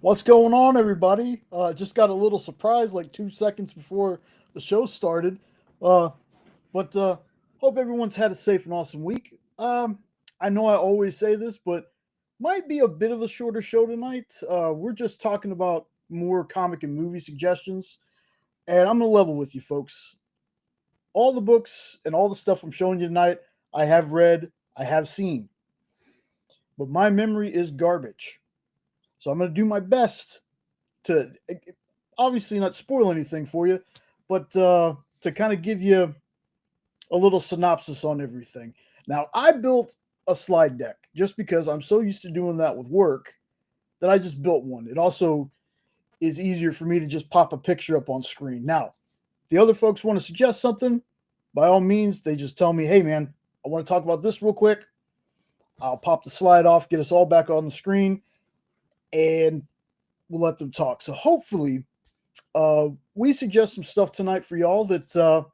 What's going on, everybody? Just got a little surprise like 2 seconds before the show started. Uh, but hope everyone's had a safe and awesome week. I know I always say this, but might be a bit of a shorter show tonight. We're just talking about more comic and movie suggestions. And I'm going to level with you, folks. All the books and all the stuff I'm showing you tonight, I have read, I have seen. But my memory is garbage. So I'm going to do my best to obviously not spoil anything for you, but to kind of give you a little synopsis on everything. Now, I built a slide deck just because I'm so used to doing that with work that I just built one. It also is easier for me to just pop a picture up on screen. Now, if the other folks want to suggest something, by all means, they just tell me, hey, man, I want to talk about this real quick. I'll pop the slide off, get us all back on the screen, and we'll let them talk. So hopefully, we suggest some stuff tonight for y'all that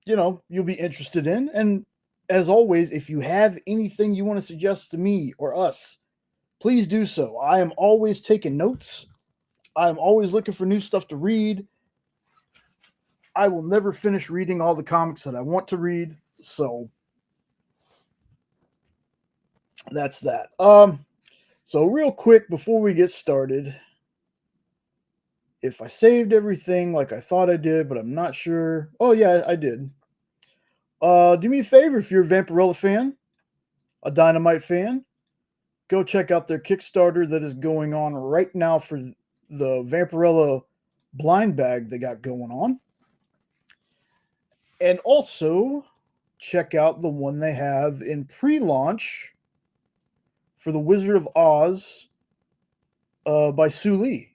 you'll be interested in. And as always, if you have anything you want to suggest to me or us, please do so. I am always taking notes. I am always looking for new stuff to read. I will never finish reading all the comics that I want to read. So that's that. So real quick before we get started, if I saved everything like I thought I did, but I'm not sure. Oh yeah, I did. Do me a favor, if you're a Vampirella fan, a Dynamite fan, go check out their Kickstarter that is going on right now for the Vampirella blind bag they got going on. And also check out the one they have in pre-launch for the Wizard of Oz by Sue Lee.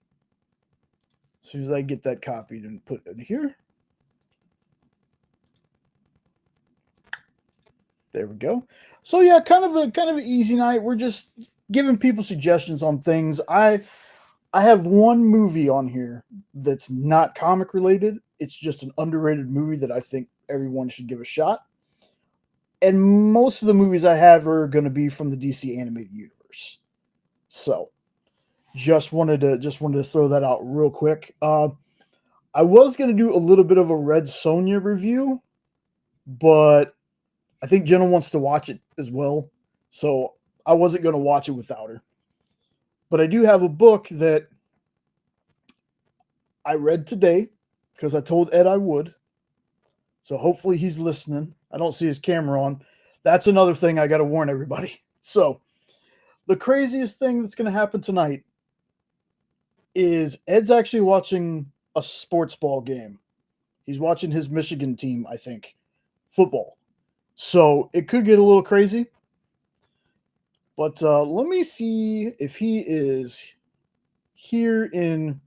As soon as I get that copied and put it in here. There we go. So yeah, kind of an easy night. We're just giving people suggestions on things. I have one movie on here that's not comic related. It's just an underrated movie that I think everyone should give a shot. And most of the movies I have are going to be from the DC animated universe. So just wanted to throw that out real quick. I was going to do a little bit of a Red Sonja review, but I think Jenna wants to watch it as well, so I wasn't going to watch it without her. But I do have a book that I read today because I told Ed I would. So hopefully he's listening. I don't see his camera on. That's another thing I got to warn everybody. So the craziest thing that's going to happen tonight is Ed's actually watching a sports ball game. He's watching his Michigan team, I think, football. So it could get a little crazy. But let me see if he is here in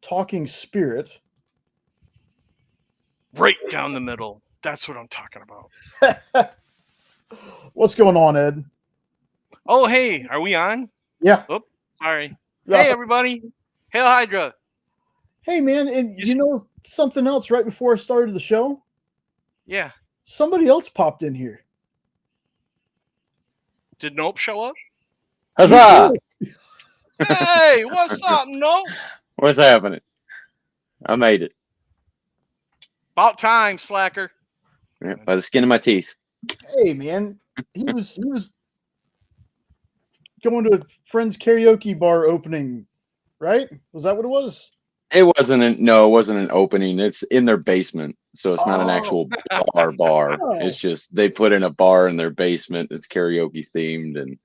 talking spirit. Right down the middle. That's what I'm talking about. What's going on, Ed? Oh, hey, are we on? Yeah. Oops, sorry. Hey, everybody. Hail Hydra. Hey, man, and you know something else right before I started the show? Yeah. Somebody else popped in here. Did Nope show up? Huzzah! Hey, what's up, Nope? What's happening? I made it. About time, slacker. Yeah, by the skin of my teeth. Hey, man, he was going to a friend's karaoke bar opening, right? Was that what it was? It wasn't an opening. It's in their basement, so it's not an actual bar. Oh. It's just they put in a bar in their basement. It's karaoke themed,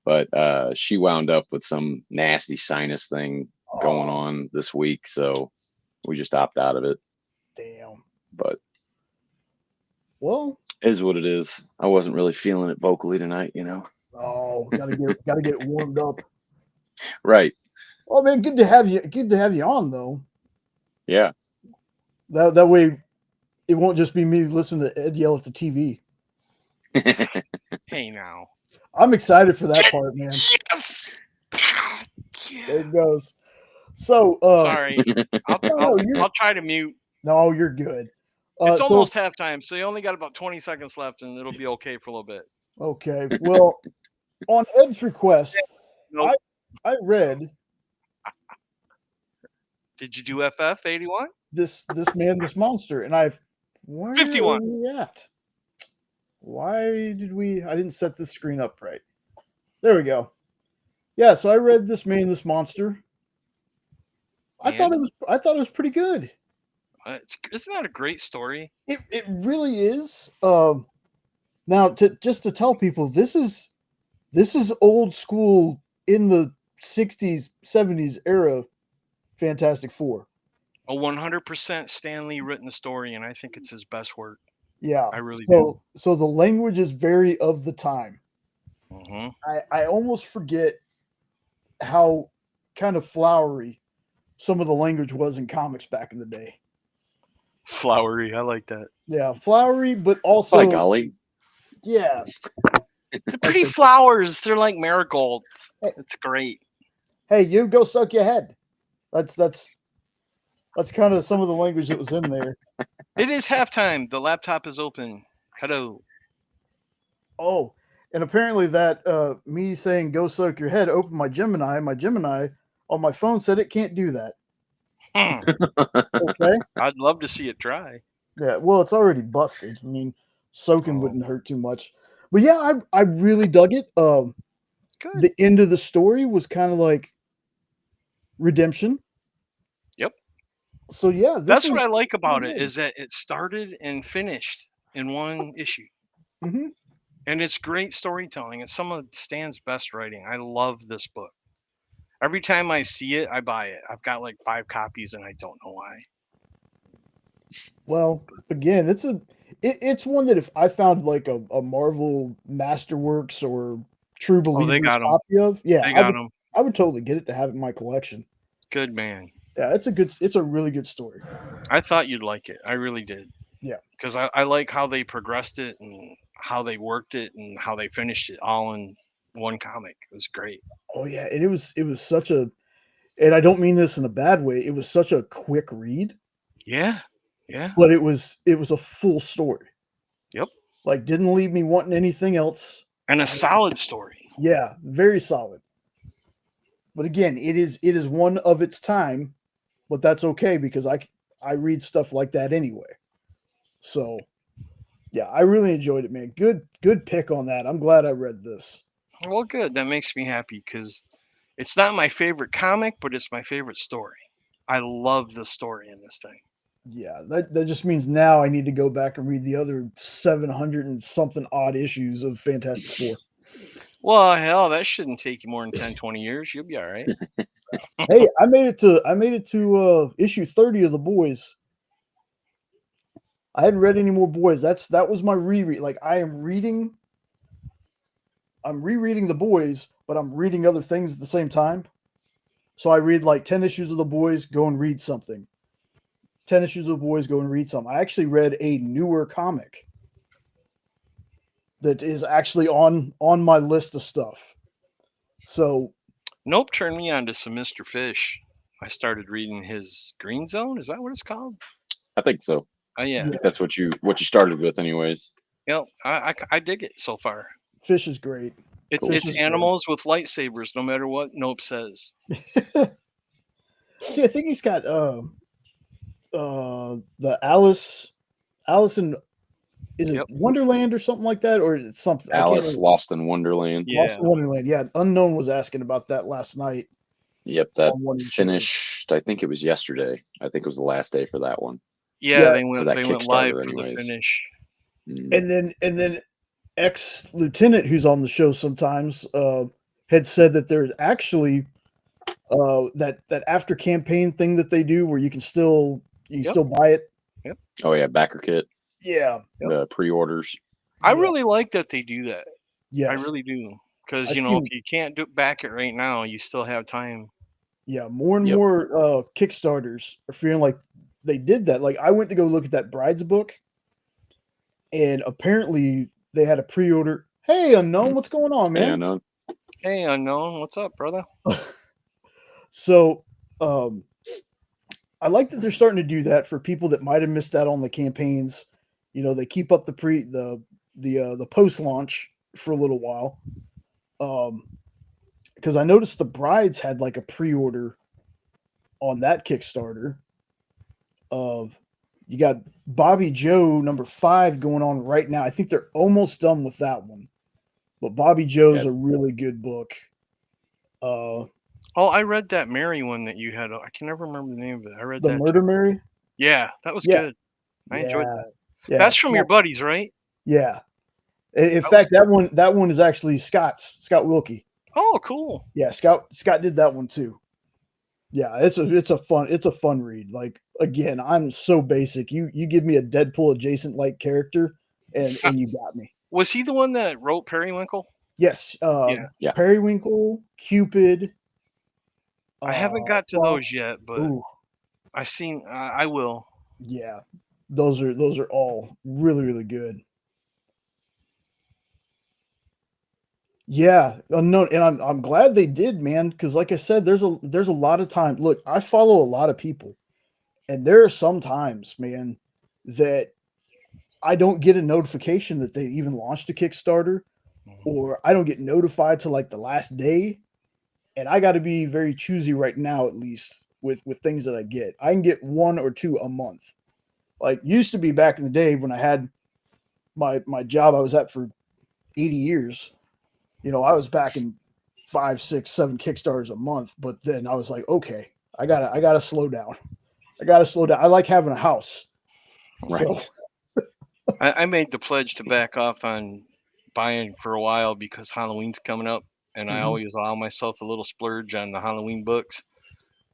but she wound up with some nasty sinus thing going on this week, so we just opted out of it. Damn. But well, it is what it is. I wasn't really feeling it vocally tonight, you know. Oh, gotta get it warmed up. Right. Oh man, good to have you. Good to have you on, though. Yeah. That way, it won't just be me listening to Ed yell at the TV. Hey, now. I'm excited for that part, man. Yes. God, yeah. There it goes. So, sorry. I'll try to mute. No, you're good. It's almost halftime, so you only got about 20 seconds left, and it'll be okay for a little bit. Okay. Well, on Ed's request, Nope. I read Did you do FF 81? This man, this monster, and where 51. are we at? Why did we? I didn't set this screen up right. There we go. Yeah, so I read This Man, This Monster. I thought it was pretty good. Isn't that a great story? It really is. Now just to tell people, this is old school in the 60s, 70s era Fantastic Four. A 100% Stan Lee written story, and I think it's his best work. Yeah. I really do. So the language is very of the time. Mm-hmm. I almost forget how kind of flowery some of the language was in comics back in the day. Flowery, I like that. Yeah, flowery, but also By golly. yeah. The pretty flowers, they're like marigolds. It's great. Hey, you go suck your head. That's kind of some of the language that was in there. It is halftime. The laptop is open. Hello. Oh, and apparently that me saying go suck your head opened my Gemini on my phone said it can't do that. Okay. I'd love to see it try. Yeah, well, it's already busted. I mean, soaking wouldn't hurt too much. But yeah, I really dug it. Good. The end of the story was kind of like redemption. Yep. So yeah, that's what I like about it is that it started and finished in one issue. Mm-hmm. And it's great storytelling. It's some of Stan's best writing. I love this book. Every time I see it, I buy it. I've got like 5 copies, and I don't know why. Well, again, it's one that if I found like a Marvel Masterworks or True Believers copy of, yeah, I would totally get it to have it in my collection. Good man. Yeah, it's a really good story. I thought you'd like it. I really did. Yeah. Because I like how they progressed it and how they worked it and how they finished it all in one comic. It was great. Oh yeah, and it was such a, and I don't mean this in a bad way, it was such a quick read. Yeah. Yeah. But it was a full story. Yep. Like didn't leave me wanting anything else. And a solid story. Yeah, very solid. But again, it is one of its time, but that's okay because I read stuff like that anyway. So, yeah, I really enjoyed it, man. Good pick on that. I'm glad I read this. Well, good. That makes me happy because it's not my favorite comic, but it's my favorite story. I love the story in this thing. Yeah, that just means now I need to go back and read the other 700 and something odd issues of Fantastic Four. Well, hell, that shouldn't take you more than 10, 20 years. You'll be all right. Hey, I made it to issue 30 of The Boys. I hadn't read any more Boys. That was my reread. Like I'm rereading The Boys, but I'm reading other things at the same time. So I read like 10 issues of The Boys, go and read something. 10 issues of The Boys, go and read something. I actually read a newer comic that is actually on my list of stuff. So Nope, turned me on to some Mr. Fish. I started reading his Green Zone. Is that what it's called? I think so. Oh yeah. I think that's what you started with, anyways. Yep, I dig it so far. Fish is great. It's animals with lightsabers, no matter what Nope says. See, I think he's got the Alice in, is it Wonderland or something like that, or it's something? Alice Lost in Wonderland. Yeah. Lost in Wonderland. Yeah, Unknown was asking about that last night. Yep, that finished. I think it was yesterday. I think it was the last day for that one. Yeah, they went live for the finish. And then ex-lieutenant who's on the show sometimes had said that there's actually that after campaign thing that they do where you can still buy it. Yep. Oh yeah, backer kit. Yeah. The pre-orders. I really like that they do that. Yes. I really do. Because if you can't back it right now, you still have time. Yeah, more and more Kickstarters are feeling like they did that. Like I went to go look at that Bride's book, and apparently they had a pre-order. Hey, Unknown, what's going on, man? Hey, Unknown. Hey, Unknown, what's up, brother? So, I like that they're starting to do that for people that might have missed out on the campaigns. You know, they keep up the post-launch for a little while. Because I noticed the Brides had like a pre-order on that Kickstarter. You got Bobby Joe #5 going on right now. I think they're almost done with that one. But Bobby Joe's a really good book. Oh, I read that Mary one that you had. I can never remember the name of it. I read The that. Murder Mary. Yeah, that was Yeah. good. I enjoyed that. Yeah, That's from your buddies, right? Yeah. In fact, that one is actually Scott Wilkie. Oh, cool. Yeah, Scott did that one too. Yeah, it's a fun read. Like, again, I'm so basic. You give me a Deadpool adjacent like character, and you got me. Was he the one that wrote Periwinkle? Yes. Yeah. Periwinkle, Cupid. I haven't got to those Frost. yet, but Ooh, I will. yeah, those are all really, really good. Yeah, no, and I'm glad they did, man. Because like I said, there's a lot of time. Look, I follow a lot of people, and there are some times, man, that I don't get a notification that they even launched a Kickstarter, or I don't get notified till like the last day, and I got to be very choosy right now, at least with things that I get. I can get 1 or 2 a month. Like, used to be back in the day when I had my job I was at for 80 years. You know, I was back in 5, 6, 7 Kickstarters a month, but then I was like, okay, I gotta slow down. I like having a house. Right. So, I made the pledge to back off on buying for a while because Halloween's coming up, and I Mhm. always allow myself a little splurge on the Halloween books.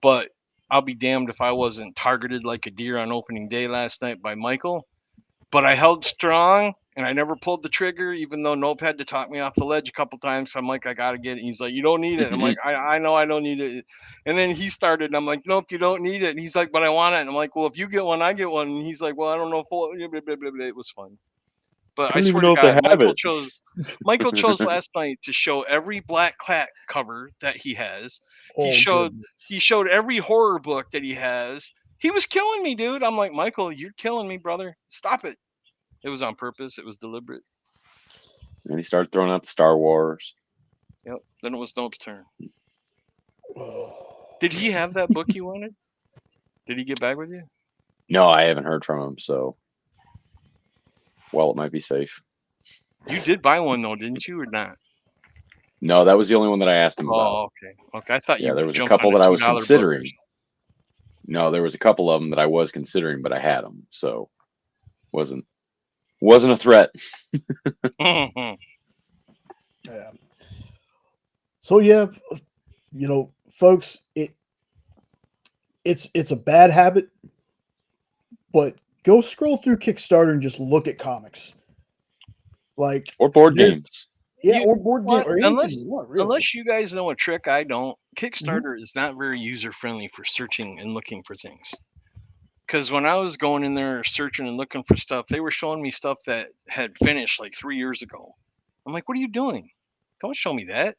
But I'll be damned if I wasn't targeted like a deer on opening day last night by Michael. But I held strong and I never pulled the trigger, even though Nope had to talk me off the ledge a couple times. So I'm like, I gotta get it. And he's like, you don't need it. I'm like, I know I don't need it. And then he started, and I'm like, nope, you don't need it. And he's like, but I want it. And I'm like, well, if you get one, I get one. And he's like, well, I don't know if blah, blah, blah, blah. It was fun. But I don't even swear know to if they God, have it. Michael chose last night to show every Black Cat cover that he has. He oh, showed goodness. he showed every horror book that he has. He was killing me, dude. I'm like, Michael, you're killing me, brother. Stop it. It was on purpose. It was deliberate. And he started throwing out the Star Wars. Yep. Then it was Nope's turn. Oh. Did he have that book you wanted? Did he get back with you? No, I haven't heard from him, so it might be safe. You did buy one though, didn't you, or not? No, that was the only one that I asked him about. Oh, okay. Okay. I thought Yeah, you there was a jumped couple on that I a was $2 book. considering. No, there was a couple of them that I was considering, but I had them, so wasn't a threat. Mhm. Yeah. So yeah, you know, folks, it's a bad habit, but go scroll through Kickstarter and just look at comics. Like, Or board there- games. yeah, You or board game what? or anything you want, really. Unless you guys know a trick I don't, Kickstarter is not very user friendly for searching and looking for things. Because when I was going in there searching and looking for stuff, they were showing me stuff that had finished like 3 years ago. I'm like, what are you doing? Don't show me that.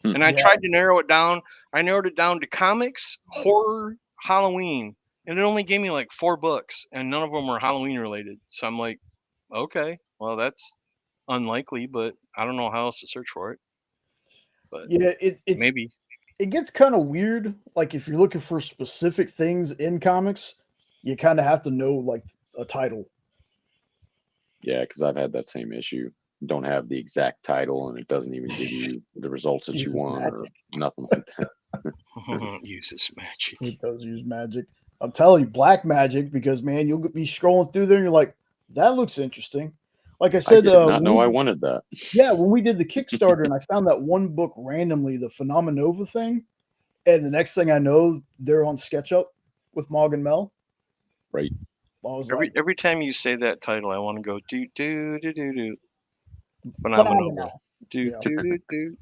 And I Yeah. tried to narrow it down. I narrowed it down to comics, horror, Halloween, and it only gave me like 4 books, and none of them were Halloween related. So I'm like, okay, well that's unlikely, but I don't know how else to search for it. But Yeah, maybe. it gets kind of weird. Like, if you're looking for specific things in comics, you kind of have to know like a title. Yeah, because I've had that same issue. Don't have the exact title, and it doesn't even give you the results that you Uses want or magic. nothing like that. Uses magic. It does use magic. I'm telling you, black magic, because man, you'll be scrolling through there and you're like, that looks interesting. Like I I said, did not know I wanted that. yeah, when we did the Kickstarter and I found that one book randomly, the Phenomenova thing, and the next thing I know, they're on SketchUp with Mog and Mel. Right. I was like, Every time you say that title, I want to go do do do do do. Phenomenal. phenomenal. Do Yeah. do do do.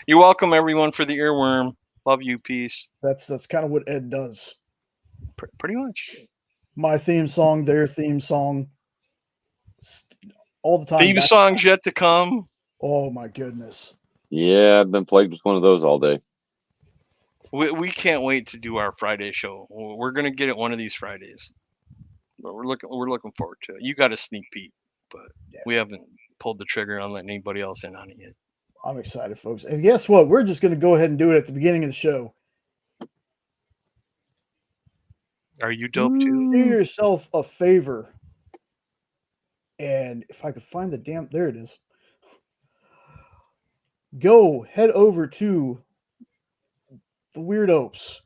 You're welcome, everyone, for the earworm. Love you, peace. That's kind of what Ed does. Pretty much. My theme song, their theme song, all the time. Theme songs yet to come. Oh my goodness. Yeah, I've been plagued with one of those all day. We can't wait to do our Friday show. We're gonna get it one of these Fridays. But we're looking forward to it. You got a sneak peek, but we haven't pulled the trigger on letting anybody else in on it yet. I'm excited, folks. And guess what? We're just going to go ahead and do it at the beginning of the show. Are you dope too? Do yourself a favor, and if I could find the damn, there it is. Go head over to the Weird Opes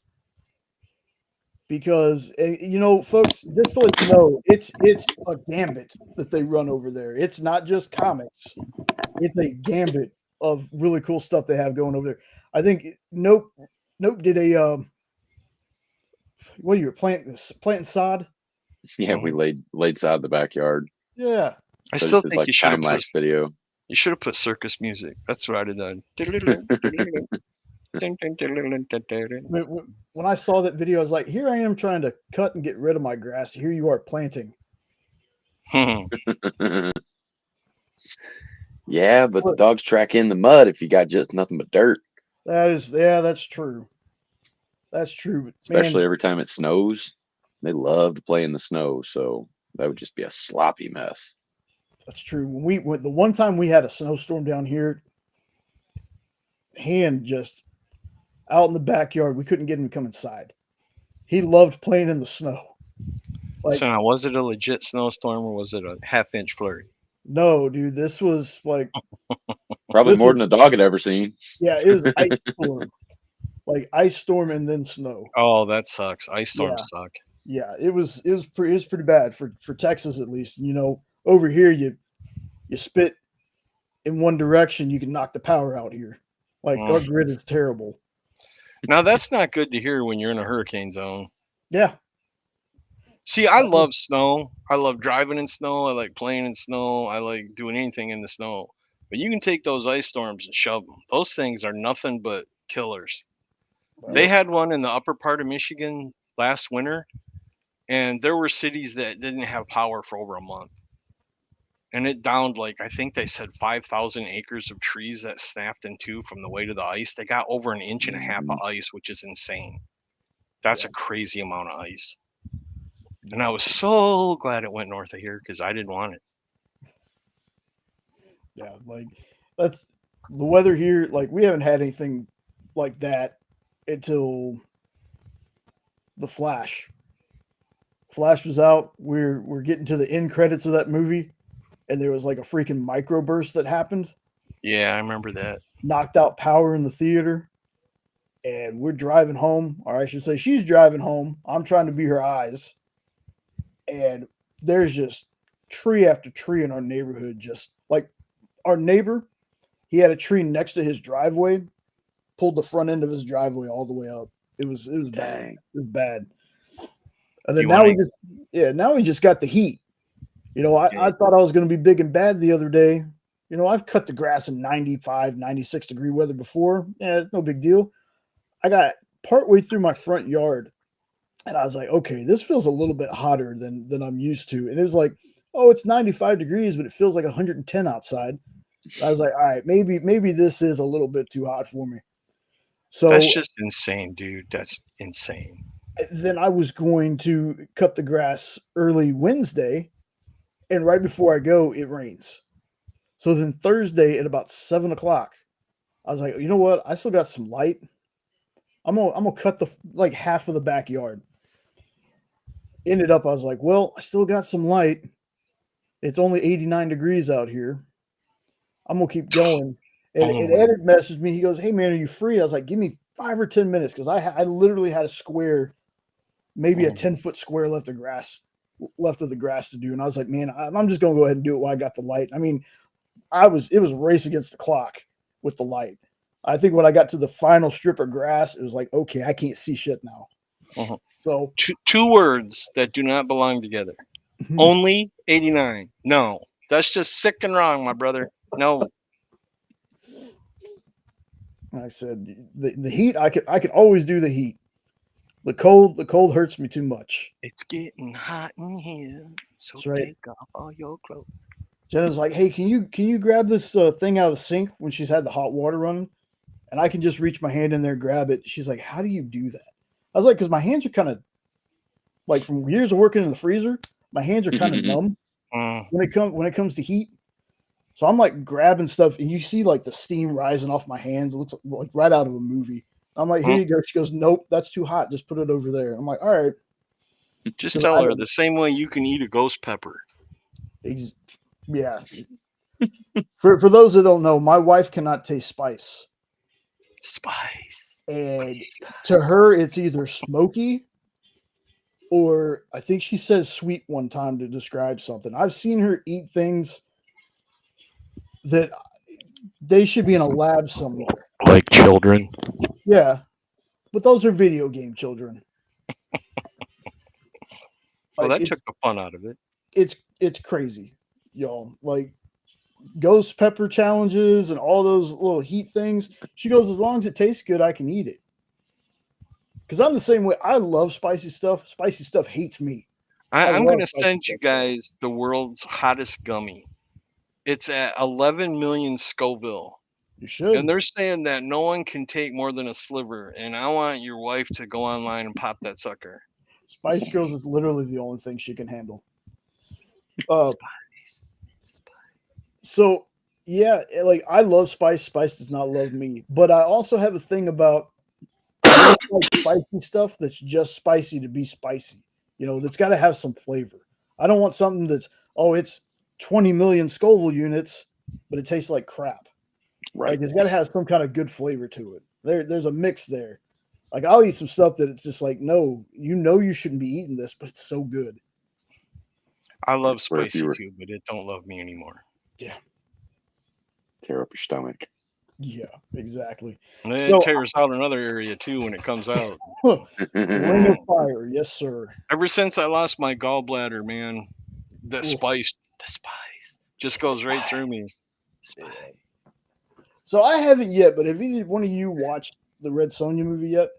because folks, just to let you know, it's a gambit that they run over there. It's not just comics; it's a gambit of really cool stuff they have going over there. I think Nope did a what you were planting sod. Yeah, we laid sod in the backyard. Yeah, I So still just did think like you a should have time put lapse video. you should have put circus music. That's what I'd have done. when I saw that video, I was like, here I am trying to cut and get rid of my grass. Here you are planting. Yeah, but the dogs track in the mud if you got just nothing but dirt. That's true. That's true. But Especially man, every time it snows. They love to play in the snow, so that would just be a sloppy mess. that's true. When the one time we had a snowstorm down here, hand just out in the backyard, we couldn't get him to come inside. He loved playing in the snow. Like, so now, was it a legit snowstorm or was it a half-inch flurry? no, dude, this was like Probably this more was, than a dog had ever seen. yeah, it was ice storm. Like ice storm and then snow. Oh, that sucks. Ice Yeah. storms suck. Yeah, it was pretty bad for Texas at least. Over here you spit in one direction, you can knock the power out here. Like our grid is terrible. Now that's not good to hear when you're in a hurricane zone. Yeah. See, I love snow. I love driving in snow. I like playing in snow. I like doing anything in the snow. But you can take those ice storms and shove them. Those things are nothing but killers. They had one in the upper part of Michigan last winter, and there were cities that didn't have power for over a month. And it downed like I think they said 5,000 acres of trees that snapped in two from the weight of the ice. They got over an inch and a half of ice, which is insane. That's a crazy amount of ice. And I was so glad it went north of here because I didn't want it. Yeah, like that's the weather here. Like we haven't had anything like that until the Flash. Flash was out. We're getting to the end credits of that movie, and there was like a freaking microburst that happened. Yeah, I remember that. Knocked out power in the theater, and we're driving home, or I should say, she's driving home. I'm trying to be her eyes, and there's just tree after tree in our neighborhood. Just like our neighbor, he had a tree next to his driveway, pulled the front end of his driveway all the way up. It was bad. Dang. It was bad. And then now we just got the heat. I thought I was going to be big and bad the other day. I've cut the grass in 95, 96 degree weather before. Yeah, it's no big deal. I got partway through my front yard, and I was like, okay, this feels a little bit hotter than I'm used to. And it was like, oh, it's 95 degrees, but it feels like 110 outside. I was like, all right, maybe this is a little bit too hot for me. So that's just insane, dude. That's insane. Then I was going to cut the grass early Wednesday, and right before I go, it rains. So then Thursday at about 7:00, I was like, you know what? I still got some light. I'm gonna cut the half of the backyard. Ended up, I was like, well, I still got some light. It's only 89 degrees out here. I'm gonna keep going. And Ed messaged me. He goes, "Hey man, are you free?" I was like, "Give me 5 or 10 minutes," because I literally had a square, maybe a 10-foot square left of the grass to do. And I was like, "Man, I'm just gonna go ahead and do it while I got the light." I mean, it was a race against the clock with the light. I think when I got to the final strip of grass, it was like, okay, I can't see shit now. So two words that do not belong together. Only 89. No, that's just sick and wrong, my brother. No. I said the heat. I can always do the heat. The cold hurts me too much. It's getting hot in here, so That's right. take off all your clothes. Jenna's like, "Hey, can you grab this thing out of the sink when she's had the hot water running?" And I can just reach my hand in there, grab it. She's like, "How do you do that?" I was like, "Because my hands are kind of like from years of working in the freezer. My hands are kind of numb when it comes to heat. So I'm like grabbing stuff, and you see like the steam rising off my hands. It looks like right out of a movie. I'm like, "Here you go." She goes, "Nope, that's too hot. Just put it over there." I'm like, "All right." Just 'Cause tell I her don't- the same way you can eat a ghost pepper. yeah. For those that don't know, my wife cannot taste spice, Spice. and to her, it's either smoky or I think she says sweet one time to describe something. I've seen her eat things that they should be in a lab somewhere. Like children. Yeah, but those are video game children. Well, Like that took the fun out of it. it's crazy, y'all. Like ghost pepper challenges and all those little heat things. She goes, as long as it tastes good, I can eat it. Because I'm the same way. I love spicy stuff. Spicy stuff hates me. I'm love going to spicy send you stuff. guys the world's hottest gummy. It's at 11 million Scoville. You should. And they're saying that no one can take more than a sliver. And I want your wife to go online and pop that sucker. Spice Girls is literally the only thing she can handle. Spice. So yeah, like I love spice. Spice does not love me. But I also have a thing about I don't like spicy stuff that's just spicy to be spicy. You know, that's got to have some flavor. I don't want something that's it's 20 million Scoville units, but it tastes like crap. Right. Like it's got to have some kind of good flavor to it. There's a mix there. Like I'll eat some stuff that it's just like, no, you shouldn't be eating this, but it's so good. I love Where if spicy you were- too, but it don't love me anymore. Tear up your stomach. Yeah, exactly. And it So- tears out another area too when it comes out. Ring of fire, yes, sir. Ever since I lost my gallbladder, man, the Ooh. spice just goes right through me. So I haven't yet, but have either one of you watched the Red Sonja movie yet?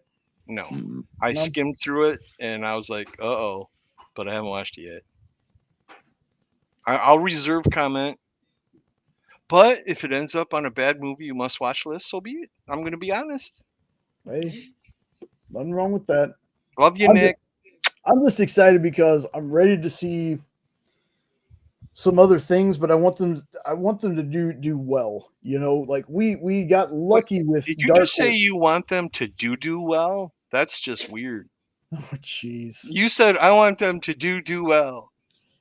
No, Mm. I No? skimmed through it and I was like, uh-oh, but I haven't watched it yet. I'll reserve comment. But if it ends up on a bad movie you must watch list, so be it. I'm going to be honest. Hey, nothing wrong with that. Love you, I'm Nick. I'm just excited because I'm ready to see some other things, but I want them to do well. You know, like we got lucky with Did you Dark just say Horse. you want them to do well? That's just weird. Oh, jeez. You said I want them to do well.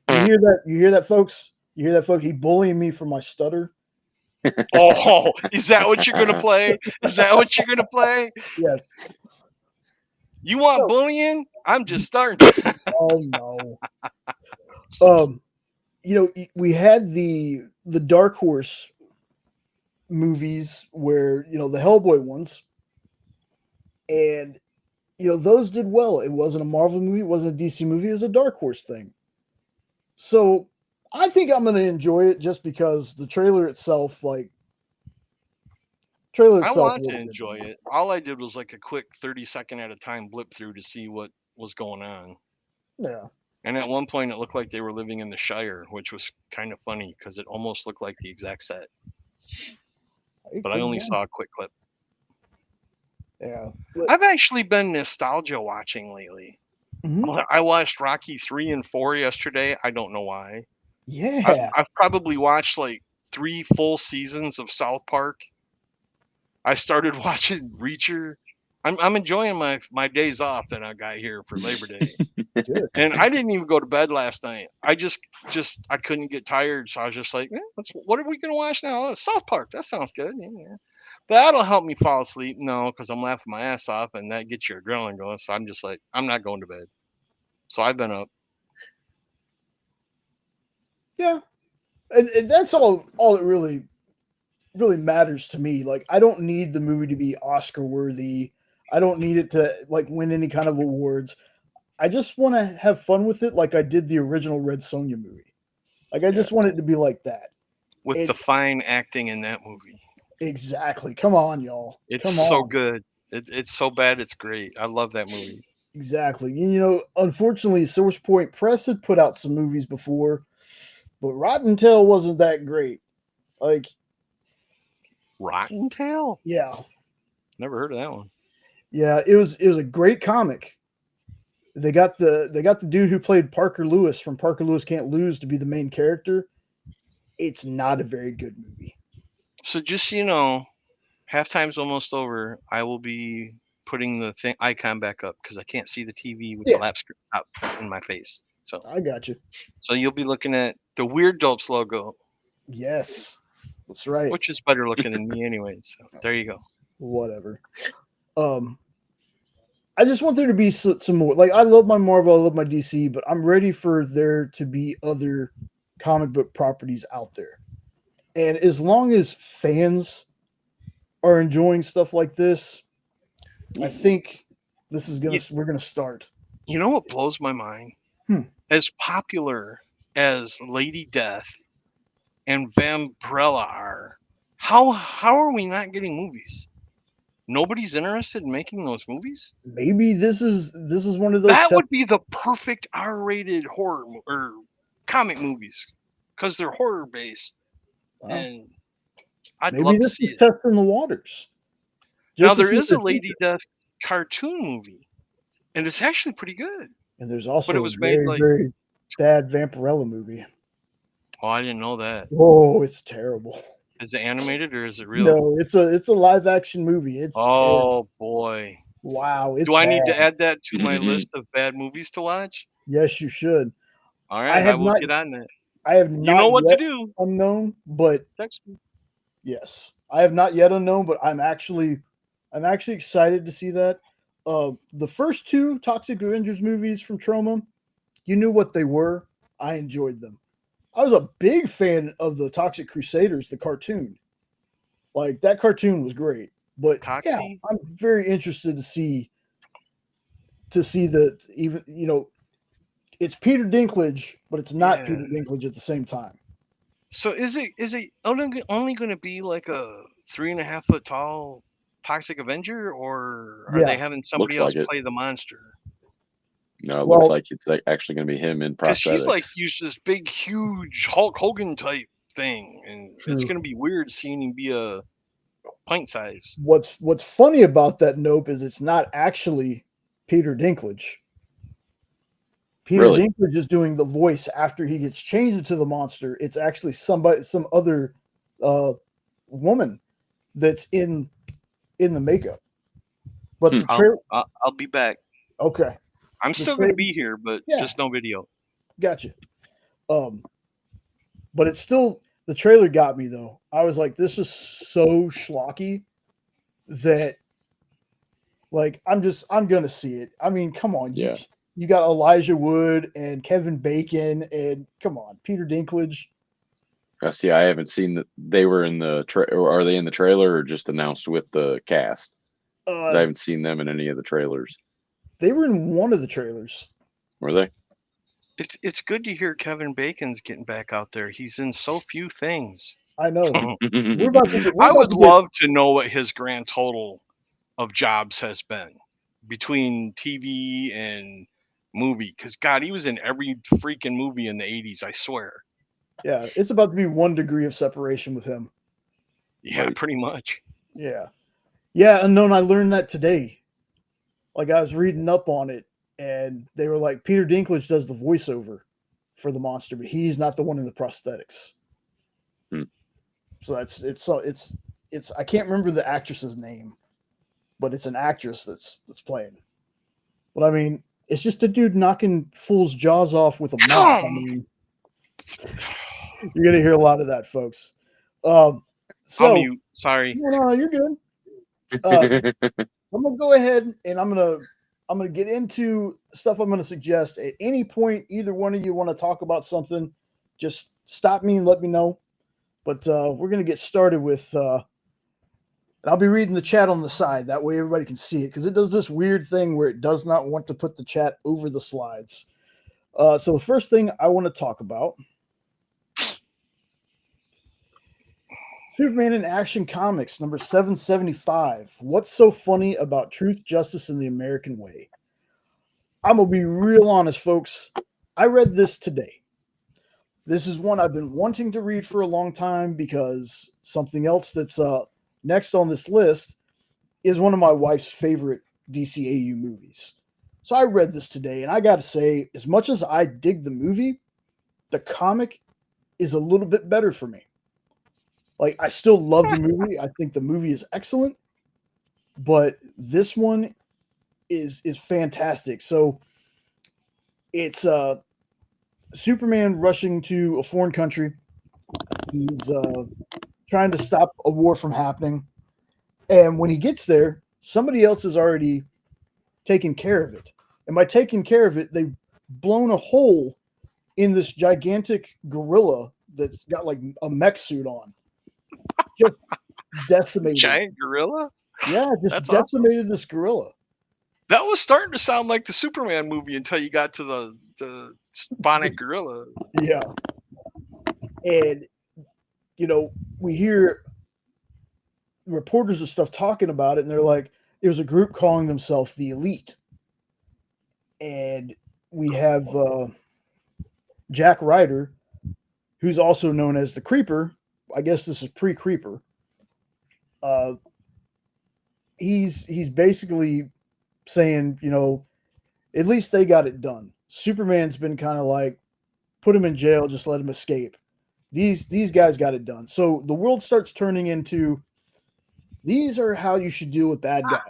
You hear that? You hear that, folks? You hear that, folks? He bullying me for my stutter. Oh, is that what you're gonna play? Is that what you're gonna play? Yes. You want No. bullying? I'm just starting. Oh no. You know, we had the Dark Horse movies where the Hellboy ones, and those did well. It wasn't a Marvel movie, it wasn't a DC movie, it was a Dark Horse thing. So I think I'm going to enjoy it just because the trailer itself, I really want to good. enjoy it. All I did was like a quick 30-second at a time blip through to see what was going on. Yeah. And at one point, it looked like they were living in the Shire, which was kind of funny because it almost looked like the exact set. But I only saw a quick clip. Yeah. I've actually been nostalgia watching lately. Mhm. I watched Rocky 3 and 4 yesterday. I don't know why. Yeah. I've probably watched like 3 full seasons of South Park. I started watching Reacher. I'm enjoying my days off that I got here for Labor Day. Good. And I didn't even go to bed last night. I just I couldn't get tired, so I was just like, what are we gonna watch now? Oh, South Park. That sounds good. Yeah. That'll help me fall asleep. No, because I'm laughing my ass off, and that gets your adrenaline going. So I'm just like, I'm not going to bed. So I've been up. Yeah. And that's all that really matters to me. Like I don't need the movie to be Oscar worthy. I don't need it to like win any kind of awards. I just want to have fun with it like I did the original Red Sonja movie. Like I just want it to be like that. With the fine acting in that movie. Exactly. Come on, y'all. It's Come so on. good. It's so bad it's great. I love that movie. Exactly. Unfortunately, Source Point Press had put out some movies before, but Rotten Tail wasn't that great. Like, Rotten Tail? yeah. Never heard of that one. Yeah, it was a great comic. They got the dude who played Parker Lewis from Parker Lewis Can't Lose to be the main character. It's not a very good movie. So just so you know, halftime's almost over. I will be putting the icon back up because I can't see the TV with Yeah. the lap screen up in my face. So I got you. you'll be looking at the Weird Dopes logo, Yes, that's right. which is better looking than me anyway. So there you go. Whatever. I just want there to be some more. Like, I love my Marvel, I love my DC, but I'm ready for there to be other comic book properties out there. And as long as fans are enjoying stuff like this, I think this is we're gonna start. You know what blows my mind? As popular as Lady Death and Vampirella are, how are we not getting movies? Nobody's interested in making those movies? Maybe this is one of those That would be the perfect R-rated horror or comic movies because they're horror based, and I'd maybe love to this see is it. testing the waters. Now Just to there see is a the Lady future. Death cartoon movie, and it's actually pretty good. And there's also But it a was made very, like, very bad Vampirella movie. oh, I didn't know that. Oh, it's terrible. Is it animated or is it real? No, it's a live action movie. It's terrible. Oh boy. Wow, it's Do I bad. need to add that to my list of bad movies to watch? Yes, you should. All right, I will get on that. I have You not know what to yet do. unknown, but Text me. yes, I have not yet unknown, but I'm actually excited to see that. The first two Toxic Avengers movies from Troma, you knew what they were. I enjoyed them. I was a big fan of the Toxic Crusaders, the cartoon. Like, that cartoon was great. But yeah, Coxie? I'm very interested to see the even it's Peter Dinklage, but it's not Yeah. Peter Dinklage at the same time. So is it only going to be like a 3.5 foot tall Toxic Avenger, or are they Yeah, having somebody Looks else like it. play the monster? No, it Well- looks like it's actually going to be him in Because he's like prosthetics. used this big, huge Hulk Hogan type thing, and it's True. going to be weird seeing him be a pint size. What's funny about that Nope is it's not actually Peter Dinklage. Peter Really? Dinklage is doing the voice after he gets changed into the monster. It's actually some other woman that's in the makeup. But the trailer, I'll be back. okay, I'm still going to be here, but Yeah. just no video. gotcha. But it's still, the trailer got me though. I was like, this is so schlocky that, like, I'm gonna see it. I mean, come on, Yeah. you got Elijah Wood and Kevin Bacon, and come on, Peter Dinklage. See, I haven't seen that they were in the or are they in the trailer or just announced with the cast? 'Cause I haven't seen them in any of the trailers. They were in one of the trailers. Were they? It's good to hear Kevin Bacon's getting back out there. He's in so few things. I know. We're We're about to get. I would love to know what his grand total of jobs has been between TV and movie. Because God, he was in every freaking movie in the 80s, I swear. Yeah, it's about to be 1 degree of separation with him. Yeah, Right. pretty much. Yeah. Unknown. I learned that today. Like, I was reading up on it, and they were like, Peter Dinklage does the voiceover for the monster, but he's not the one in the prosthetics. So it's I can't remember the actress's name, but it's an actress that's playing. But I mean, it's just a dude knocking fools' jaws off with a mop. I mean, you're gonna hear a lot of that, folks. So I'll mute. Sorry. no, you're good. I'm gonna go ahead and I'm gonna get into stuff I'm gonna suggest. At any point, either one of you want to talk about something, just stop me and let me know. But we're gonna get started with and I'll be reading the chat on the side. That way everybody can see it, because it does this weird thing where it does not want to put the chat over the slides. So the first thing I want to talk about, Superman in Action Comics, number 775. What's so funny about truth, justice, and the American way? I'm going to be real honest, folks. I read this today. This is one I've been wanting to read for a long time, because something else that's next on this list is one of my wife's favorite DCAU movies. So I read this today, and I got to say, as much as I dig the movie, the comic is a little bit better for me. Like, I still love the movie. I think the movie is excellent, but this one is fantastic. So it's Superman rushing to a foreign country. He's trying to stop a war from happening, and when he gets there, somebody else has already taken care of it. And by taking care of it, they've blown a hole in this gigantic gorilla that's got like a mech suit on. Just decimated. Giant gorilla? Yeah, just That's awesome. decimated this gorilla. That was starting to sound like the Superman movie until you got to the Sonic gorilla. Yeah. And, we hear reporters and stuff talking about it, and they're like, it was a group calling themselves the Elite. And we have Jack Ryder, who's also known as the Creeper. I guess this is pre-Creeper. He's basically saying, at least they got it done. Superman's been kind of like, put him in jail, just let him escape. These guys got it done. So the world starts turning into, these are how you should deal with bad guys.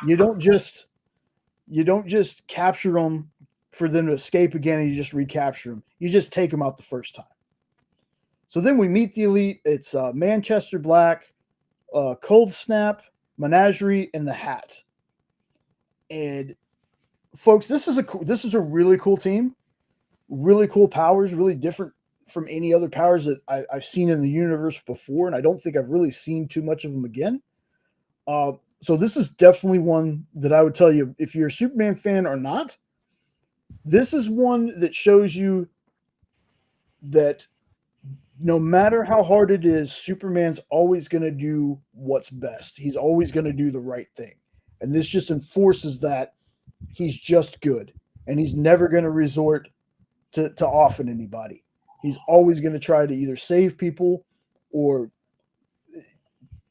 You don't just capture them for them to escape again, and you just recapture them. You just take them out the first time. So then we meet the Elite. It's Manchester Black, Cold Snap, Menagerie, and the Hat. And folks, this is a really cool team, really cool powers, really different from any other powers that I've seen in the universe before, and I don't think I've really seen too much of them again. So this is definitely one that I would tell you, if you're a Superman fan or not, this is one that shows you that no matter how hard it is, Superman's always going to do what's best. He's always going to do the right thing. And this just enforces that he's just good. And he's never going to resort to offing anybody. He's always going to try to either save people or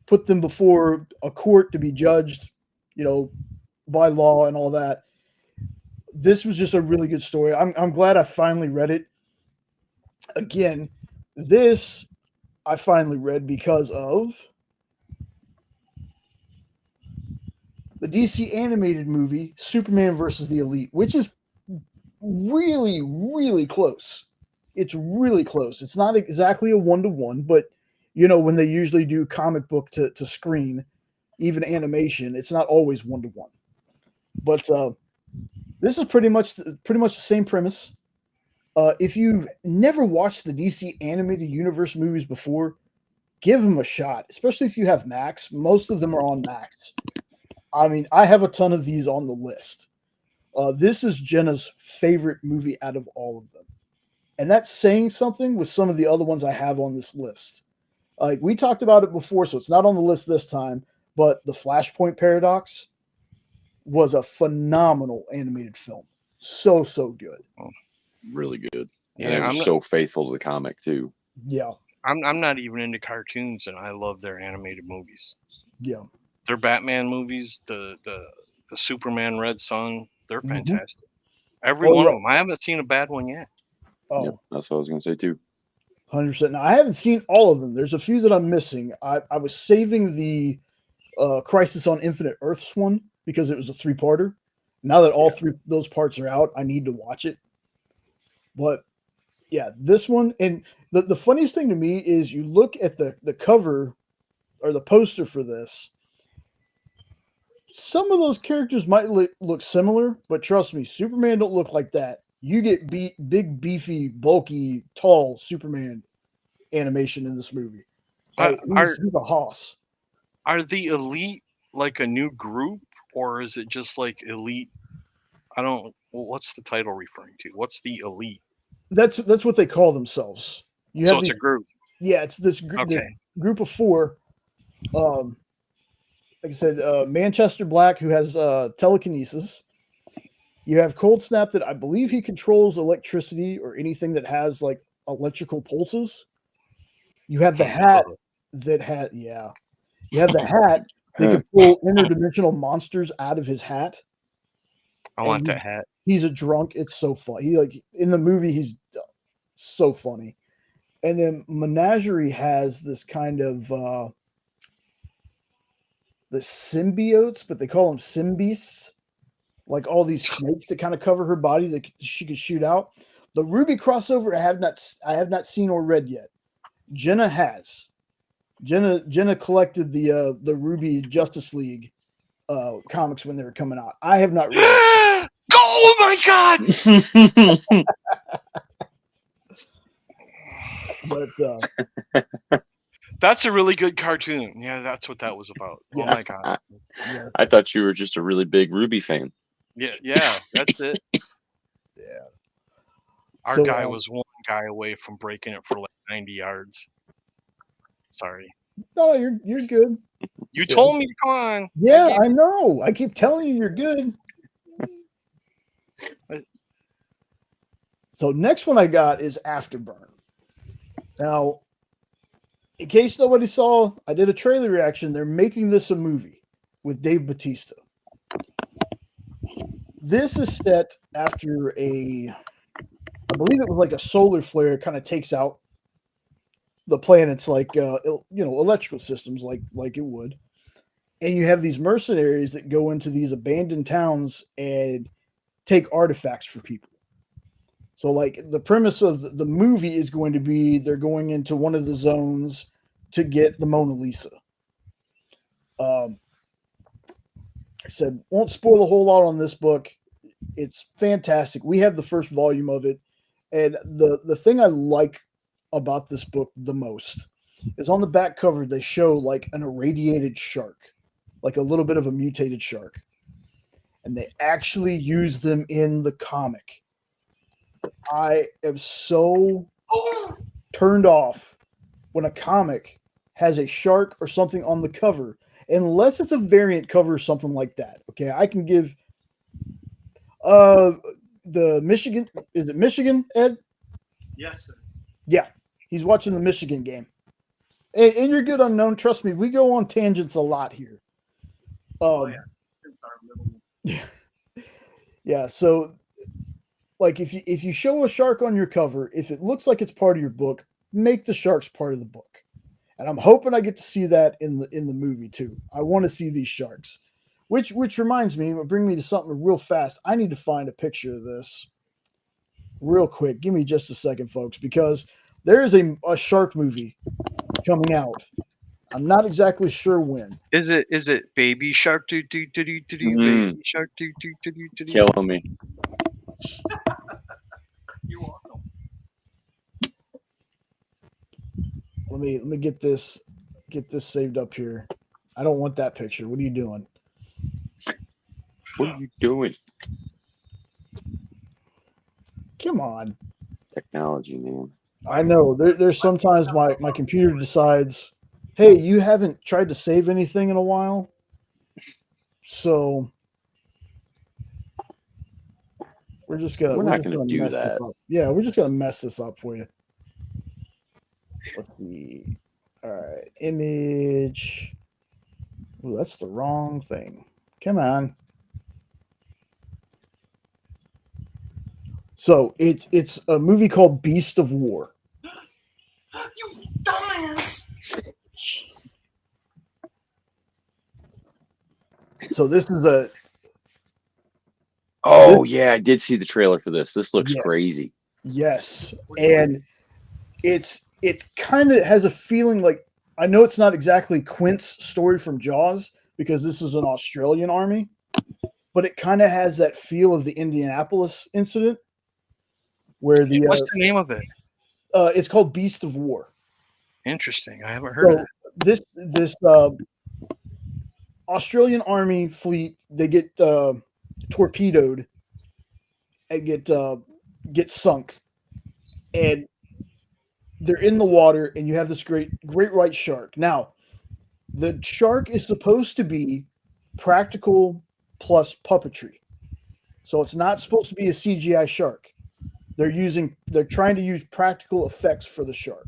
put them before a court to be judged, by law and all that. This was just a really good story. I'm glad I finally read it. Again, this I finally read because of the DC animated movie Superman versus the Elite, which is really, really close. It's really close. It's not exactly a 1-to-1, but when they usually do comic book to screen, even animation, it's not always 1-to-1. But this is pretty much the same premise. If you've never watched the DC animated universe movies before, give them a shot, especially if you have Max. Most of them are on Max. I mean, I have a ton of these on the list. This is Jenna's favorite movie out of all of them. And that's saying something with some of the other ones I have on this list. Like, we talked about it before, so it's not on the list this time, but the Flashpoint Paradox was a phenomenal animated film. So good. Really good. Yeah, And it was so faithful to the comic too. Yeah. I'm not even into cartoons, and I love their animated movies. Yeah. Their Batman movies, the Superman Red Sun, they're fantastic. Every one of them. I haven't seen a bad one yet. Oh, yep, that's what I was going to say too. 100%. Now, I haven't seen all of them. There's a few that I'm missing. I was saving the Crisis on Infinite Earths one because it was a 3-parter. Now that all 3 of those parts are out, I need to watch it. But yeah, this one, and the funniest thing to me is you look at the cover or the poster for this. Some of those characters might look similar, but trust me, Superman don't look like that. You get big, beefy, bulky, tall Superman animation in this movie. Like, he's a hoss. Are the Elite like a new group, or is it just like Elite? What's the title referring to? What's the Elite? That's what they call themselves. It's a group. Yeah, it's this group of 4. Like I said, Manchester Black, who has telekinesis. You have Cold Snap, that I believe he controls electricity or anything that has like electrical pulses. You have the Hat that You have the Hat that can pull interdimensional monsters out of his hat. I want that hat. He's a drunk. It's so fun. In the movie, he's so funny. And then Menagerie has this kind of the symbiotes, but they call them symbeasts, like all these snakes that kind of cover her body that she could shoot out. The Ruby crossover I have not seen or read yet. Jenna has. Jenna collected the Ruby Justice League comics when they were coming out. I have not read it. Oh my god! But That's a really good cartoon. Yeah, that's what that was about. Oh my god. yeah. I thought you were just a really big Ruby fan. Yeah, that's it. Yeah. Our So, guy was one guy away from breaking it for like 90 yards. Sorry. No, you're good. You told me, come on. Yeah, I know. I keep telling you you're good. So next one I got is Afterburn. Now, in case nobody saw, I did a trailer reaction. They're making this a movie with Dave Bautista. This is set after I believe it was like a solar flare kind of takes out the planets like electrical systems like it would. And you have these mercenaries that go into these abandoned towns and take artifacts for people. So like the premise of the movie is going to be they're going into one of the zones to get the Mona Lisa. I said, won't spoil a whole lot on this book. It's fantastic. We have the first volume of it. And the thing I like about this book the most is on the back cover, they show like an irradiated shark, like a little bit of a mutated shark. And they actually use them in the comic. I am so turned off when a comic has a shark or something on the cover, unless it's a variant cover or something like that. Okay, I can give the Michigan, is it Michigan, Ed? Yes, sir. Yeah, he's watching the Michigan game. And you're good, Unknown. Trust me, we go on tangents a lot here. Yeah. Yeah, so like if you show a shark on your cover, if it looks like it's part of your book, make the sharks part of the book. And I'm hoping I get to see that in the movie too. I want to see these sharks. Which reminds me, bring me to something real fast. I need to find a picture of this real quick. Give me just a second, folks, because there is a shark movie coming out. I'm not exactly sure when. Is it Baby Shark do do do do do do Baby Shark do do do do do? Killing me. You're welcome. Let me get this saved up here. I don't want that picture. What are you doing? What are you doing? Come on. Technology, man. I know. There's sometimes my computer decides, hey, you haven't tried to save anything in a while. So we're not gonna do that. Yeah, we're just gonna mess this up for you. Let's see. All right, image. Ooh, that's the wrong thing. Come on. So it's a movie called Beast of War. You dumbass. So this is a. Oh yeah, I did see the trailer for this. This looks crazy. Yes, and it kind of has a feeling like, I know it's not exactly Quint's story from Jaws because this is an Australian army, but it kind of has that feel of the Indianapolis incident where the what's the name of it? It's called Beast of War. Interesting. I haven't heard of it. This Australian army fleet, they get torpedoed and get sunk, and they're in the water, and you have this great white shark. Now, the shark is supposed to be practical plus puppetry, so it's not supposed to be a CGI shark. They're trying to use practical effects for the shark.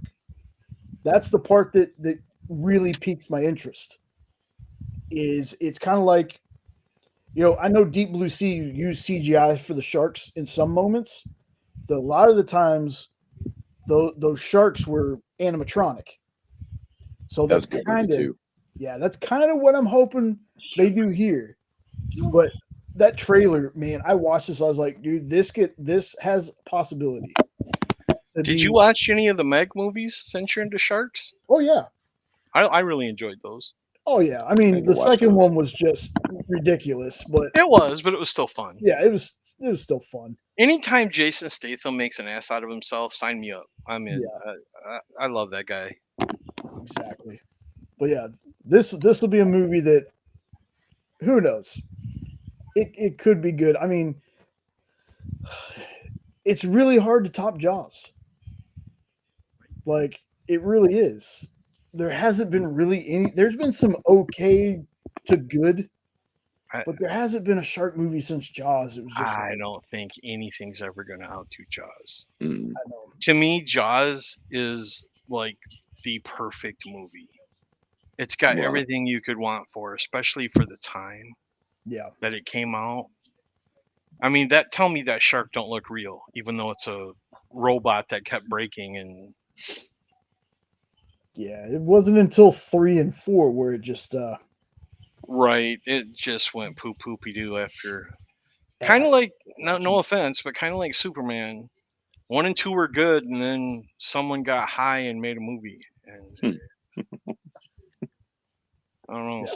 That's the part that really piques my interest. It's kind of like, I know Deep Blue Sea use CGI for the sharks in some moments. A lot of the times, those sharks were animatronic. So that's kind of Yeah, that's kind of what I'm hoping they do here. But that trailer, man, I watched this. I was like, dude, this has possibility to Did be. you watch any of the Meg movies since you're into sharks? Oh yeah, I really enjoyed those. oh yeah. I I mean, need to the watch second those. one was just ridiculous, but It was, but it was still fun. yeah, it was still fun. Anytime Jason Statham makes an ass out of himself, sign me up. I'm in. Yeah, I love that guy. exactly. But yeah, this will be a movie that who knows. It could be good. I mean, it's really hard to top Jaws. Like it really is. There hasn't been really any. There's been some okay to good, I, but there hasn't been a shark movie since Jaws. It was just I like don't think anything's ever going to outdo Jaws. Mm. I know. To me, Jaws is like the perfect movie. It's got Well, everything you could want for, especially for the time Yeah, that it came out. I mean, that tell me that shark don't look real, even though it's a robot that kept breaking. And yeah. It wasn't until 3 and 4 where it just right, it just went poop poopy doo after. Kind of like no offense, but kind of like Superman. 1 and 2 were good, and then someone got high and made a movie. And I don't know. Yeah.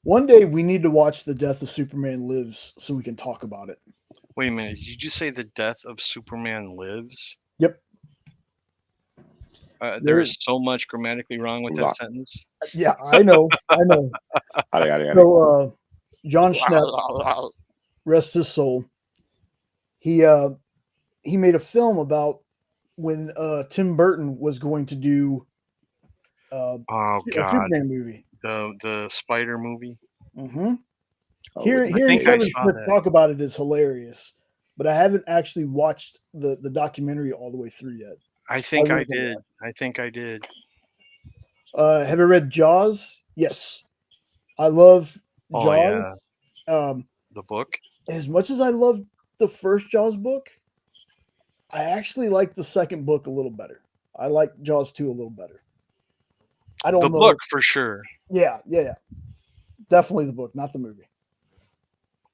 One day we need to watch The Death of Superman Lives so we can talk about it. Wait a minute. Did you say the death of Superman lives? Yep. There is so much grammatically wrong with that sentence. Yeah, I know. I know. So John Schnepp, rest his soul. He made a film about when Tim Burton was going to do Oh a God, Superman movie. the spider movie. Mm-hmm. Oh, Hearing think I Kevin saw Smith that. talk about it is hilarious, but I haven't actually watched the documentary all the way through yet. I think I really wanna did. I think I did. Have you read Jaws? Yes, I love Oh Jaws. yeah, the book. As much as I love the first Jaws book, I actually like the second book a little better. I like Jaws 2 a little better. I don't The know. book for sure. Yeah. Definitely the book, not the movie.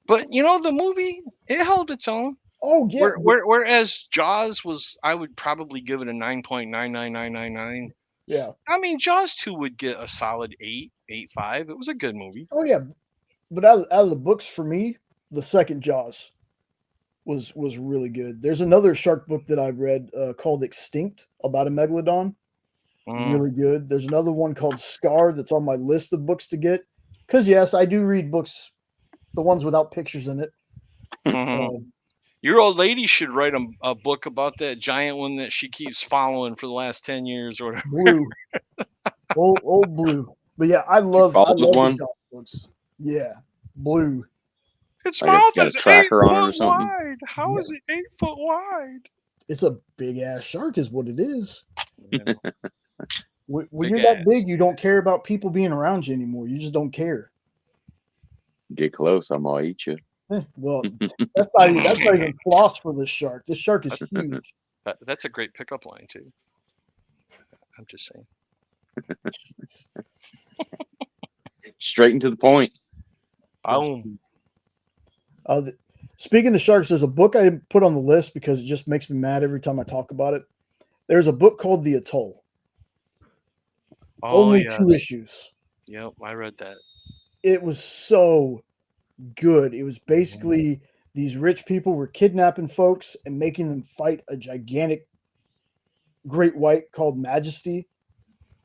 But you know, the movie, it held its own. Oh yeah. Whereas Jaws was, I would probably give it a 9.99999. Yeah. I mean, Jaws 2 would get a solid 8.5. It was a good movie. Oh yeah. But out of the books for me, the second Jaws was really good. There's another shark book that I read called Extinct about a megalodon. Really good. There's another one called Scar that's on my list of books to get. Because yes, I do read books, the ones without pictures in it. Your old lady should write a book about that giant one that she keeps following for the last 10 years or whatever. Blue, old Blue. But yeah, I love follows one? the Jaws books. Yeah, Blue. Its I guess mouth it's got a is tracker 8 on it or foot something. wide. How is it 8 foot wide? It's a big ass shark, is what it is. Yeah. When Big you're that ass. big, you don't care about people being around you anymore. You just don't care. Get close, I'm gonna eat you. Well, that's not even floss for this shark. This shark is huge. That's a great pickup line too. I'm just saying. Straight and to the point. Speaking of sharks, there's a book I didn't put on the list because it just makes me mad every time I talk about it. There's a book called The Atoll. Only 2 issues. Yep, I read that. It was so good. It was basically these rich people were kidnapping folks and making them fight a gigantic great white called Majesty.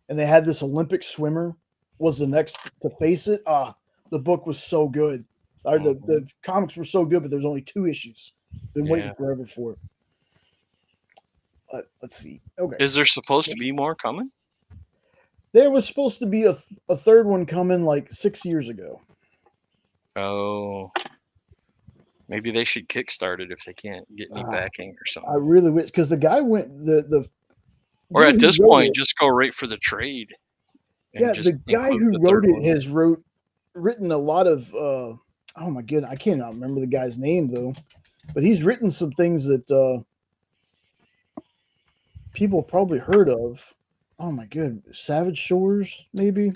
And they had this Olympic swimmer was the next to face it. The book was so good. The comics were so good, but there's only 2 issues. Been waiting forever for it. Let's see. Okay. Is there supposed to be more coming? There was supposed to be a third one coming like 6 years ago. Oh. Maybe they should kickstart it if they can't get any backing or something. I really wish, because the guy went or at this point, just go right for the trade. Yeah, the guy who wrote it has written a lot of oh my goodness, I cannot remember the guy's name though, but he's written some things that people probably heard of. Oh my good, Savage Shores, maybe.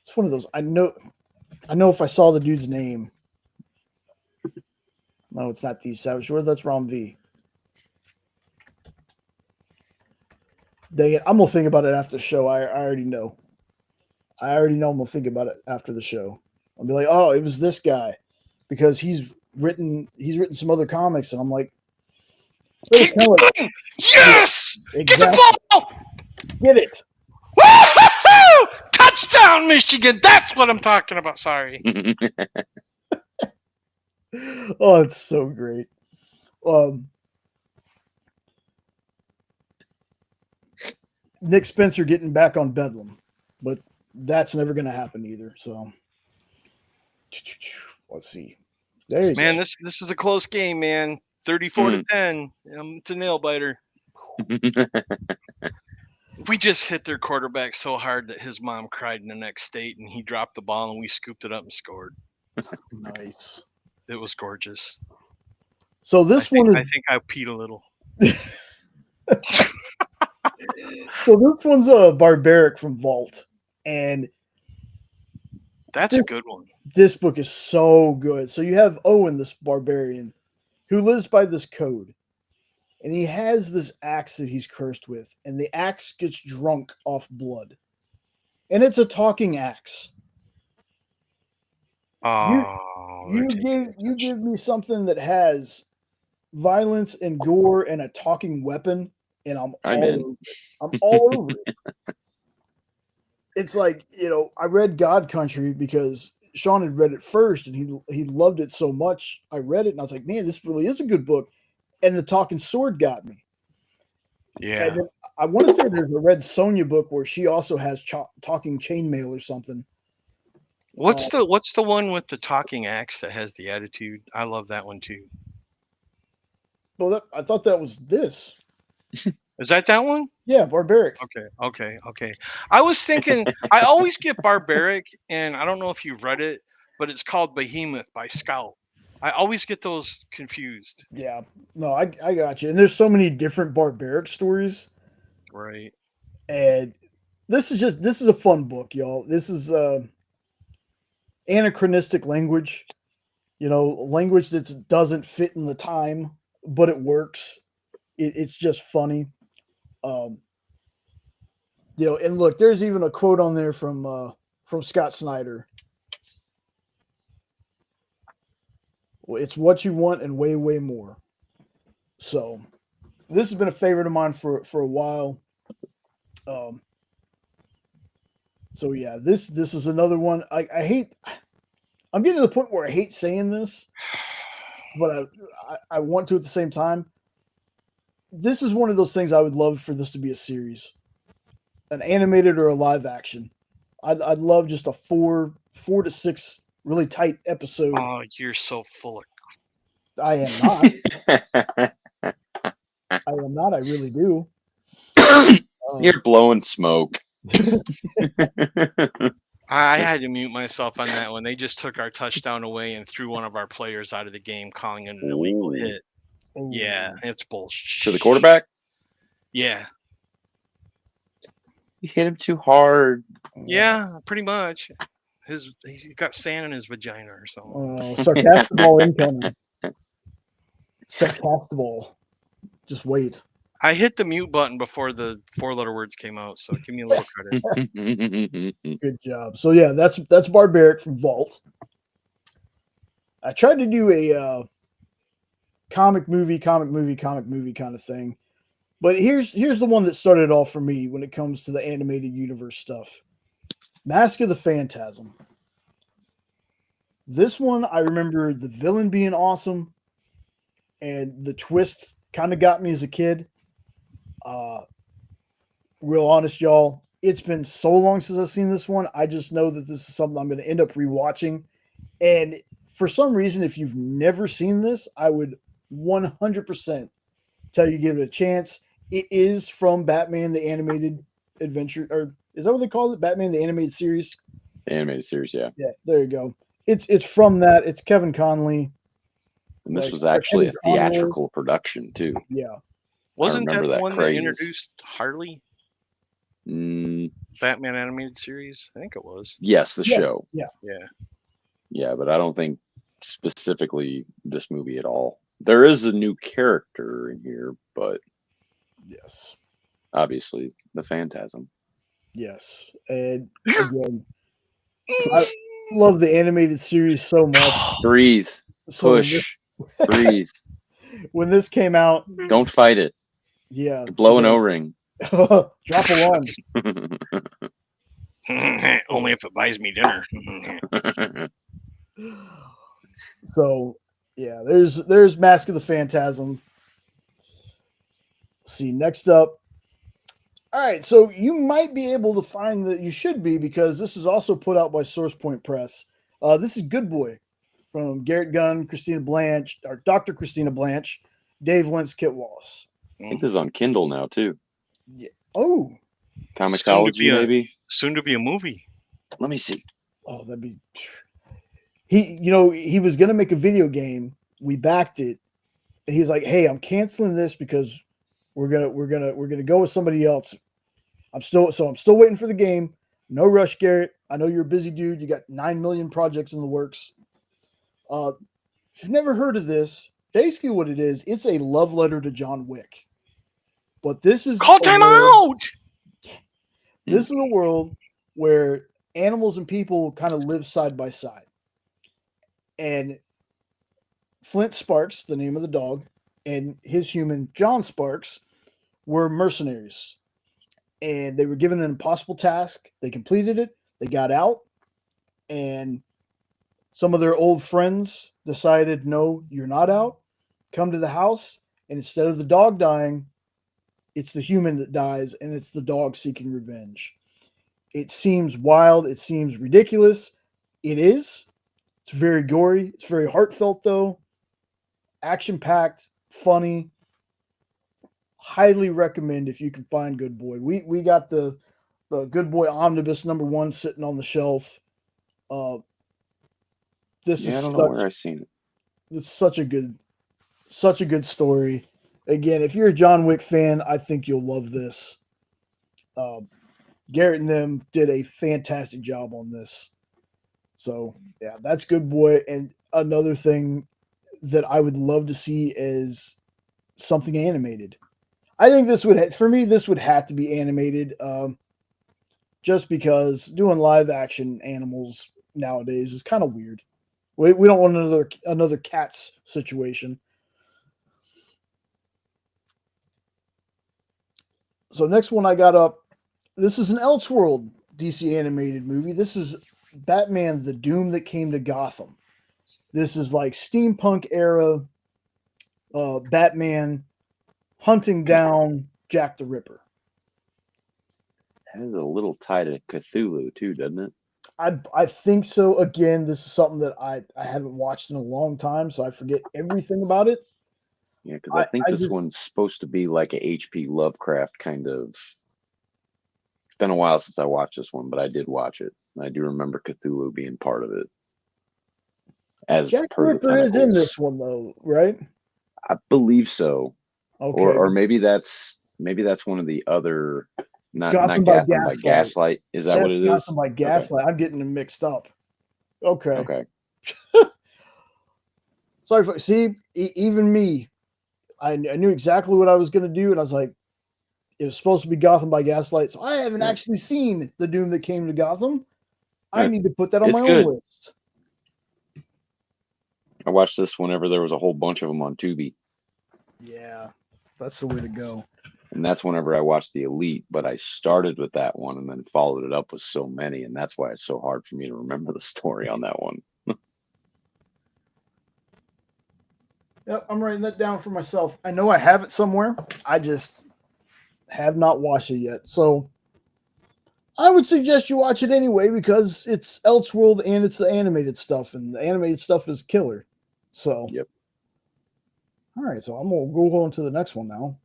It's one of those. I know if I saw the dude's name. No, it's not these Savage Shores. That's Rom V. Dang it, I'm gonna think about it after the show. I already know. I already know I'm gonna think about it after the show. I'll be like, oh, it was this guy, because he's written some other comics, and I'm like, but it's Keep kind of like, going. Yes. Get exactly, the ball. get it. Woo-hoo-hoo! Touchdown, Michigan. That's what I'm talking about. Sorry. Oh, it's so great. Nick Spencer getting back on Bedlam, but that's never going to happen either. So let's see. There you Man, go. this is a close game, man. 34-10. It's a nail biter. We just hit their quarterback so hard that his mom cried in the next state, and he dropped the ball, and we scooped it up and scored. Nice. It was gorgeous. So this one is. I think I peed a little. So this one's Barbaric from Vault, and That's a good one. this book is so good. So you have Owen, this barbarian, who lives by this code, and he has this axe that he's cursed with, and the axe gets drunk off blood, and it's a talking axe. Oh, You give me something that has violence and gore and a talking weapon, and I'm all in. over it. I'm all over it. It's like, I read God Country because Sean had read it first, and he loved it so much. I read it, and I was like, man, this really is a good book. And the Talking Sword got me. yeah. And then I want to say there's a Red Sonja book where she also has talking chainmail or something. What's the one with the talking axe that has the attitude? I love that one too. Well, I thought that was this. Is that one? Yeah, Barbaric. Okay. I was thinking, I always get Barbaric, and I don't know if you've read it, but it's called Behemoth by Scout. I always get those confused. Yeah, no, I got you. And there's so many different Barbaric stories. Right. And this is a fun book, y'all. This is anachronistic language, language that doesn't fit in the time, but it works. It's just funny. And look, there's even a quote on there from Scott Snyder. Well, it's what you want and way, way more. So this has been a favorite of mine for a while. So yeah, this is another one. I hate. I'm getting to the point where I hate saying this, but I want to at the same time. This is one of those things I would love for this to be a series, an animated or a live action. I'd love just a 4 to 6 really tight episode. Oh, you're so full of. I am not. I am not. I really do. You're blowing smoke. I had to mute myself on that one. They just took our touchdown away and threw one of our players out of the game, calling it an illegal hit. Ooh. Yeah, it's bullshit. To the quarterback? Yeah. You hit him too hard. Yeah, pretty much. He's got sand in his vagina or something. Oh, sarcastic incoming. Sarcastic. Just wait. I hit the mute button before the 4-letter words came out, so give me a little credit. Good job. So yeah, that's Barbaric from Vault. I tried to do a comic movie kind of thing, but here's the one that started it all for me when it comes to the animated universe stuff. Mask of the Phantasm. This one, I remember the villain being awesome, and the twist kind of got me as a kid. Real honest, y'all, it's been so long since I've seen this one. I just know that this is something I'm going to end up rewatching. And for some reason, if you've never seen this, I would 100% tell you give it a chance. It is from Batman the Animated Adventure, or is that what they call it? Batman the Animated Series? The animated series, yeah. Yeah, there you go. It's from that. It's Kevin Conley. And this Like, was actually a Henry Conroy. theatrical production too. Yeah. Wasn't that remember the that one craze. that introduced Harley? Batman animated series? I think it was. Yes, the Yes, show. yeah. Yeah. Yeah, but I don't think specifically this movie at all. There is a new character in here, but Yes. obviously the Phantasm. Yes. And again, I love the animated series so much. Breathe, So push, breathe. when this came out, Don't fight it. yeah. Blow an O-ring. Drop a line. Only if it buys me dinner. So yeah, there's Mask of the Phantasm. Let's see, next up. All right, so you might be able to find that you should be because this is also put out by Source Point Press. This is Good Boy from Garrett Gunn, Christina Blanche, or Dr. Christina Blanche, Dave Lentz, Kit Wallace. I think this is on Kindle now too. Yeah. Oh, Comixology, maybe. Soon to be a movie. Let me see. oh, that'd be. He was gonna make a video game. We backed it, and he's like, "Hey, I'm canceling this because we're gonna go with somebody else. I'm still waiting for the game. No rush, Garrett. I know you're a busy dude. You got 9 million projects in the works. If you've never heard of this, basically what it is, it's a love letter to John Wick. But this is Call time out! This is a world where animals and people kind of live side by side. And Flint Sparks, the name of the dog, and his human, John Sparks, were mercenaries. And they were given an impossible task. They completed it. They got out. And some of their old friends decided, no, you're not out. Come to the house. And instead of the dog dying, it's the human that dies. And it's the dog seeking revenge. It seems wild. It seems ridiculous. It is. It's very gory. It's very heartfelt, though. Action-packed, funny. Highly recommend if you can find Good Boy. We got the Good Boy Omnibus #1 sitting on the shelf. This is I don't know where I've seen it. It's such a good story. Again, if you're a John Wick fan, I think you'll love this. Garrett and them did a fantastic job on this. So yeah, that's Good Boy. And another thing that I would love to see is something animated. I think this would have to be animated, just because doing live action animals nowadays is kind of weird. We don't want another Cats situation. So next one I got up. This is an Elseworld DC animated movie. This is Batman: The Doom That Came to Gotham. This is like steampunk era Batman hunting down Jack the Ripper. It has a little tie to Cthulhu too, doesn't it? I think so. Again, this is something that I haven't watched in a long time, so I forget everything about it. Yeah, because I think this one's supposed to be like a H.P. Lovecraft kind of. It's been a while since I watched this one, but I did watch it. I do remember Cthulhu being part of it. As Jack the per the Ripper is in tentacles. this one though, right? I believe so. Okay. Or maybe that's one of the other. Not Gotham Gotham by by Gaslight. Is that That's what it is? Gotham by Gaslight. I'm getting them mixed up. Okay. Okay. Sorry, see, even me, I knew exactly what I was going to do, and I was like, it was supposed to be Gotham by Gaslight, so I haven't actually seen The Doom That Came to Gotham. I need to put that on my own list. I watched this whenever there was a whole bunch of them on Tubi. Yeah, that's the way to go. And that's whenever I watched The Elite, but I started with that one and then followed it up with so many, and that's why it's so hard for me to remember the story on that one. Yep, I'm writing that down for myself. I know I have it somewhere. I just have not watched it yet. So I would suggest you watch it anyway because it's Elseworld and it's the animated stuff, and the animated stuff is killer. So, yep. All right, so I'm going to go on to the next one now.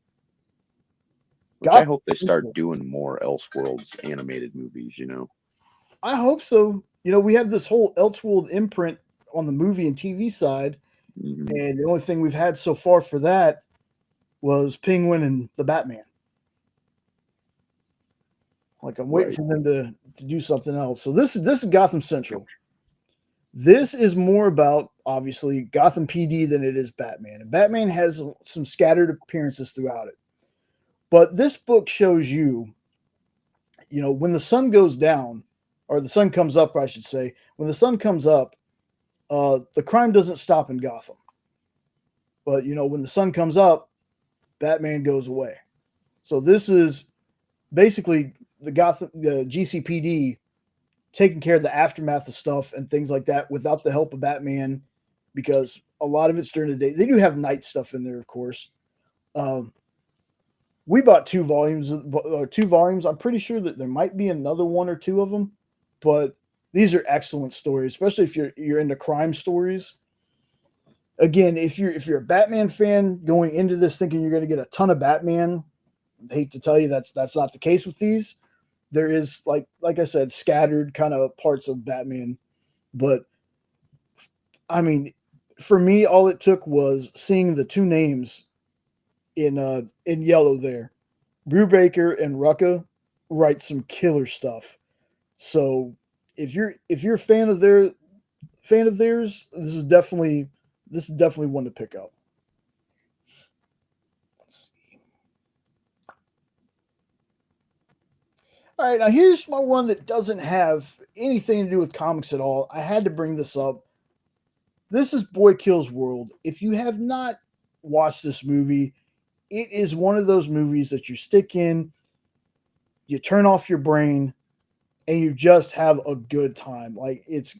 Which I hope they start doing more Elseworlds animated movies, I hope so. We have this whole Elseworld imprint on the movie and TV side, Mhm. And the only thing we've had so far for that was Penguin and the Batman. Like I'm waiting Right. for them to do something else. So this is Gotham Central. This is more about obviously Gotham PD than it is Batman. And Batman has some scattered appearances throughout it. But this book shows you, when the sun goes down, or the sun comes up, I should say, when the sun comes up, the crime doesn't stop in Gotham. But when the sun comes up, Batman goes away. So this is basically the GCPD taking care of the aftermath of stuff and things like that without the help of Batman, because a lot of it's during the day. They do have night stuff in there, of course. We bought 2 volumes. I'm pretty sure that there might be another 1 or 2 of them, but these are excellent stories, especially if you're into crime stories. Again, if you're a Batman fan going into this thinking you're going to get a ton of Batman, I hate to tell you that's not the case with these. There is like I said, scattered kind of parts of Batman, but I mean, for me, all it took was seeing the 2 names in yellow there. Brubaker and Rucka write some killer stuff. So if you're a fan of theirs, this is definitely one to pick up. Let's see. All right, now here's my one that doesn't have anything to do with comics at all. I had to bring this up. This is Boy Kills World. If you have not watched this movie, it is one of those movies that you stick in, you turn off your brain, and you just have a good time. Like it's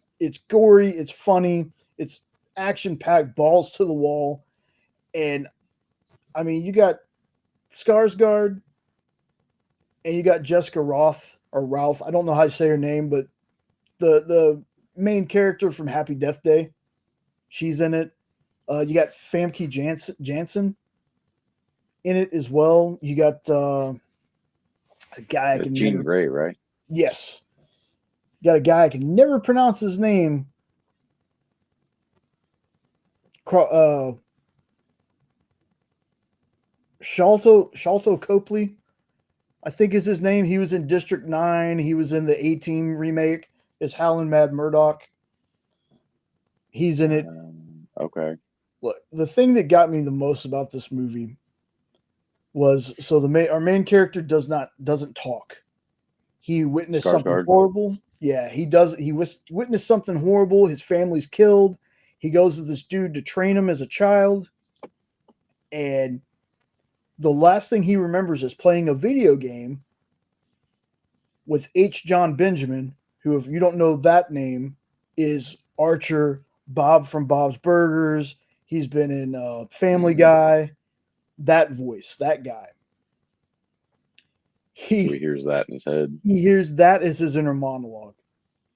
gory, it's funny, it's action packed, balls to the wall, and I mean you got Skarsgård and you got Jessica Roth or Ralph. I don't know how to say her name, but the main character from Happy Death Day, she's in it. You got Famke Janssen in it as well. You got a guy I can Jean never. Grey, right? Yes, you got a guy I can never pronounce his name. Shalto Copley, I think is his name. He was in District 9. He was in the A-Team remake as Howlin' Mad Murdoch. He's in it. Okay. Look, the thing that got me the most about this movie was our main character doesn't talk. He witnessed something Skarsgård. horrible. Yeah, he does. He witnessed something horrible. His family's killed. He goes to this dude to train him as a child, and the last thing he remembers is playing a video game with H. John Benjamin, who, if you don't know that name, is Archer, Bob from Bob's Burgers. He's been in Family Guy. That voice, that guy. So he hears that in his head. He hears that as his inner monologue.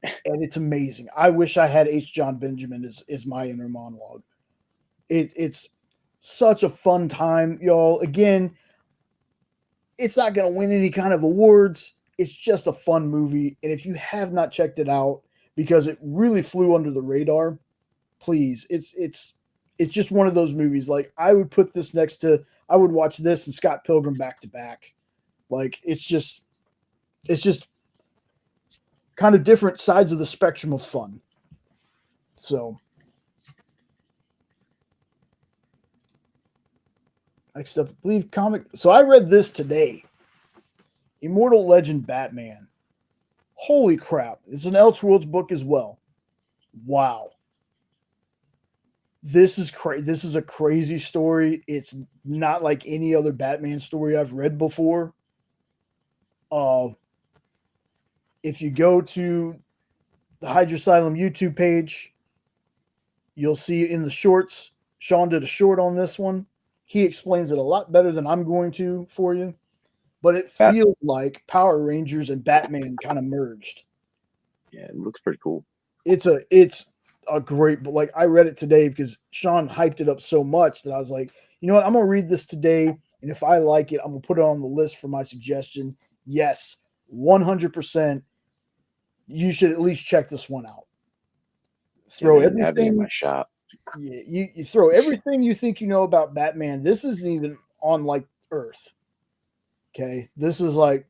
And it's amazing. I wish I had H. John Benjamin as my inner monologue. It's such a fun time, y'all. Again, it's not going to win any kind of awards. It's just a fun movie. And if you have not checked it out, because it really flew under the radar, please. It's just one of those movies. Like I would put this I would watch this and Scott Pilgrim back to back. Like it's just kind of different sides of the spectrum of fun. So next up, I believe comic. So I read this today. Immortal Legend Batman. Holy crap. It's an Elseworlds book as well. Wow. This is This is a crazy story. It's not like any other Batman story I've read before. If you go to the Hydrasylum YouTube page, you'll see in the shorts, Sean did a short on this one. He explains it a lot better than I'm going to for you. But it feels like Power Rangers and Batman kind of merged. Yeah, it looks pretty cool. It's a great, like I read it today because Sean hyped it up so much that I was like, you know what, I'm gonna read this today, and if I like it, I'm gonna put it on the list for my suggestion. Yes, 100%. You should at least check this one out. Throw everything. Have it in my shop. you throw everything you think you know about Batman. This isn't even on like Earth. Okay, this is like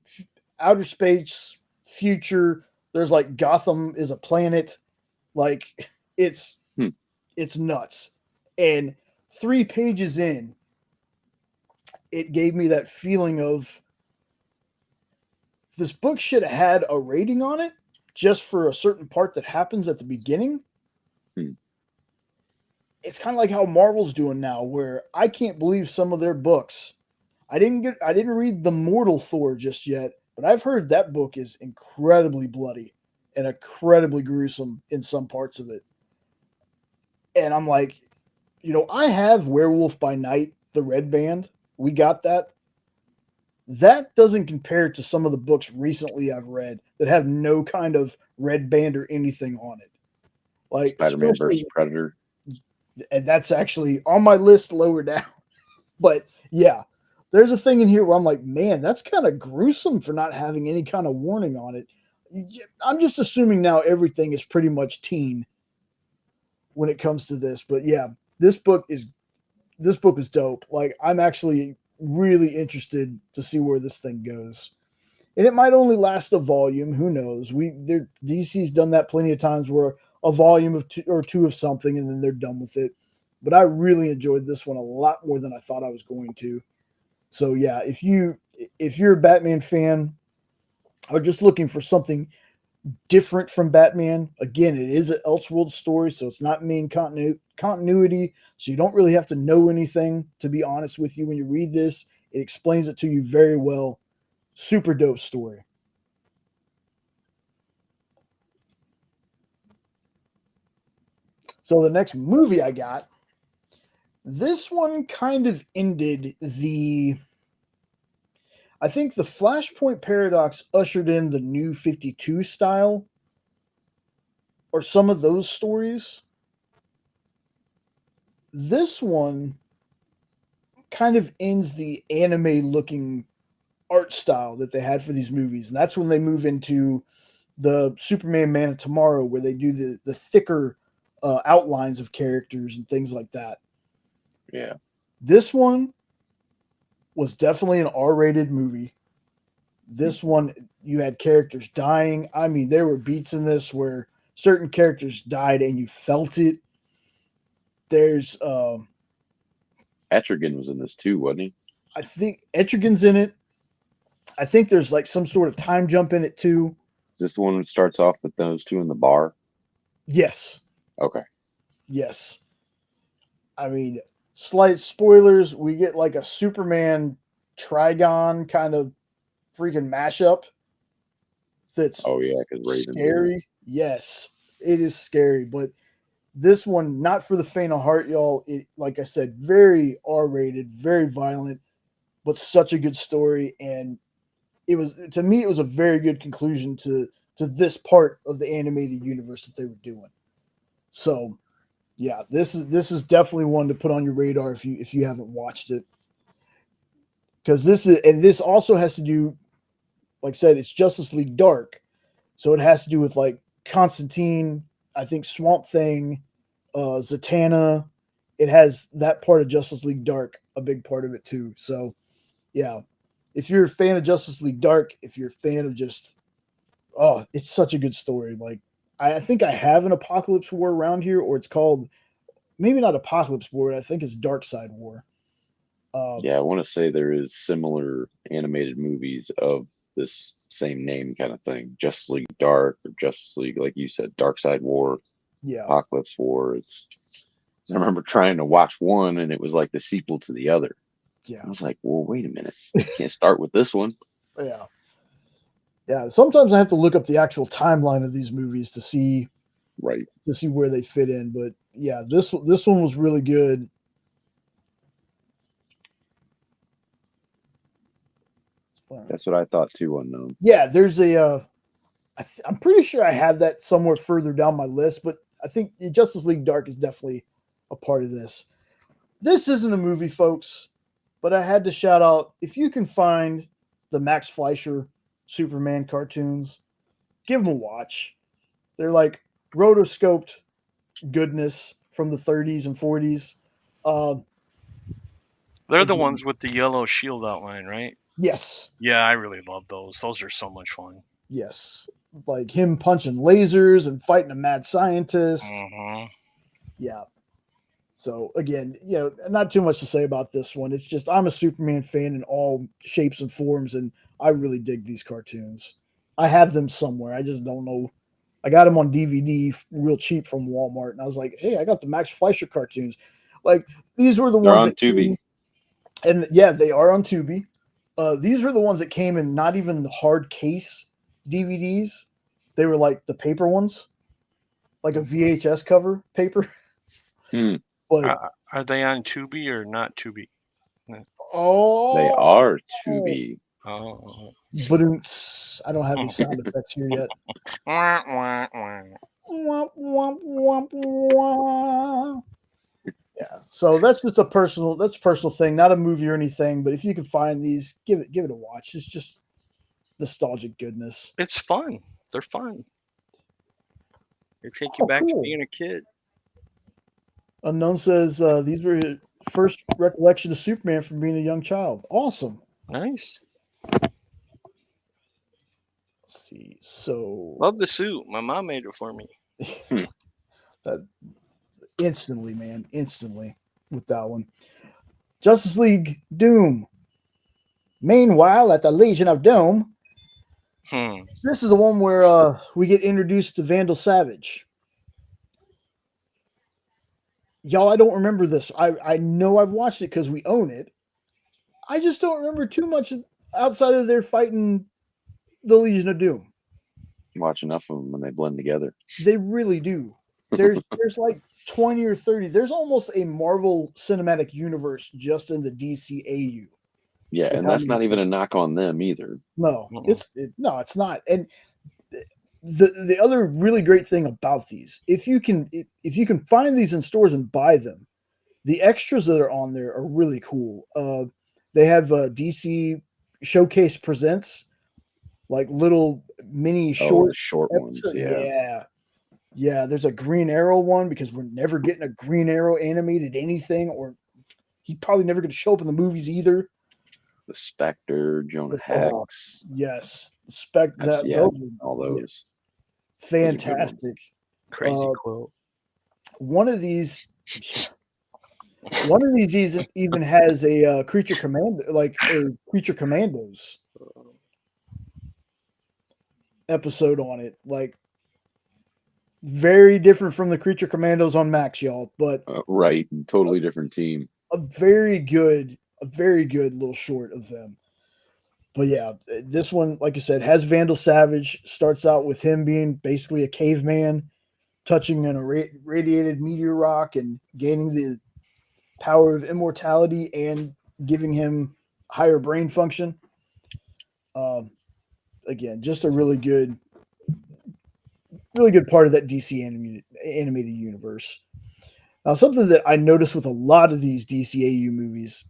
outer space, future. There's like Gotham is a planet. Like it's Hmm. it's nuts. And 3 pages in, it gave me that feeling of this book should have had a rating on it just for a certain part that happens at the beginning. Hmm. It's kind of like how Marvel's doing now, where I can't believe some of their books. I didn't read the Mortal Thor just yet, but I've heard that book is incredibly bloody and incredibly gruesome in some parts of it. And I'm like, I have Werewolf by Night, the red band. We got that. That doesn't compare to some of the books recently I've read that have no kind of red band or anything on it. Like Spider-Man especially, versus Predator. and that's actually on my list lower down. But yeah, there's a thing in here where I'm like, man, that's kind of gruesome for not having any kind of warning on it. I'm just assuming now everything is pretty much teen when it comes to this. But yeah, this book is dope. Like I'm actually really interested to see where this thing goes. And it might only last a volume. Who knows? DC's done that plenty of times where a volume of two of something and then they're done with it. But I really enjoyed this one a lot more than I thought I was going to. So yeah, if you're a Batman fan or just looking for something different from Batman, again, it is an Elseworld story, so it's not main continuity. So you don't really have to know anything, to be honest with you. When you read this, it explains it to you very well. Super dope story. So the next movie I got, this one kind of ended I think the Flashpoint Paradox ushered in the new 52 style or some of those stories. This one kind of ends the anime looking art style that they had for these movies. And that's when they move into the Superman Man of Tomorrow, where they do the thicker outlines of characters and things like that. Yeah. This one was definitely an R-rated movie. This one, you had characters dying. I mean, there were beats in this where certain characters died and you felt it. There's, Etrigan was in this too, wasn't he? I think Etrigan's in it. I think there's like some sort of time jump in it too. Is this the one that starts off with those two in the bar? Yes. Okay. Yes. I mean, slight spoilers. We get like a Superman Trigon kind of freaking mashup that's Oh yeah, because Raven. scary. Yes, it is scary, but this one not for the faint of heart, y'all. It, like I said, very R-rated, very violent, but such a good story. And it was, to me, it was a very good conclusion to this part of the animated universe that they were doing. So yeah, this is definitely one to put on your radar if you haven't watched it, because this also has to do, like I said, it's Justice League Dark, so it has to do with like Constantine, I think Swamp Thing, Zatanna. It has that part of Justice League Dark, a big part of it too. So yeah, if you're a fan of Justice League Dark, if you're a fan of just, oh, it's such a good story. Like I think I have an Apocalypse War around here, or it's called, maybe not Apocalypse War. I think it's Dark Side War. Yeah, I want to say there is similar animated movies of this same name kind of thing. Justice League Dark or Justice League, like you said, Dark Side War, Yeah, Apocalypse War. I remember trying to watch one and it was like the sequel to the other. yeah, I was like, well, wait a minute. You can't start with this one. yeah, yeah. Sometimes I have to look up the actual timeline of these movies Right. to see where they fit in. But yeah, this one was really good. That's what I thought too, Unknown. Yeah, there's I'm pretty sure I have that somewhere further down my list, but I think Justice League Dark is definitely a part of this. This isn't a movie, folks, but I had to shout out, if you can find the Max Fleischer Superman cartoons, give them a watch. They're like rotoscoped goodness. from the 30s and 40s. Um, They're the again, ones with the yellow shield outline, right? yes, Yeah, I really love those. Those are so much fun. yes, like him punching lasers and fighting a mad scientist. Mm-hmm. Yeah. So again, not too much to say about this one. It's just I'm a Superman fan in all shapes and forms, and I really dig these cartoons. I have them somewhere. I just don't know. I got them on DVD real cheap from Walmart, and I was like, "Hey, I got the Max Fleischer cartoons." Like these were the They're ones on that Tubi. and yeah, they are on Tubi. These were the ones that came in not even the hard case DVDs. They were like the paper ones, like a VHS cover paper. Hmm. But Are they on Tubi or not Tubi? oh, They are Tubi. Oh. but I don't have any sound effects here yet. Wah, wah, wah. Womp, womp, womp, womp. Yeah, so that's just a personal thing, not a movie or anything. But if you can find these, give it a watch. It's just nostalgic goodness. It's fun. They're fun. They take you Oh, back to cool. being a kid. Unknown says these were his first recollection of Superman from being a young child. Awesome. Nice. Let's see. So Love the suit. My mom made it for me. that instantly, man, instantly with that one. Justice League Doom. Meanwhile, at the Legion of Doom, Hmm. this is the one where we get introduced to Vandal Savage. Y'all, I don't remember this. I know I've watched it because we own it. I just don't remember too much outside of their fighting the Legion of Doom. Watch enough of them when they blend together. They really do. There's like 20 or 30. There's almost a Marvel Cinematic Universe just in the DCAU. Yeah, With and how that's many- not even a knock on them either. No, Mm-mm. it's not. And the other really great thing about these, if you can find these in stores and buy them, the extras that are on there are really cool. They have DC Showcase Presents, like little mini Oh, short the short ones. episode. Yeah. Yeah. There's a Green Arrow one because we're never getting a Green Arrow animated anything, or he's probably never going to show up in the movies either. The Spectre, Jonah Oh, Hex. yes, That's, yeah, all those. Those are good ones. fantastic. Crazy quote. One of these even has a creature commando, like a creature commandos episode on it. Like very different from the creature commandos on Max, y'all, but Right. Totally different team. a very good little short of them. But yeah, this one, like I said, has Vandal Savage. Starts out with him being basically a caveman, touching an radiated meteor rock and gaining the power of immortality and giving him higher brain function. Again, just a really good part of that DC animated universe. Now, something that I noticed with a lot of these DCAU movies,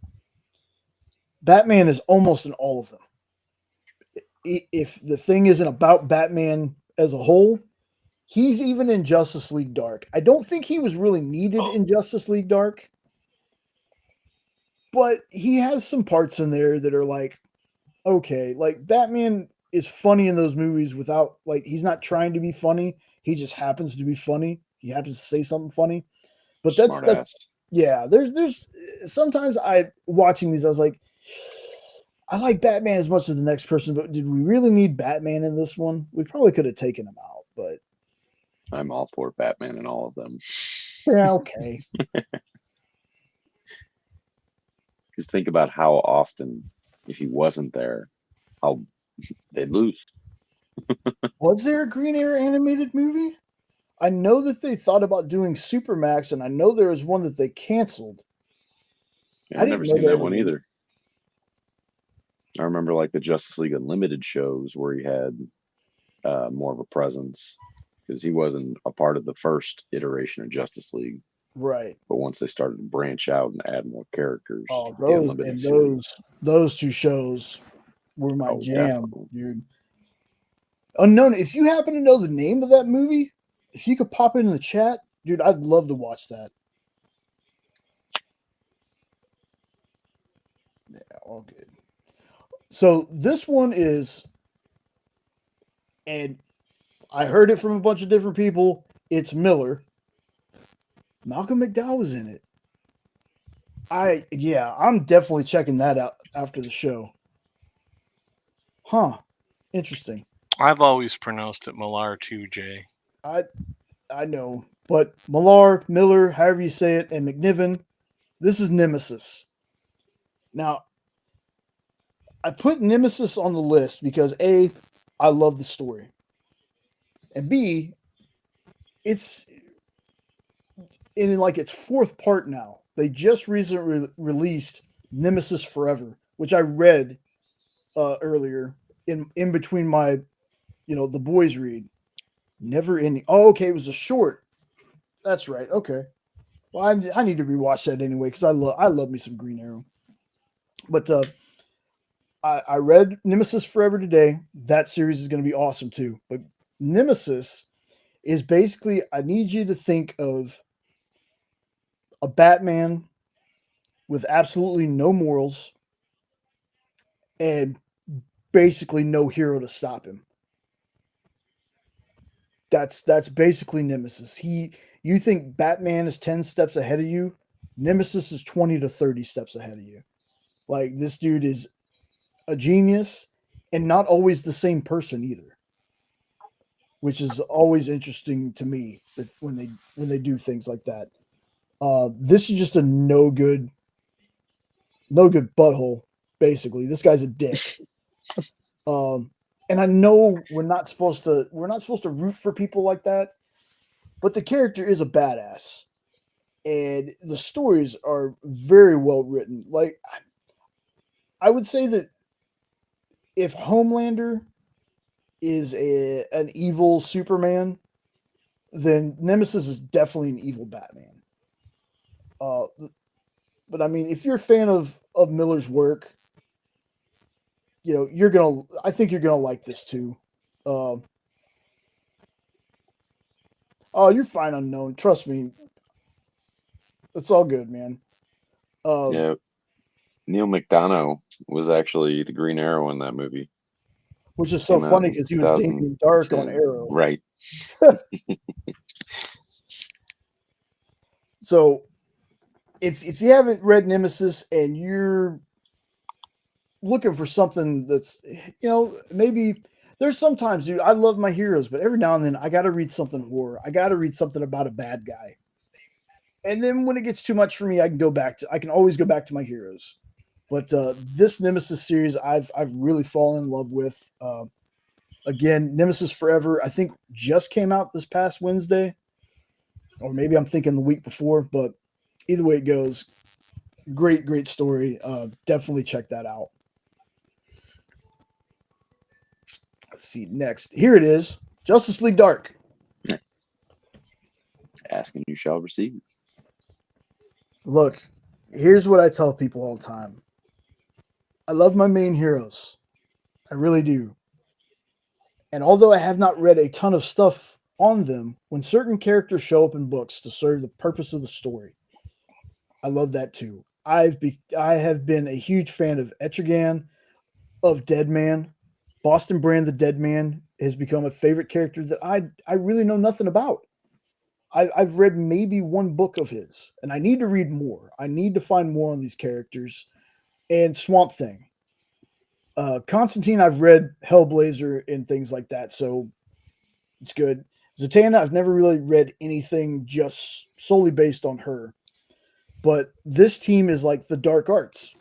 Batman is almost in all of them. If the thing isn't about Batman as a whole, he's even in Justice League Dark. I don't think he was really needed in Justice League Dark, but he has some parts in there that are like, okay, like Batman is funny in those movies without, like, he's not trying to be funny. He just happens to be funny. He happens to say something funny. But Smart ass. yeah, there's sometimes watching these, I was like, I like Batman as much as the next person, but did we really need Batman in this one? We probably could have taken him out, but I'm all for Batman in all of them. yeah, okay. Because think about how often, if he wasn't there, how they'd lose. Was there a Green Arrow animated movie? I know that they thought about doing Supermax, and I know there was one that they canceled. Yeah, I I've didn't never know seen they that ever one did. either. I remember like the Justice League Unlimited shows where he had more of a presence because he wasn't a part of the first iteration of Justice League. Right. But once they started to branch out and add more characters, Oh, the Unlimited series. those two shows were my jam, definitely. dude. Unknown, if you happen to know the name of that movie, if you could pop it in the chat, Dude, I'd love to watch that. Yeah, all good. So this one is, and I heard it from a bunch of different people. It's Miller. Malcolm McDowell was in it. I'm definitely checking that out after the show. Huh. Interesting. I've always pronounced it Millar too, Jay. I know. But Millar, Miller, however you say it, and McNiven, this is Nemesis. Now, I put Nemesis on the list because A, I love the story. And B, it's in like its fourth part now. They just recently released Nemesis Forever, which I read earlier in between my, the boys read. Never ending. Oh, okay, it was a short. That's right. Okay. Well, I need to rewatch that anyway because I love me some Green Arrow. But I read Nemesis Forever today. That series is going to be awesome too. But Nemesis is basically, I need you to think of a Batman with absolutely no morals and basically no hero to stop him. That's basically Nemesis. You think Batman is 10 steps ahead of you, Nemesis is 20 to 30 steps ahead of you. Like, this dude is a genius and not always the same person either, which is always interesting to me that when they do things like that. This is just a no good butthole. Basically, this guy's a dick. And I know we're not supposed to root for people like that, but the character is a badass, and the stories are very well written. Like, I would say that if Homelander is an evil Superman, then Nemesis is definitely an evil Batman. But I mean, if you're a fan of Miller's work, I think you're gonna like this too. Oh, you're fine, Unknown. Trust me, it's all good, man. Yeah, Neil McDonough was actually the Green Arrow in that movie. Which is so Came out funny in because he was Damien Dark on 2010. Arrow. Right. So, if you haven't read Nemesis and you're looking for something that's, maybe there's sometimes, dude, I love my heroes, but every now and then I got to read something horror. I got to read something about a bad guy. And then when it gets too much for me, I can always go back to my heroes. But this Nemesis series, I've really fallen in love with. Again, Nemesis Forever, I think just came out this past Wednesday, or maybe I'm thinking the week before. But either way it goes, great story. Definitely check that out. Let's see next. Here it is, Justice League Dark. Asking you shall receive. Look, here's what I tell people all the time. I love my main heroes. I really do. And although I have not read a ton of stuff on them, when certain characters show up in books to serve the purpose of the story, I love that too. I have been a huge fan of Etrigan, of Deadman. Boston Brand, the Deadman, has become a favorite character that I really know nothing about. I've read maybe one book of his, and I need to read more. I need to find more on these characters. And Swamp Thing. Constantine, I've read Hellblazer and things like that, so it's good. Zatanna, I've never really read anything just solely based on her. But this team is like the dark arts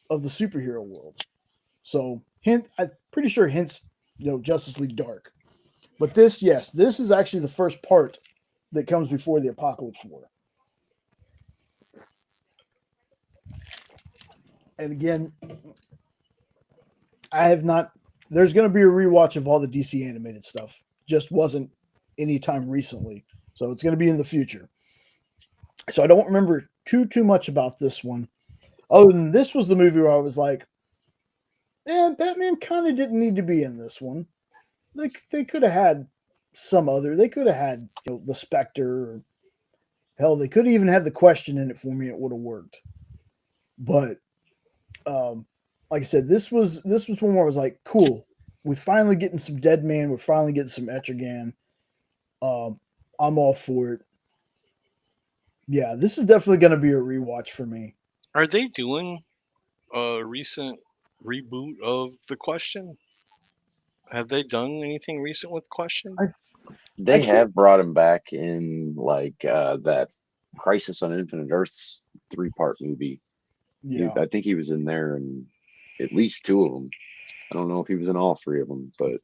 of the superhero world. So I'm pretty sure hints, Justice League Dark. But this is actually the first part that comes before the Apocalypse War. And again, I have not. There's going to be a rewatch of all the DC animated stuff. Just wasn't anytime recently, so it's going to be in the future. So I don't remember too much about this one. Other than this was the movie where I was like, "Man, Batman kind of didn't need to be in this one. They could have had some other. They could have had the Spectre, or hell, they could have even had the Question in it for me. It would have worked. But like I said, this was one where I was like, cool. We're finally getting some Dead Man. We're finally getting some Etrigan. I'm all for it. Yeah, this is definitely going to be a rewatch for me. Are they doing a recent reboot of The Question? Have they done anything recent with Question? They can't- have brought him back in like that Crisis on Infinite Earths 3-part movie. Yeah, I think he was in there in at least 2 of them. I don't know if he was in all 3 of them, but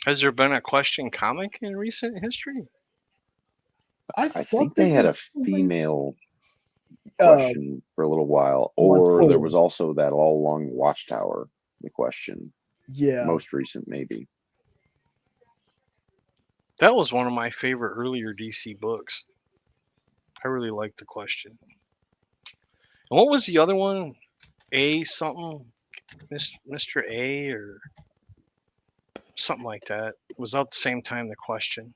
Has there been a Question comic in recent history? I I thought think they had did a something- female uh, Question for a little while, Once or there Told. was also that All Along the Watchtower, the Question, yeah, most recent maybe. That was one of my favorite earlier DC books. I really liked The Question. And what was the other one? A something? Mr. A or something like that. It was out the same time The Question.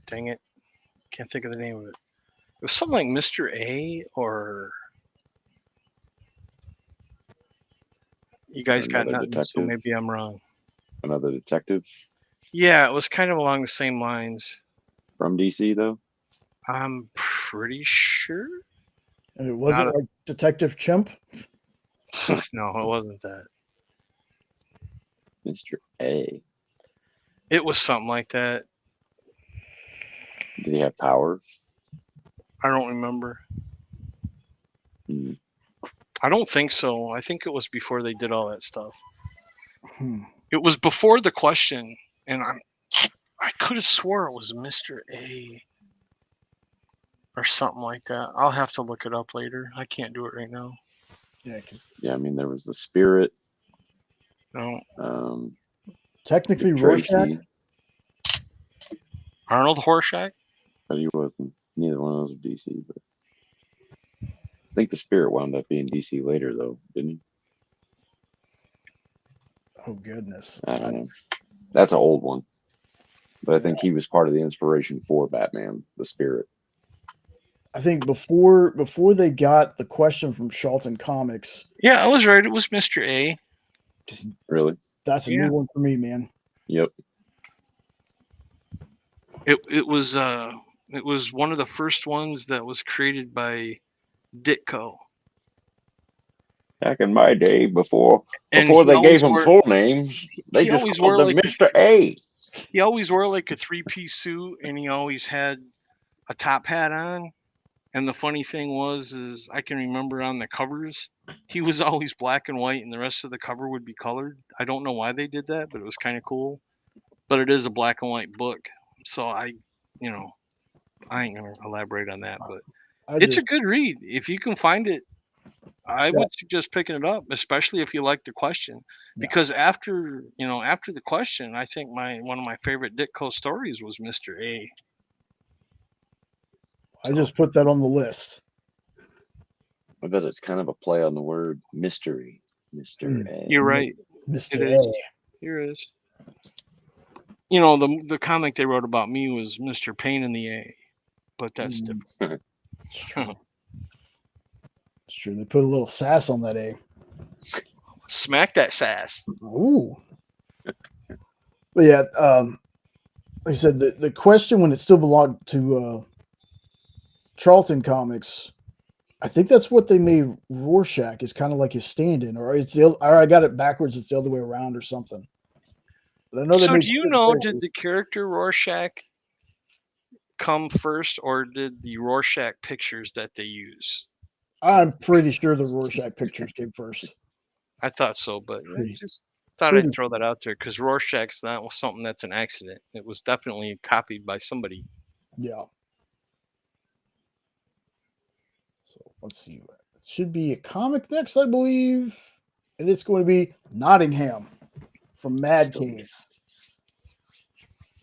Dang it. Can't think of the name of it. It was something like Mr. A or you guys got Another nothing, so detective. maybe I'm wrong. Another detective Yeah, it was kind of along the same lines. from DC though. I'm pretty sure. and it wasn't Not like Detective Chimp. No, it wasn't that. Mr. A. It was something like that. Did he have powers? I don't remember. Hmm. I don't think so. I think it was before they did all that stuff. Hmm. It was before The Question, and I could have swore it was Mr. A or something like that. I'll have to look it up later. I can't do it right now. Yeah, because Yeah, I mean there was the Spirit, No, technically Dick Rorschach. Tracy, Arnold Horshack. but he wasn't. Neither one of those were DC. But I think the Spirit wound up being DC later, though, didn't he? Oh goodness, I don't know. That's an old one, but I think he was part of the inspiration for Batman, the Spirit. I think before they got the Question from Charlton Comics, Yeah, I was right. It was Mr. A. Really? that's a Yeah. new one for me, man. Yep. It was one of the first ones that was created by Ditko. Back in my day, before And before he they always gave him wore full names, they he just always called wore them like Mr. A. he always wore like a 3-piece suit, and he always had a top hat on. And the funny thing is I can remember on the covers, he was always black and white, and the rest of the cover would be colored. I don't know why they did that, but it was kind of cool. But it is a black and white book, so I ain't gonna elaborate on that. But it's a good read if you can find it. I would suggest picking it up, especially if you like The Question, because after The Question, I think one of my favorite Ditko stories was Mr. A. I just put that on the list. I bet it's kind of a play on the word mystery. Mr. A. You're right. Mr. It A. is. Here it is. The comic they wrote about me was Mr. Pain in the A, but that's different. It's true. It's true. They put a little sass on that A. Smack that sass. Ooh. But yeah, like I said, the Question, when it still belonged to Charlton Comics, I think that's what they made Rorschach, is kind of like his stand-in, or I got it backwards. It's the other way around or something. But I know they So made do you certain know, characters. did the character Rorschach come first, or did the Rorschach pictures that they use? I'm pretty sure the Rorschach pictures came first. I thought so, but I Pretty- just thought pretty- I'd throw that out there because Rorschach's not something that's an accident. It was definitely copied by somebody. Yeah. So let's see. It should be a comic next, I believe. And it's going to be Nottingham from Mad Still- Cave.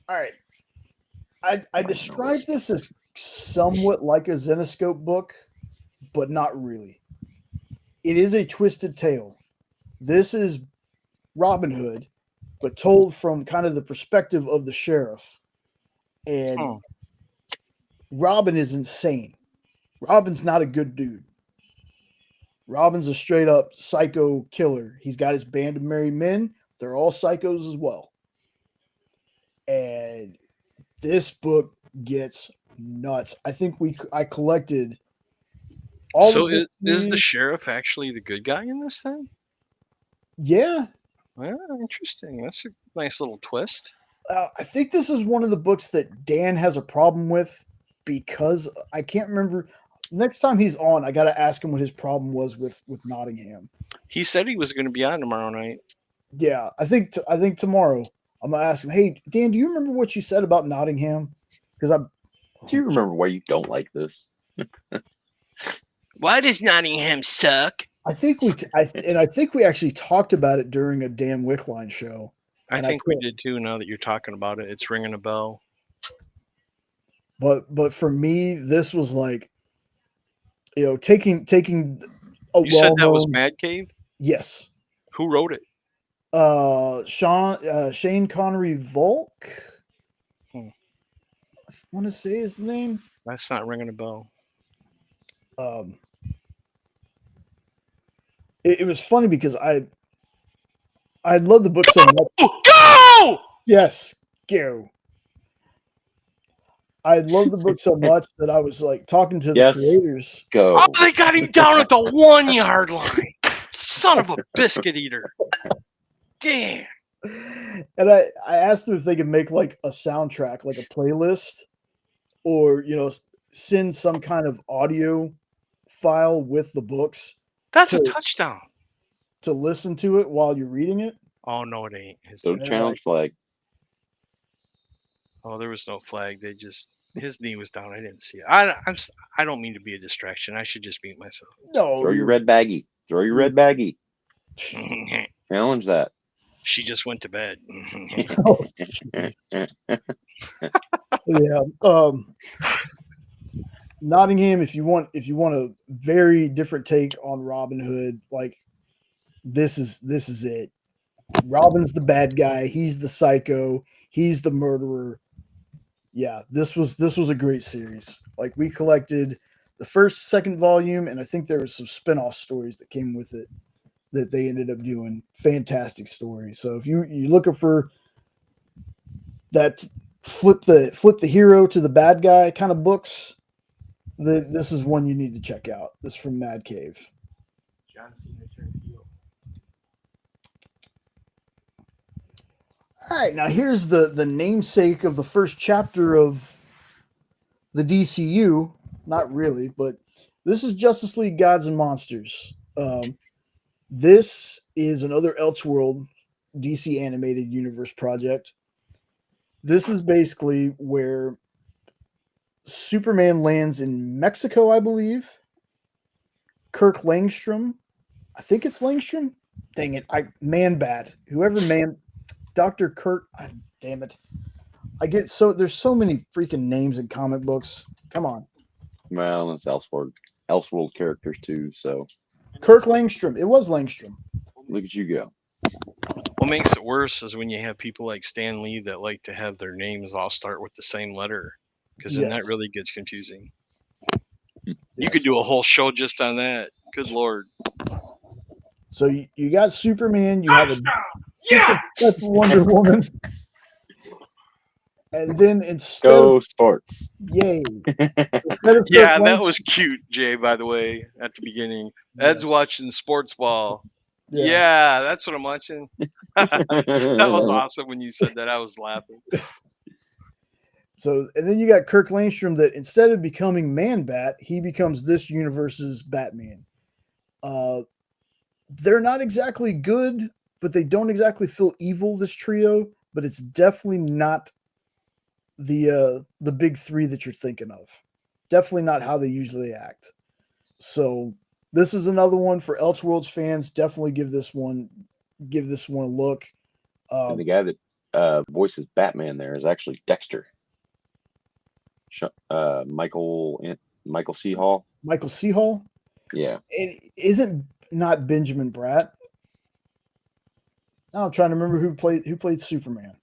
All right. I describe this as somewhat like a Zenoscope book, but not really. It is a twisted tale. This is Robin Hood, but told from kind of the perspective of the sheriff. And Hmm. Robin is insane. Robin's not a good dude. Robin's a straight up psycho killer. He's got his band of merry men. They're all psychos as well. And this book gets nuts. I think I collected all So of this. is the sheriff actually the good guy in this thing? Yeah. Well, interesting. That's a nice little twist. I think this is one of the books that Dan has a problem with because I can't remember. Next time he's on, I got to ask him what his problem was with Nottingham. He said he was going to be on tomorrow night. Yeah, I think tomorrow I'm gonna ask him. Hey, Dan, do you remember what you said about Nottingham? Because Do you remember why you don't like this? Why does Nottingham suck? I think we actually talked about it during a Dan Wickline show. I think we did too. Now that you're talking about it, it's ringing a bell. But for me, this was like, taking a You said that was well-known. Mad Cave? Yes. Who wrote it? Shane Connery Volk. Hmm. I want to say his name. That's not ringing a bell. It was funny because I love the book so much. Go! Yes, go. I love the book so much that I was like talking to the creators. Go. Oh, they got him down at the 1 yard line. Son of a biscuit eater. Damn. And I asked them if they could make like a soundtrack, like a playlist, or send some kind of audio file with the books. That's a touchdown. To listen to it while you're reading it. Oh no, it ain't. So challenge flag. Oh, there was no flag. They just his knee was down. I didn't see it. I don't mean to be a distraction. I should just mute myself. No. Throw your red baggie. Throw your red baggie. Challenge that. She just went to bed. Oh, yeah. Nottingham, if you want a very different take on Robin Hood, like this is it. Robin's the bad guy. He's the psycho. He's the murderer. Yeah, this was a great series. Like we collected the first, second volume, and I think there was some spin-off stories that came with it that they ended up doing. Fantastic stories. So if you're looking for that flip the hero to the bad guy kind of books, this is one you need to check out. This is from Mad Cave. All right, now here's the namesake of the first chapter of the DCU. Not really, but this is Justice League Gods and Monsters. This is another Elseworld DC animated universe project. This is basically where Superman lands in Mexico, I believe. Kirk Langstrom. I think it's Langstrom. Dang it. Dr. Kurt. Damn it. There's so many freaking names in comic books. Come on. Well, it's Elseworld characters too, so. Kirk Langstrom. It was Langstrom. Look at you go. What makes it worse is when you have people like Stan Lee that like to have their names all start with the same letter, because then that really gets confusing. You could do a whole show just on that. Good Lord. So you got Superman, you have a different type of Wonder Woman. And then instead Go sports. Yay. Yeah, that was cute, Jay, by the way, at the beginning. Ed's watching sports ball. Yeah, that's what I'm watching. That was awesome when you said that. I was laughing. So, and then you got Kirk Langstrom that instead of becoming Man-Bat, he becomes this universe's Batman. They're not exactly good, but they don't exactly feel evil, this trio, but it's definitely not the big three that you're thinking of. Definitely not how they usually act. So this is another one for Elseworlds fans. Definitely give this one a look. And the guy that voices Batman there is actually Dexter. Michael C. Hall. Michael C. Hall? Yeah. It isn't not Benjamin Bratt. Now I'm trying to remember who played Superman.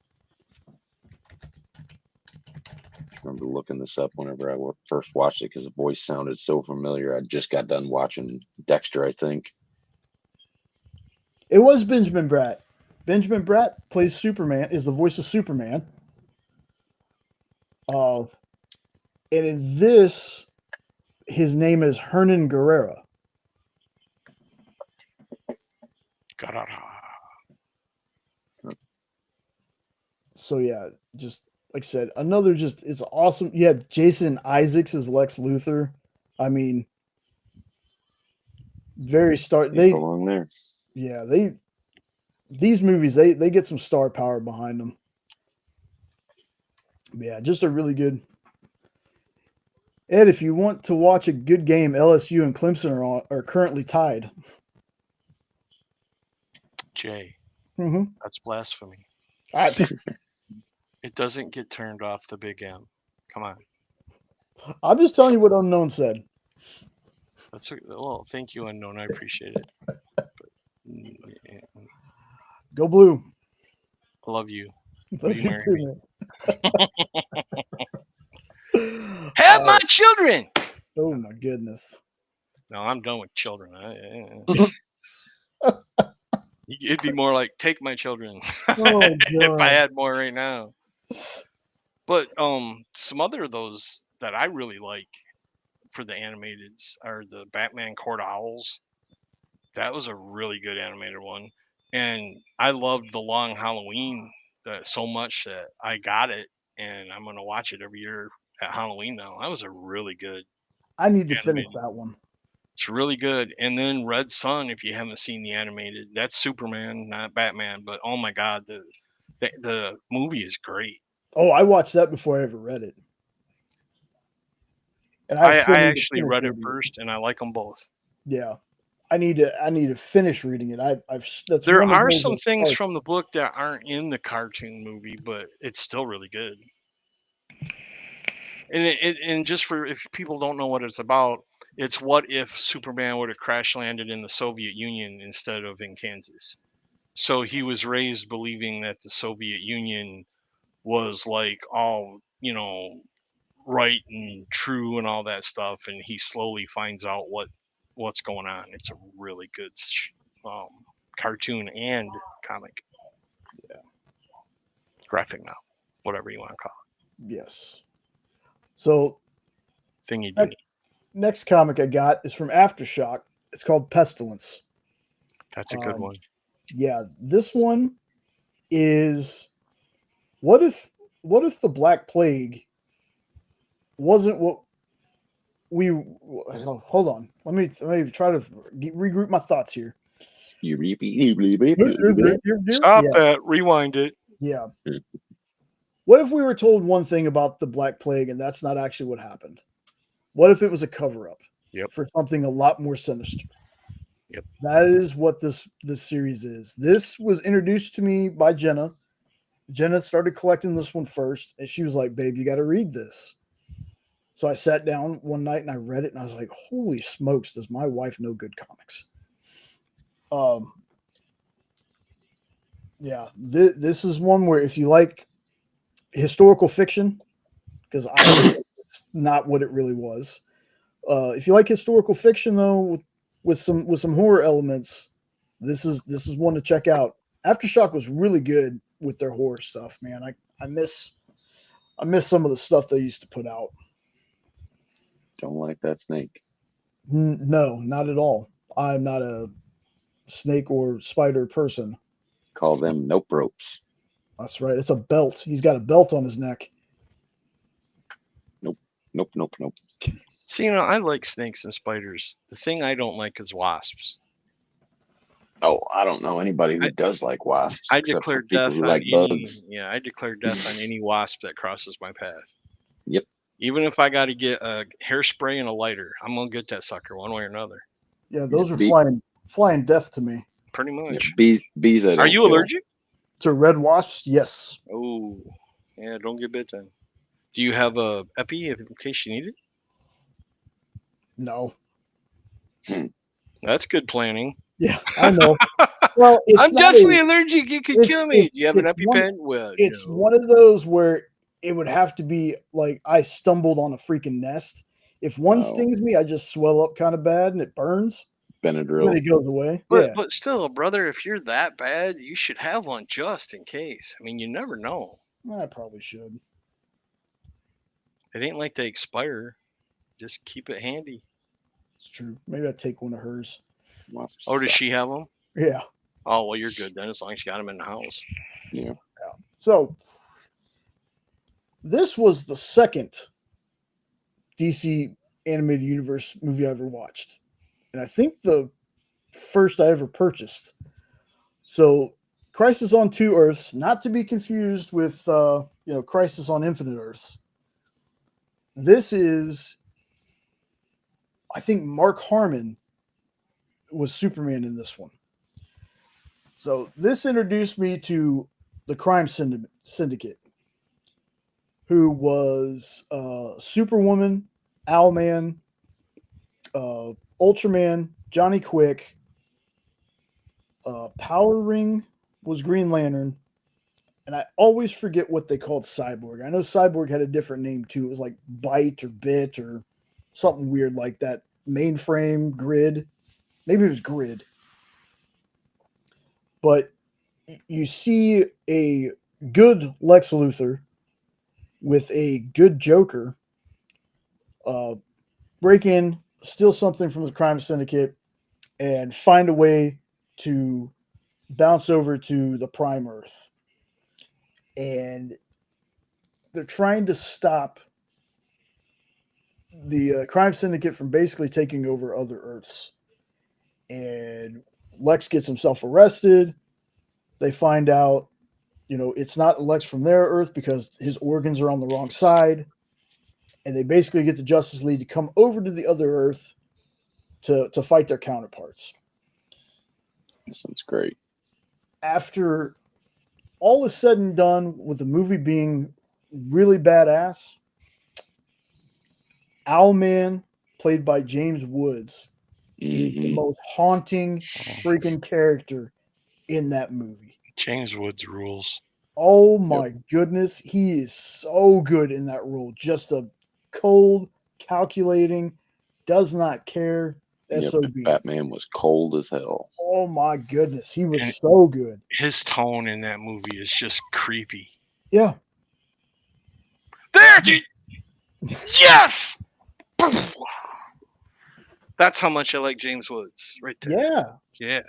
I remember looking this up whenever I first watched it because the voice sounded so familiar. I just got done watching Dexter, I think. It was Benjamin Bratt. Benjamin Bratt plays Superman, is the voice of Superman. And in this, his name is Hernan Guerrera. So yeah, just like I said, another it's awesome. Yeah, Jason Isaacs as Lex Luthor. I mean, very They belong there. Yeah, these movies they get some star power behind them. Yeah, just a really good. Ed, if you want to watch a good game, LSU and Clemson are currently tied. Jay, Mm-hmm. that's blasphemy. I, It doesn't get turned off the Big M. Come on. I'm just telling you what Unknown said. Well, thank you, Unknown. I appreciate it. But, Go Blue. I love you. Love you marry too, me? man. Have my children. Oh my goodness. No, I'm done with children. It'd be more like take my children. Oh, if I God. had more right now. But some other of those that I really like for the animateds are the Batman Court Owls. That was a really good animated one, and I loved the Long Halloween so much that I got it, and I'm gonna watch it every year at Halloween now. That was a really good. I need to finish animated. that one. It's really good. And then Red Sun, if you haven't seen the animated, that's Superman, not Batman. But oh my God, the movie is great. Oh, I watched that before I ever read it. And I still need to actually finish read it reading first, and I like them both. Yeah, I need to finish reading it. That's There one of are those some that- things from the book that aren't in the cartoon movie, but it's still really good. And just for if people don't know what it's about, it's what if Superman would have crash landed in the Soviet Union instead of in Kansas. So he was raised believing that the Soviet Union was like all, right and true and all that stuff, and he slowly finds out what's going on. It's a really good cartoon and comic. Yeah. Graphic novel, whatever you want to call it. Yes. So Thingy dingy. Next comic I got is from Aftershock. It's called Pestilence. That's a good one. Yeah, this one is what if the Black Plague wasn't what we hold on. Let me try to regroup my thoughts here. Stop Yeah. that. Rewind it. Yeah. What if we were told one thing about the Black Plague and that's not actually what happened? What if it was a cover-up for something a lot more sinister? Yep. That is what this series is. This was introduced to me by Jenna. Jenna started collecting this one first, and she was like, "Babe, you got to read this." So I sat down one night and I read it, and I was like, "Holy smokes, does my wife know good comics?" Yeah, this is one where if you like historical fiction, because it's not what it really was. If you like historical fiction though, with some horror elements, this is one to check out. Aftershock was really good with their horror stuff, man. I miss some of the stuff they used to put out. Don't like that snake. No, not at all. I'm not a snake or spider person. Call them nope ropes. That's right. It's a belt. He's got a belt on his neck. Nope. See, I like snakes and spiders. The thing I don't like is wasps. Oh, I don't know anybody who does like wasps. I except declare for people death who on like bugs. I declare death on any wasp that crosses my path. Yep. Even if I got to get a hairspray and a lighter, I'm gonna get that sucker one way or another. Yeah, those are flying death to me. Pretty much. Yeah, bees. I don't Are you kill. allergic to red wasps? Yes. Oh, yeah. Don't get bit then. Do you have a epi in case you need it? No. That's good planning. Yeah, I know. Well, it's I'm not definitely allergic. It could kill me. Do you have an it's one EpiPen? Well, it's no. one of those where it would have to be like I stumbled on a freaking nest. If one Oh, stings me, I just swell up kind of bad and it burns, and then Benadryl. it goes away. But Yeah, but still, brother, if you're that bad, you should have one just in case. I mean, you never know. I probably should. It ain't like they expire. Just keep it handy. It's true. Maybe I'd take one of hers. Must Oh, does suck. she have them? Yeah. Oh, well, you're good then, as long as you got them in the house. Yeah. So this was the second DC animated universe movie I ever watched, and I think the first I ever purchased. So, Crisis on Two Earths, not to be confused with Crisis on Infinite Earths. This is, I think, Mark Harmon was Superman in this one. So this introduced me to the Crime Syndicate, who was Superwoman, Owlman, Ultraman, Johnny Quick, Power Ring was Green Lantern, and I always forget what they called Cyborg. I know Cyborg had a different name too. It was like Bite or Bit or something weird like that. Mainframe, Grid. Maybe it was Grid. But you see a good Lex Luthor with a good Joker break in, steal something from the crime syndicate, and find a way to bounce over to the Prime Earth. And they're trying to stop the crime syndicate from basically taking over other Earths. And Lex gets himself arrested. They find out, it's not Lex from their Earth because his organs are on the wrong side. And they basically get the Justice League to come over to the other Earth to fight their counterparts. This one's great. After all is said and done, with the movie being really badass, Owlman, played by James Woods, is the Mm-hmm. most haunting freaking character in that movie. James Woods rules. Oh my goodness, he is so good in that role. Just a cold, calculating, does not care SOB. Batman was cold as hell. Oh my goodness, he was And- so good. His tone in that movie is just creepy. Yeah. There, dude. Yes. That's how much I like James Woods, right there. Yeah. Yeah.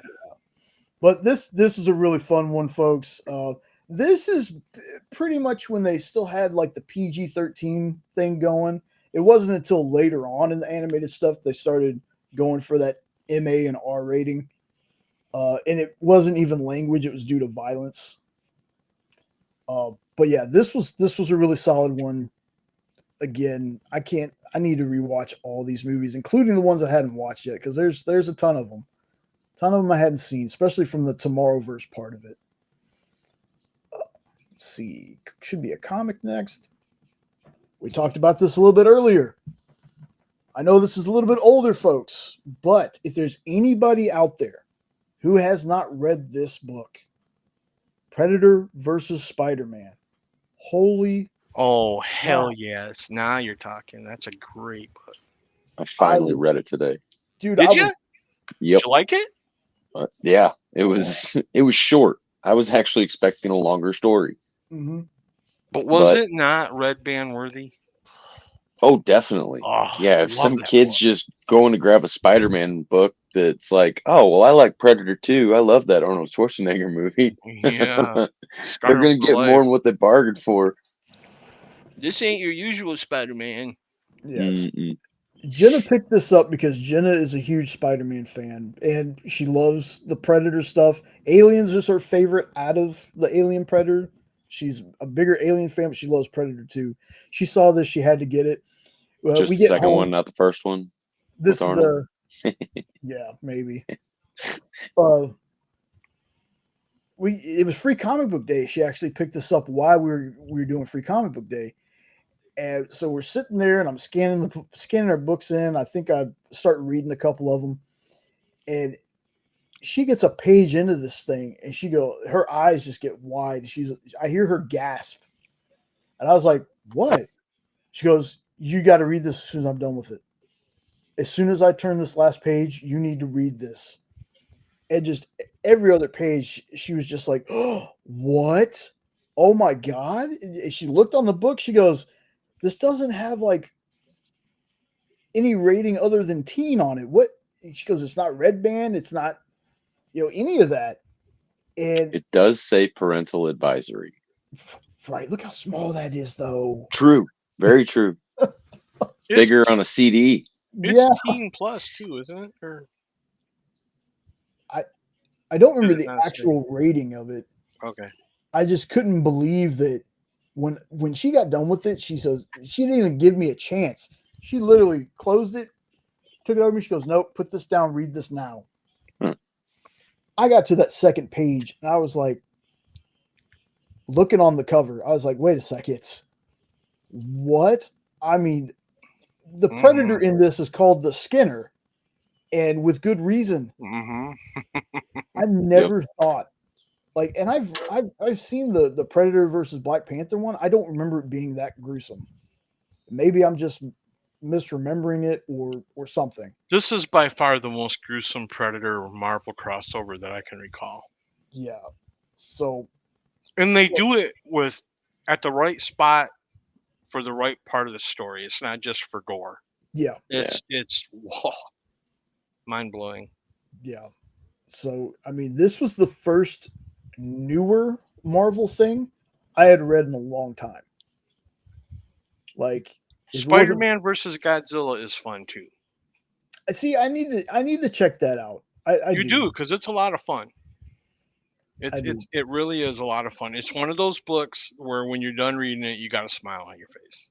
But this is a really fun one, folks. This is pretty much when they still had like the PG-13 thing going. It wasn't until later on in the animated stuff they started going for that MA and R rating. And it wasn't even language; it was due to violence. But yeah, this was a really solid one. Again, I need to rewatch all these movies, including the ones I hadn't watched yet, because there's a ton of them. Ton of them I hadn't seen, especially from the Tomorrowverse part of it. Let's see. Should be a comic next. We talked about this a little bit earlier. I know this is a little bit older, folks, but if there's anybody out there who has not read this book, Predator versus Spider-Man, holy Oh, hell yes. Now you're talking. That's a great book. I finally read it today. dude, Did you? Yep. Did you like it? Yeah, it was short. I was actually expecting a longer story. Mm-hmm. But was it not Red Band worthy? Oh, definitely. Oh, Yeah, if love some that kid's book. just going to grab a Spider-Man book that's like, oh, well, I like Predator too. I love that Arnold Schwarzenegger movie. Yeah. They're going to get more than what they bargained for. This ain't your usual Spider-Man. Yes. Mm-mm. Jenna picked this up because Jenna is a huge Spider-Man fan and she loves the Predator stuff. Aliens is her favorite out of the Alien Predator. She's a bigger Alien fan, but she loves Predator too. She saw this, she had to get it. Just we the get second home. one, not the first one. This with is Arnold. yeah, maybe. It was Free Comic Book Day. She actually picked this up while we were doing Free Comic Book Day. And so we're sitting there, and I'm scanning our books in. I think I start reading a couple of them, and she gets a page into this thing and her eyes just get wide. I hear her gasp. And I was like, what? She goes, you got to read this as soon as I'm done with it. As soon as I turn this last page, you need to read this. And just every other page, she was just like, oh, what? Oh my God. And she looked on the book. She goes, this doesn't have like any rating other than teen on it. What? She goes, it's not red band. It's not, any of that. And It does say parental advisory. right, look how small that is, though. True. Very true. Bigger on a CD. It's teen plus too, isn't it? Or I don't remember Did it the not say? actual rating of it. okay. I just couldn't believe that when she got done with it, she says she didn't even give me a chance. She literally closed it, took it over me. She goes, nope, put this down, read this now. I got to that second page and I was like, looking on the cover, I was like, wait a second. What? I mean, the predator in this is called the Skinner, and with good reason. I never thought like, and I've seen the Predator versus Black Panther one. I don't remember it being that gruesome. Maybe I'm just misremembering it or something. This is by far the most gruesome Predator Marvel crossover that I can recall. Yeah. So, and they do it with at the right spot for the right part of the story. It's not just for gore. Yeah. It's whoa, mind blowing. Yeah. So, I mean, this was the first newer Marvel thing I had read in a long time. Like Spider-Man versus Godzilla is fun too. See, I need to check that out. You do because it's a lot of fun. It really is a lot of fun. It's one of those books where when you're done reading it, you got a smile on your face.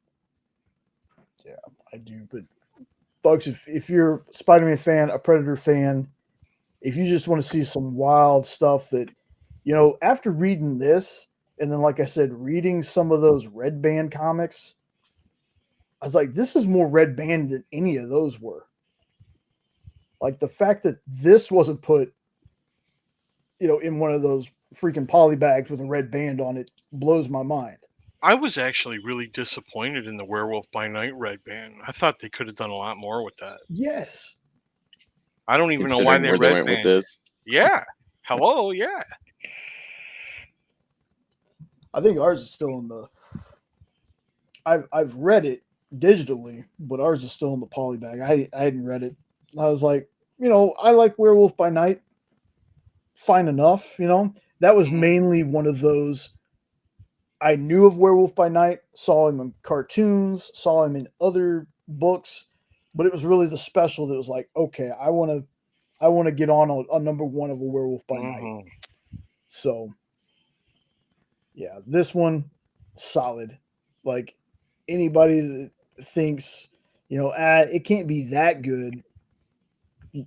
Yeah, I do. But folks, if you're a Spider-Man fan, a Predator fan, if you just want to see some wild stuff that, after reading this, and then like I said, reading some of those Red Band comics, I was like, this is more Red Band than any of those were. Like the fact that this wasn't put, in one of those freaking poly bags with a red band on it blows my mind. I was actually really disappointed in the Werewolf by Night Red Band. I thought they could have done a lot more with that. Yes. I don't even know why they went with this. Yeah. Hello. Yeah. I think ours is still in the. I've read it digitally, but ours is still in the poly bag. I hadn't read it. I was like, I like Werewolf by Night. Fine enough, That was mainly one of those. I knew of Werewolf by Night, saw him in cartoons, saw him in other books, but it was really the special that was like, okay, I want to get on a number one of a Werewolf by Night. So, yeah, this one solid. Like anybody that thinks, it can't be that good.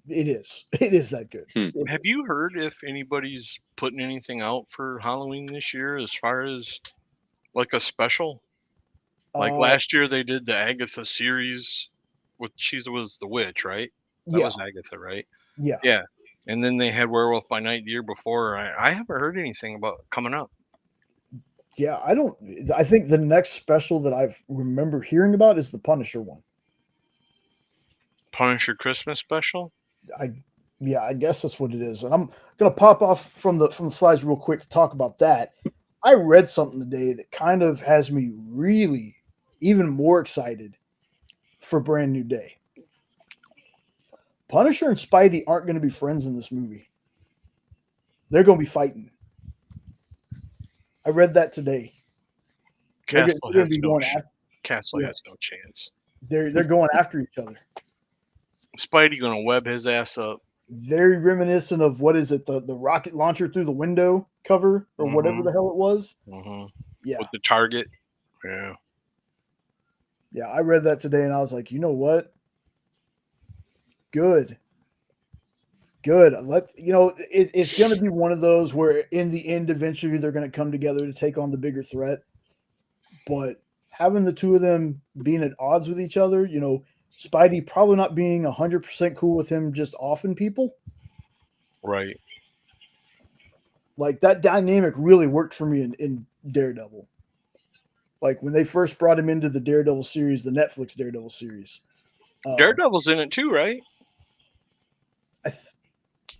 It is. It is that good. Have you heard if anybody's putting anything out for Halloween this year as far as like a special? Like last year they did the Agatha series with she was the witch, right? That was Agatha, right? Yeah. Yeah. And then they had Werewolf by Night the year before. I haven't heard anything about coming up. Yeah, I think the next special that I remember hearing about is the Punisher one. Punisher Christmas special? I guess that's what it is. And I'm gonna pop off from the slides real quick to talk about that. I read something today that kind of has me really even more excited for Brand New Day. Punisher and Spidey aren't going to be friends in this movie. They're going to be fighting. I read that today. Castle has no chance. They're going after each other. Spidey going to web his ass up. Very reminiscent of what is it, the rocket launcher through the window cover or whatever the hell it was. Yeah, with the target. Yeah. Yeah, I read that today and I was like, you know what? Good. It's going to be one of those where in the end, eventually they're going to come together to take on the bigger threat. But having the two of them being at odds with each other, Spidey probably not being 100% cool with him just offing people. Right. Like that dynamic really worked for me in Daredevil. Like when they first brought him into the Daredevil series, the Netflix Daredevil series. Daredevil's in it too, right? I th-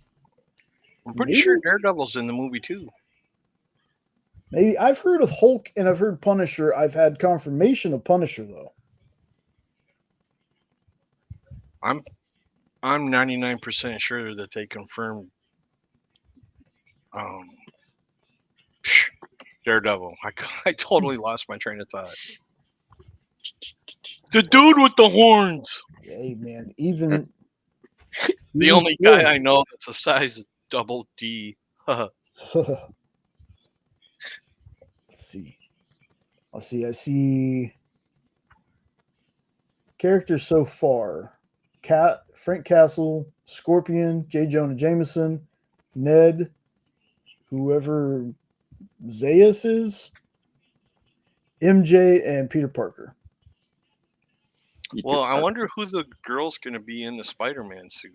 I'm pretty maybe sure Daredevil's in the movie too. maybe I've heard of Hulk and I've heard Punisher. I've had confirmation of Punisher though. I'm 99% sure that they confirmed um, Daredevil. I totally lost my train of thought. The dude with the horns. Hey man, even The only guy I know that's a size double D. Let's see. I see characters so far. Frank Castle, Scorpion, J. Jonah Jameson, Ned, whoever Zayas is, MJ, and Peter Parker. Well, I wonder who the girl's going to be in the Spider-Man suit.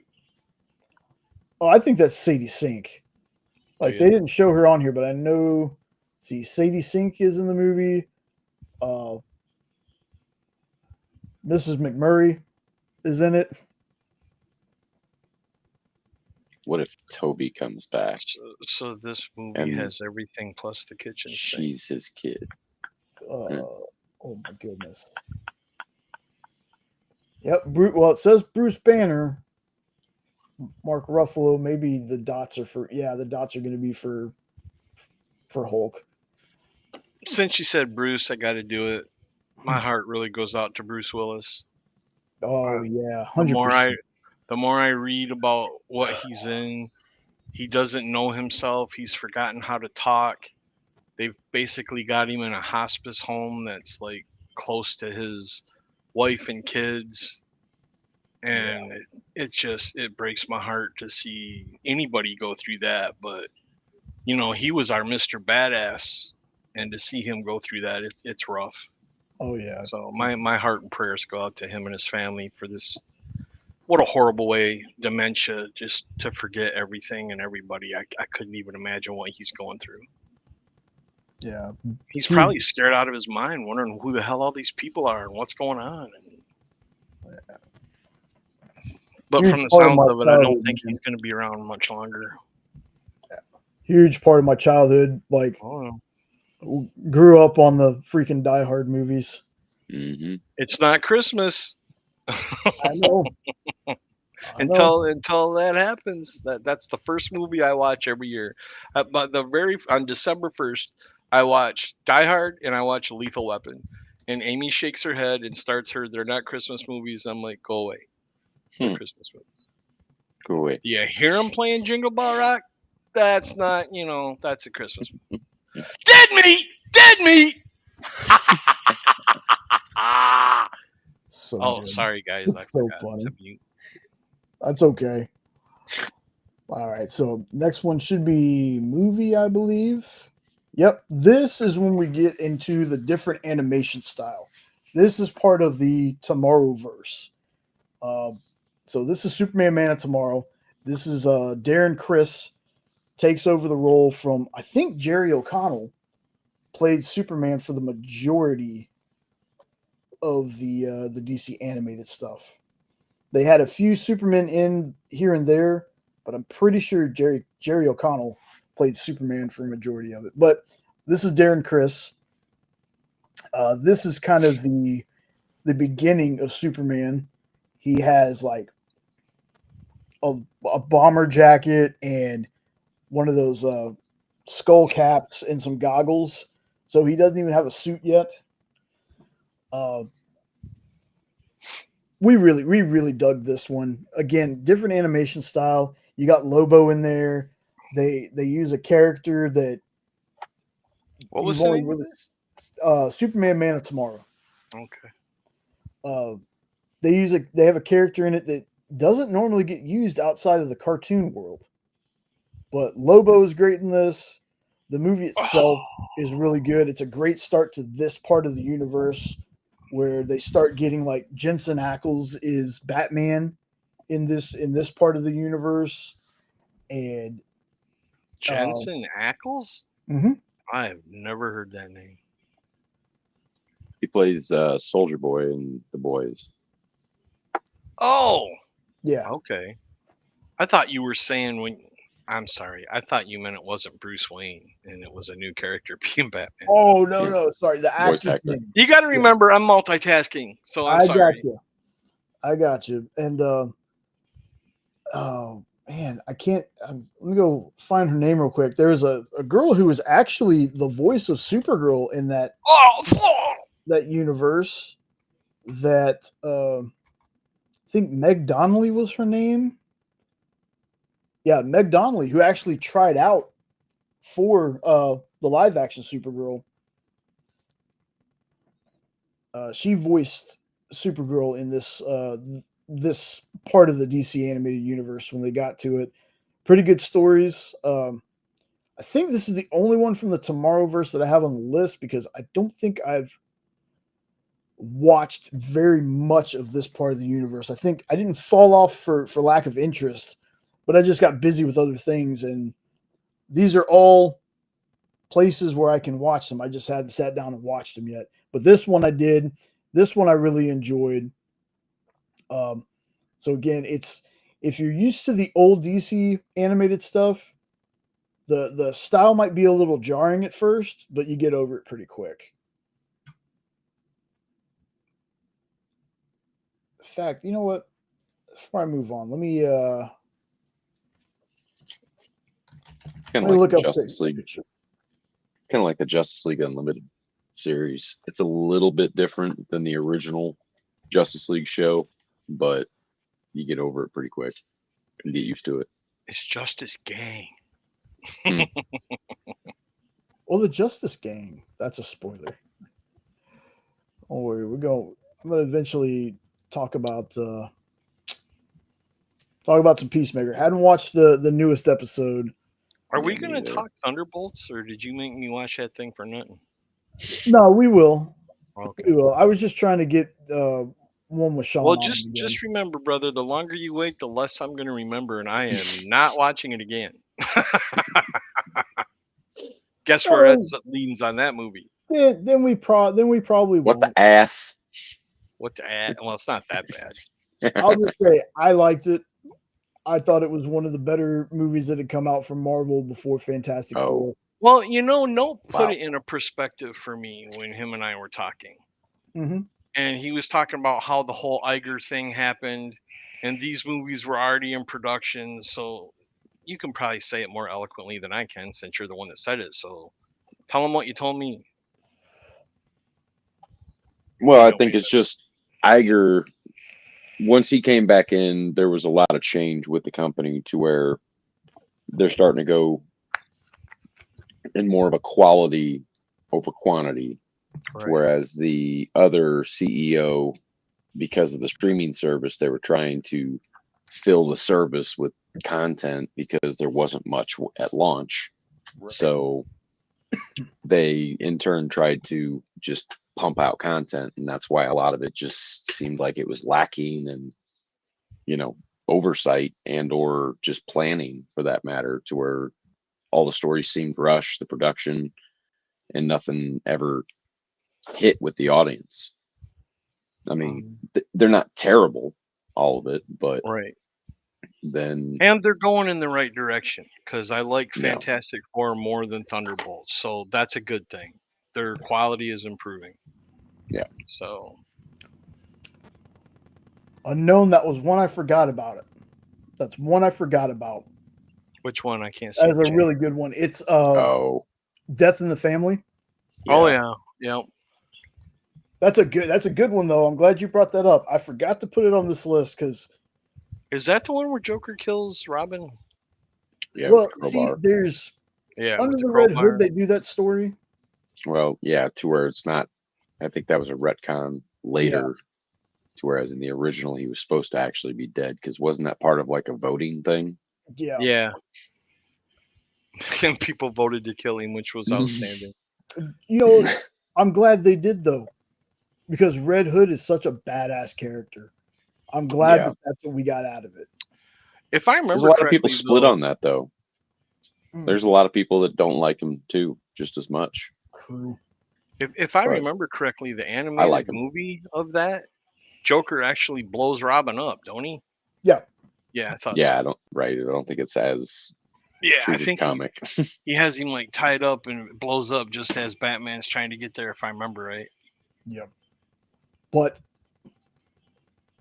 Oh, I think that's Sadie Sink. Like Yeah. they didn't show her on here, but I know. See, Sadie Sink is in the movie. Mrs. McMurray is in it. What if Toby comes back? So this movie And has everything plus the kitchen sink. She's his kid. Oh my goodness. Yep. Well, it says Bruce Banner. Mark Ruffalo. Maybe the dots are for. Yeah, the dots are going to be for Hulk. Since you said Bruce, I got to do it. My heart really goes out to Bruce Willis. Oh yeah, The 100%. more I read about what he's in, he doesn't know himself. He's forgotten how to talk. They've basically got him in a hospice home that's like close to his wife and kids. And it breaks my heart to see anybody go through that. But, he was our Mr. Badass. And to see him go through that, it's rough. Oh yeah. So my heart and prayers go out to him and his family for this. What a horrible way, dementia, just to forget everything and everybody. I couldn't even imagine what he's going through. Yeah. He's probably scared out of his mind, wondering who the hell all these people are and what's going on. But from the sounds of it, I don't think he's going to be around much longer. Yeah. Huge part of my childhood. Like, grew up on the freaking Die Hard movies. Mm-hmm. It's not Christmas. I know. Until that happens, that's the first movie I watch every year. But on December 1st, I watch Die Hard and I watch Lethal Weapon. And Amy shakes her head and starts they're not Christmas movies. I'm like, go away. They're Christmas movies. Go away. Do you hear them playing Jingle Bell Rock? That's not, that's a Christmas movie. Dead meat! So good. Sorry guys. I so forgot funny. to mute. That's okay. All right, so next one should be movie, I believe. Yep, this is when we get into the different animation style. This is part of the Tomorrowverse. So this is Superman Man of Tomorrow. This is Darren Criss takes over the role from, I think Jerry O'Connell played Superman for the majority of the DC animated stuff. They had a few Supermen in here and there, but I'm pretty sure Jerry O'Connell played Superman for a majority of it. But this is Darren Criss. This is kind of the beginning of Superman. He has like a bomber jacket and one of those skull caps and some goggles. So he doesn't even have a suit yet. We really dug this one. Again, different animation style. You got Lobo in there. They use a character that what was the name? Superman Man of Tomorrow. Okay. They have a character in it that doesn't normally get used outside of the cartoon world. But Lobo is great in this. The movie itself is really good. It's a great start to this part of the universe where they start getting like Jensen Ackles is Batman in this part of the universe. and Jensen Ackles? mhm. I have never heard that name. He plays Soldier Boy in The Boys. Oh, Yeah. okay. I thought you were saying when. I'm sorry. I thought you meant it wasn't Bruce Wayne and it was a new character being Batman. Oh no, sorry, the Voice actor's actor. name. You got to remember, I'm multitasking, so I'm I got sorry. you. I got you. And oh man, I can't. Let me go find her name real quick. There's a girl who was actually the voice of Supergirl in that Oh, universe. That I think Meg Donnelly was her name. Yeah, Meg Donnelly, who actually tried out for the live action Supergirl. She voiced Supergirl in this part of the DC animated universe when they got to it. Pretty good stories. I think this is the only one from the Tomorrowverse that I have on the list because I don't think I've watched very much of this part of the universe. I think I didn't fall off for lack of interest, but I just got busy with other things, and these are all places where I can watch them. I just hadn't sat down and watched them yet. But this one I did. This one I really enjoyed. So again, it's if you're used to the old DC animated stuff, the style might be a little jarring at first, but you get over it pretty quick. In fact, you know what? Before I move on, let me Kind of like look the up Justice the League. picture. Kind of like the Justice League Unlimited series. It's a little bit different than the original Justice League show, but you get over it pretty quick and get used to it. it's Justice Gang. Well, the Justice Gang. That's a spoiler. Don't worry, I'm gonna eventually talk about some Peacemaker. Hadn't watched the newest episode. Are Yeah, we me going to either. talk Thunderbolts, or did you make me watch that thing for nothing? No, we will. Okay. We will. I was just trying to get one with Sean Well, on it again. just remember, brother, the longer you wait, the less I'm going to remember, and I am not watching it again. Guess where Ed leans on that movie? Then we probably What won't. the ass? What the well, it's not that bad. I'll just say I liked it. I thought it was one of the better movies that had come out from Marvel before Fantastic Oh. Four. Well, you know, Note put Wow. it in a perspective for me when him and I were talking. Mm-hmm. And he was talking about how the whole Iger thing happened, and these movies were already in production. So you can probably say it more eloquently than I can, since you're the one that said it. So tell him what you told me. Well, I think it's just Iger. Once he came back in, there was a lot of change with the company to where they're starting to go in more of a quality over quantity. Right. Whereas the other CEO, because of the streaming service, they were trying to fill the service with content because there wasn't much at launch. Right. So they in turn tried to just pump out content, and that's why a lot of it just seemed like it was lacking and oversight and or just planning for that matter, to where all the stories seemed rushed, the production, and nothing ever hit with the audience. I mean, they're not terrible, all of it, but Right. then And they're going in the right direction, because I like Yeah. Fantastic Four more than Thunderbolts. So that's a good thing. Their quality is improving. Yeah. So Unknown, that was one I forgot about it. That's one I forgot about. which one? I can't see. That is the a chat. really good one. It's oh Death in the Family. Oh yeah. Yep. That's a good one though. I'm glad you brought that up. I forgot to put it on this list because Is that the one where Joker kills Robin? yeah, well, with the see, crowbar. there's Yeah. Under with the the Red crowbar. Hood they do that story. Well, yeah, to where it's not. I think that was a retcon later. To whereas in the original he was supposed to actually be dead, because wasn't that part of like a voting thing? Yeah. Yeah. And people voted to kill him, which was outstanding. You know, I'm glad they did though, because Red Hood is such a badass character. I'm glad Yeah. that that's what we got out of it. If I There's a remember lot of people correctly, split though, on that though. Mm, There's a lot of people that don't like him too, just as much. true. if I But remember correctly, the I like animated him. movie of that Joker actually blows Robin up, don't he? Yeah. Yeah, I thought Yeah, so. I don't think it's as Yeah, I treated think comic. he has him like tied up and it blows up just as Batman's trying to get there, if I remember right. Yep. But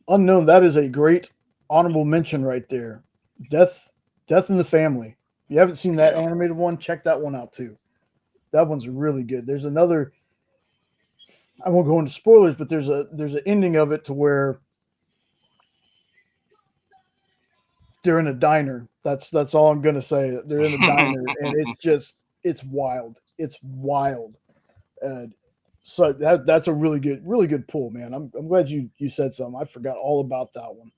Unknown, that is a great honorable mention right there. Death in the Family. If you haven't seen that Yeah. animated one, check that one out too. That one's really good. There's another. I won't go into spoilers, but there's an ending of it to where they're in a diner. That's all I'm gonna say. They're in a diner, and it's wild. It's wild. And so that's a really good pull, man. I'm glad you said something. I forgot all about that one.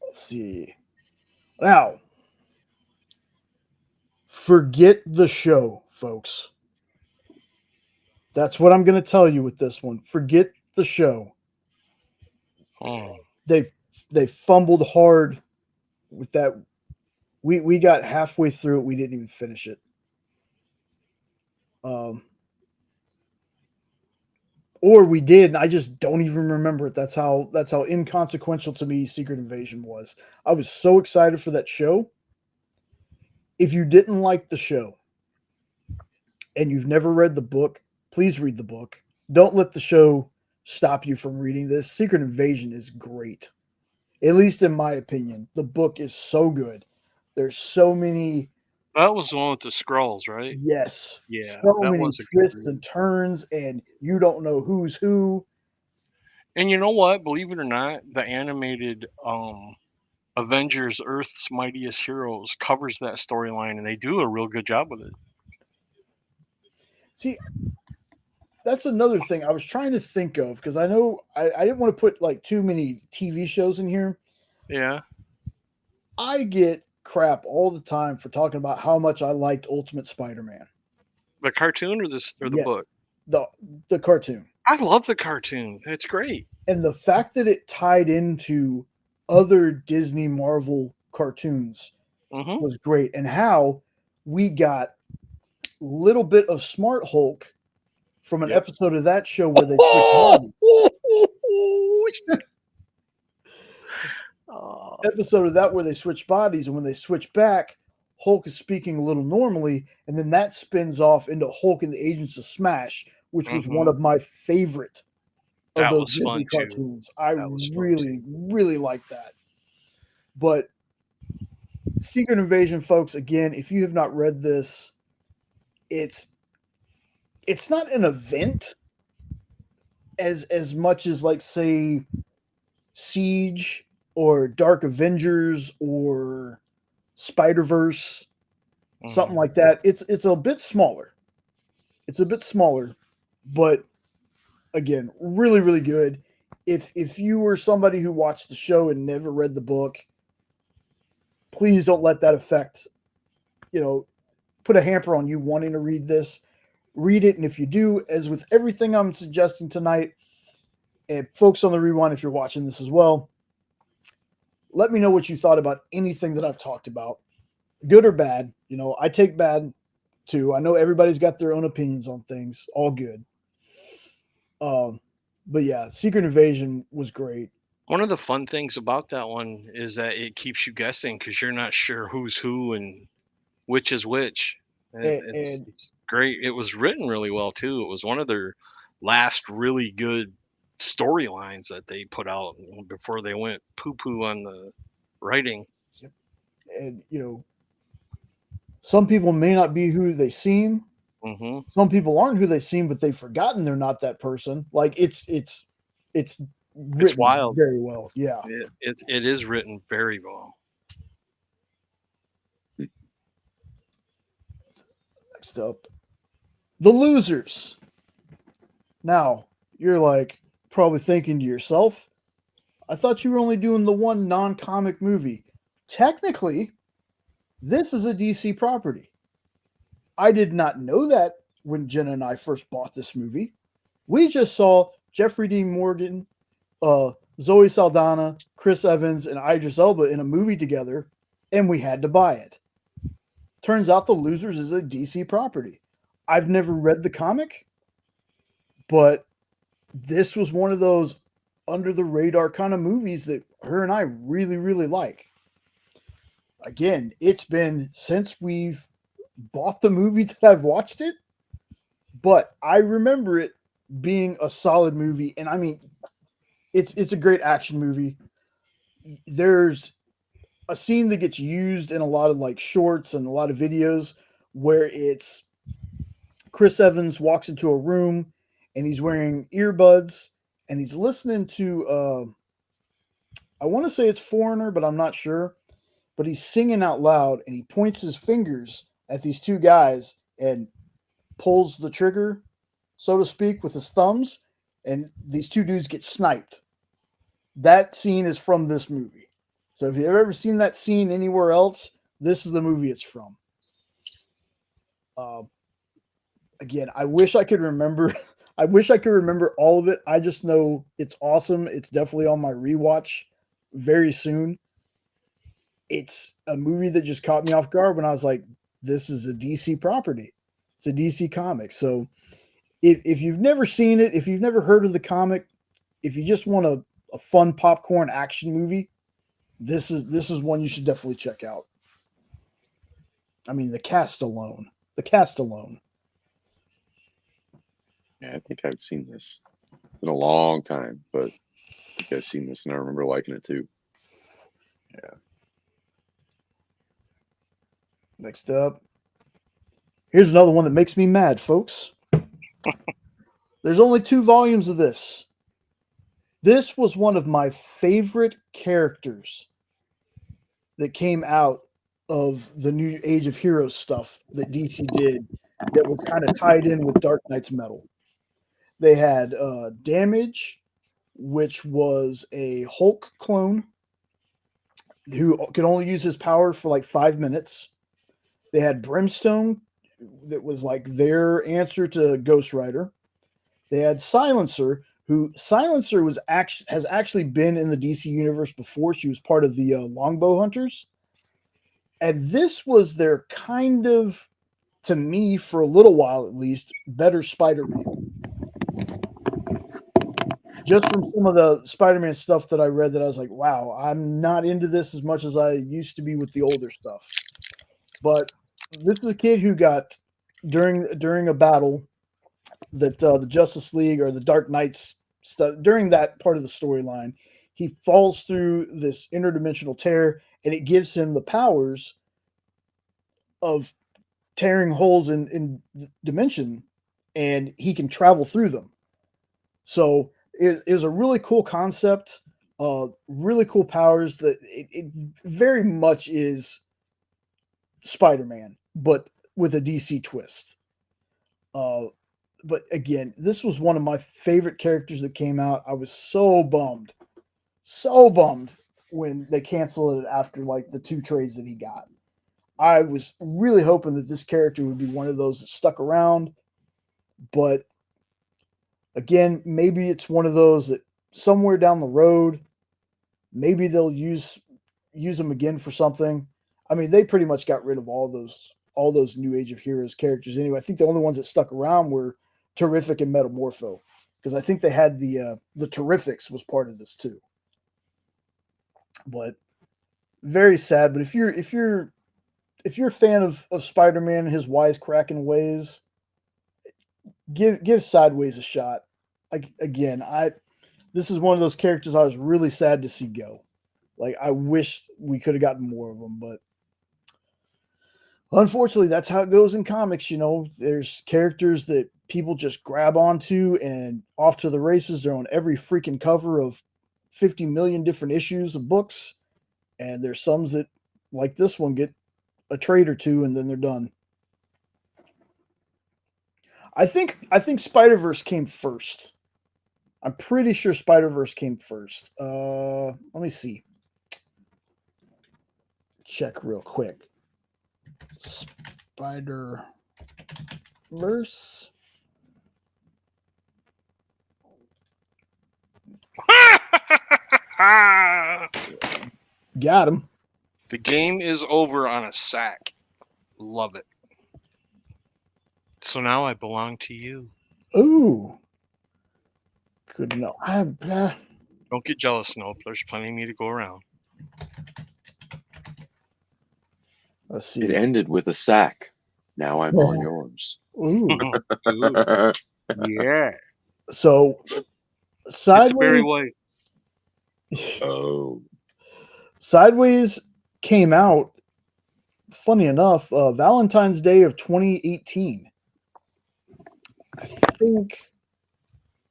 Let's see. Now, forget the show, folks. That's what I'm going to tell you with this one. Forget the show. Hmm. They they fumbled hard with that. We got halfway through it. We didn't even finish it. Um, or we did, and I just don't even remember it. That's how inconsequential to me Secret Invasion was. I was so excited for that show. If you didn't like the show and you've never read the book, please read the book. Don't let the show stop you from reading this. Secret Invasion is great. At least in my opinion. The book is so good. There's so many, That was the one with the scrolls, right? yes, Yeah, so that many was a good twists read. and turns, and you don't know who's who. And you know what? Believe it or not, the animated Avengers Earth's Mightiest Heroes covers that storyline and they do a real good job with it. See, that's another thing I was trying to think of because I know I didn't want to put like too many TV shows in here. Yeah. I get crap all the time for talking about how much I liked Ultimate Spider-Man. The cartoon or the Yeah, book? the the cartoon. I love the cartoon. It's great. And the fact that it tied into other Disney Marvel cartoons Mhm. was great, and how we got a little bit of Smart Hulk from an Yep. episode of that show where they switched bodies. Oh, Episode of that where they switch bodies, and when they switch back, Hulk is speaking a little normally, and then that spins off into Hulk and the Agents of Smash, which was one mhm. of my favorite of That those was Disney fun too. cartoons. I That was fun really, too. really like that. But Secret Invasion, folks, again, if you have not read this, it's it's not an event as much as like say Siege or Dark Avengers or Spider-Verse, something Mhm. like that. It's a bit smaller. It's a bit smaller, but again, really, really good. If you were somebody who watched the show and never read the book, please don't let that affect, put a hamper on you wanting to read this. Read it, and if you do, as with everything I'm suggesting tonight, and folks on the rewind, if you're watching this as well, let me know what you thought about anything that I've talked about, good or bad. I take bad too. I know everybody's got their own opinions on things. All good. Um, but yeah, Secret Invasion was great. One of the fun things about that one is that it keeps you guessing because you're not sure who's who and which is which. And It's great. It was written really well too. It was one of their last really good storylines that they put out before they went poo poo on the writing. and some people may not be who they seem. Hmm. Some people aren't who they seem, but they've forgotten they're not that person. Like it's It's written wild. very well. Yeah. It is written very well. Next up, The Losers. Now, you're like probably thinking to yourself, I thought you were only doing the one non-comic movie. Technically, this is a DC property. I did not know that when Jenna and I first bought this movie. We just saw Jeffrey Dean Morgan, Zoe Saldana, Chris Evans, and Idris Elba in a movie together, and we had to buy it. Turns out The Losers is a DC property. I've never read the comic, but this was one of those under the radar kind of movies that her and I really, really like. Again, it's been since we've bought the movie that I've watched it, but I remember it being a solid movie. And I mean, it's a great action movie. There's a scene that gets used in a lot of like shorts and a lot of videos where it's Chris Evans walks into a room and he's wearing earbuds and he's listening to I want to say it's Foreigner, but I'm not sure. But he's singing out loud and he points his fingers at these two guys and pulls the trigger, so to speak, with his thumbs, and these two dudes get sniped. That scene is from this movie. So if you've ever seen that scene anywhere else, this is the movie it's from. Again, I wish I could remember. I wish I could remember all of it. I just know it's awesome. It's definitely on my rewatch very soon. It's a movie that just caught me off guard when I was like, this is a DC property. It's a DC comic. So if you've never seen it, if you've never heard of the comic, if you just want a fun popcorn action movie, this is one you should definitely check out. I mean, the cast alone. Yeah, I think I've seen this. It's been a long time, but I think I've seen this and I remember liking it too. Yeah. Next up. Here's another one that makes me mad, folks. There's only 2 volumes of this. This was one of my favorite characters that came out of the new Age of Heroes stuff that DC did that was kind of tied in with Dark Knight's Metal. They had Damage, which was a Hulk clone who could only use his power for like 5 minutes. They had Brimstone, that was like their answer to Ghost Rider. They had Silencer, who Silencer has actually been in the DC universe before. She was part of the Longbow Hunters. And this was their kind of, to me, for a little while at least, better Spider-Man. Just from some of the Spider-Man stuff that I read that I was like, wow, I'm not into this as much as I used to be with the older stuff. But this is a kid who got, during a battle that the Justice League or the Dark Knights stuff, during that part of the storyline, he falls through this interdimensional tear and it gives him the powers of tearing holes in dimension, and he can travel through them. So it was a really cool concept, really cool powers that it very much is Spider-Man, but with a DC twist. But again, this was one of my favorite characters that came out. I was so bummed when they canceled it after like the 2 trades that he got. I was really hoping that this character would be one of those that stuck around, but again, maybe it's one of those that somewhere down the road, maybe they'll use them again for something. I mean, they pretty much got rid of all those New Age of Heroes characters anyway. I think the only ones that stuck around were Terrific and Metamorpho, because I think they had the Terrifics was part of this too. But very sad. But if you're a fan of Spider-Man and his wisecracking ways, give Sideways a shot. This is one of those characters I was really sad to see go. Like, I wish we could have gotten more of them, but unfortunately, that's how it goes in comics. You know, there's characters that people just grab onto and off to the races. They're on every freaking cover of 50 million different issues of books. And there's some that, like this one, get a trade or 2 and then they're done. I think Spider-Verse came first. I'm pretty sure Spider-Verse came first. Let me see. Check real quick. Spider-Verse. Got him. The game is over on a sack. Love it. So now I belong to you. Ooh. Good to know. Don't get jealous, Nope. There's plenty of me to go around. Let's see. It ended with a sack. Now I'm on yours. Ooh. Ooh, yeah. So Get the Sideways Barry White. Oh. Sideways came out, funny enough, Valentine's Day of 2018. I think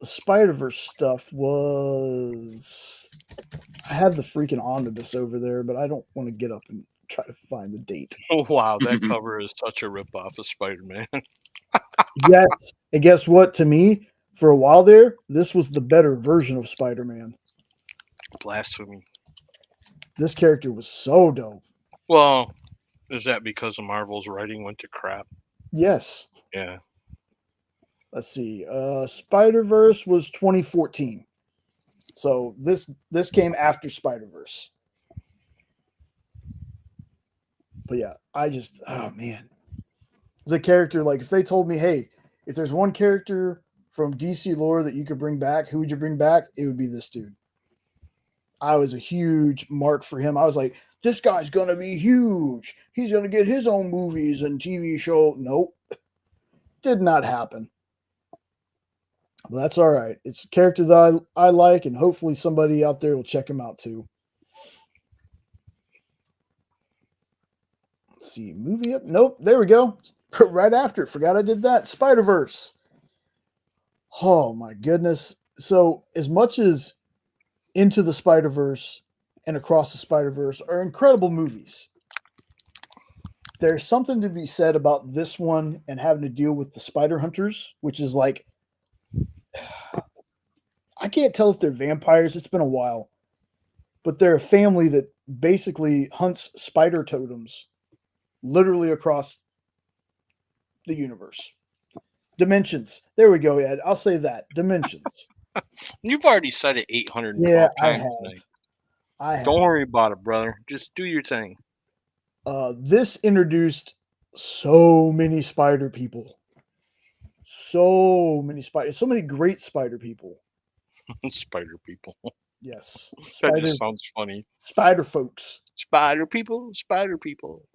the Spider-Verse stuff was. I have the freaking omnibus over there, but I don't want to get up and try to find the date. Oh, wow, that cover is such a ripoff of Spider-Man. Yes. And guess what? To me, for a while there, this was the better version of Spider-Man. Blasphemy. This character was so dope. Well, is that because of Marvel's writing went to crap? Yes. Yeah. Let's see. Spider-Verse was 2014. So this came after Spider-Verse. But yeah, oh man. The character, like if they told me, hey, if there's one character from DC lore that you could bring back, who would you bring back? It would be this dude. I was a huge mark for him. I was like, this guy's gonna be huge. He's gonna get his own movies and TV show. Nope. Did not happen. But that's all right. It's a character that I like, and hopefully somebody out there will check him out too. Let's see, movie up. Nope, there we go. Right after it. Forgot I did that. Spider-Verse. Oh my goodness. So as much as Into the Spider-Verse and Across the Spider-Verse are incredible movies, there's something to be said about this one and having to deal with the Spider Hunters, which is like, I can't tell if they're vampires. It's been a while. But they're a family that basically hunts spider totems literally across the universe. Dimensions. There we go, Ed. I'll say that. Dimensions. You've already said it 812 Yeah, I times have. tonight. I have. Don't worry about it, brother. Just do your thing. This introduced so many spider people. So many great spider people. Spider people. Yes. That just sounds funny. Spider folks. Spider people. Spider people.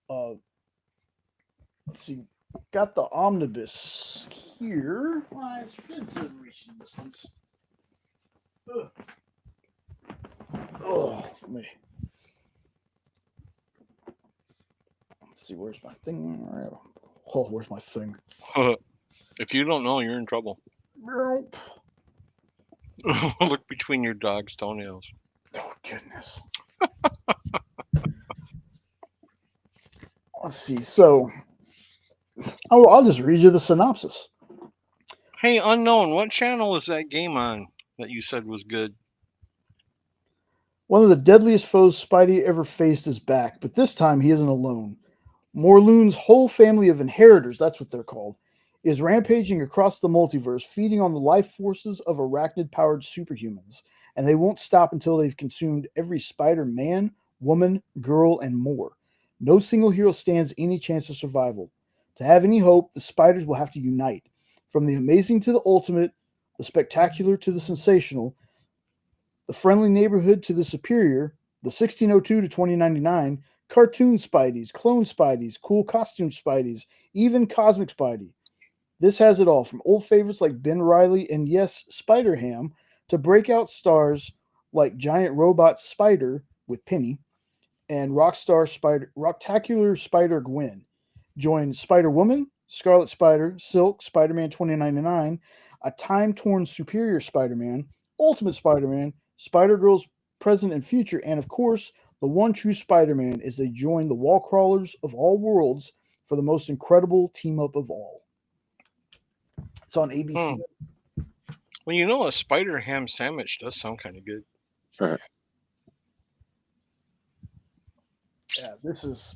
Let's see. Got the omnibus here. Why, it's a reaching distance. Oh, me. Let's see. Where's my thing? Oh, where's my thing? If you don't know, you're in trouble. Nope. Look between your dog's toenails. Oh, goodness. Let's see. So, I'll just read you the synopsis. Hey, Unknown, what channel is that game on that you said was good? One of the deadliest foes Spidey ever faced is back, but this time he isn't alone. Morloon's whole family of inheritors, that's what they're called, is rampaging across the multiverse, feeding on the life forces of arachnid-powered superhumans, and they won't stop until they've consumed every Spider-Man, woman, girl, and more. No single hero stands any chance of survival. To have any hope, the spiders will have to unite. From the amazing to the ultimate, the spectacular to the sensational, the friendly neighborhood to the superior, the 1602 to 2099, cartoon Spideys, clone Spideys, cool costume Spideys, even cosmic Spidey. This has it all, from old favorites like Ben Reilly and yes, Spider-Ham, to breakout stars like giant robot Spider with Penny and Rocktacular Spider Gwen. Join Spider-Woman, Scarlet Spider, Silk, Spider-Man 2099, a time-torn superior Spider-Man, Ultimate Spider-Man, Spider-Girls present and future, and of course, the one true Spider-Man as they join the wall crawlers of all worlds for the most incredible team-up of all. It's on ABC. Well, you know, a spider ham sandwich does sound kind of good. Yeah, this is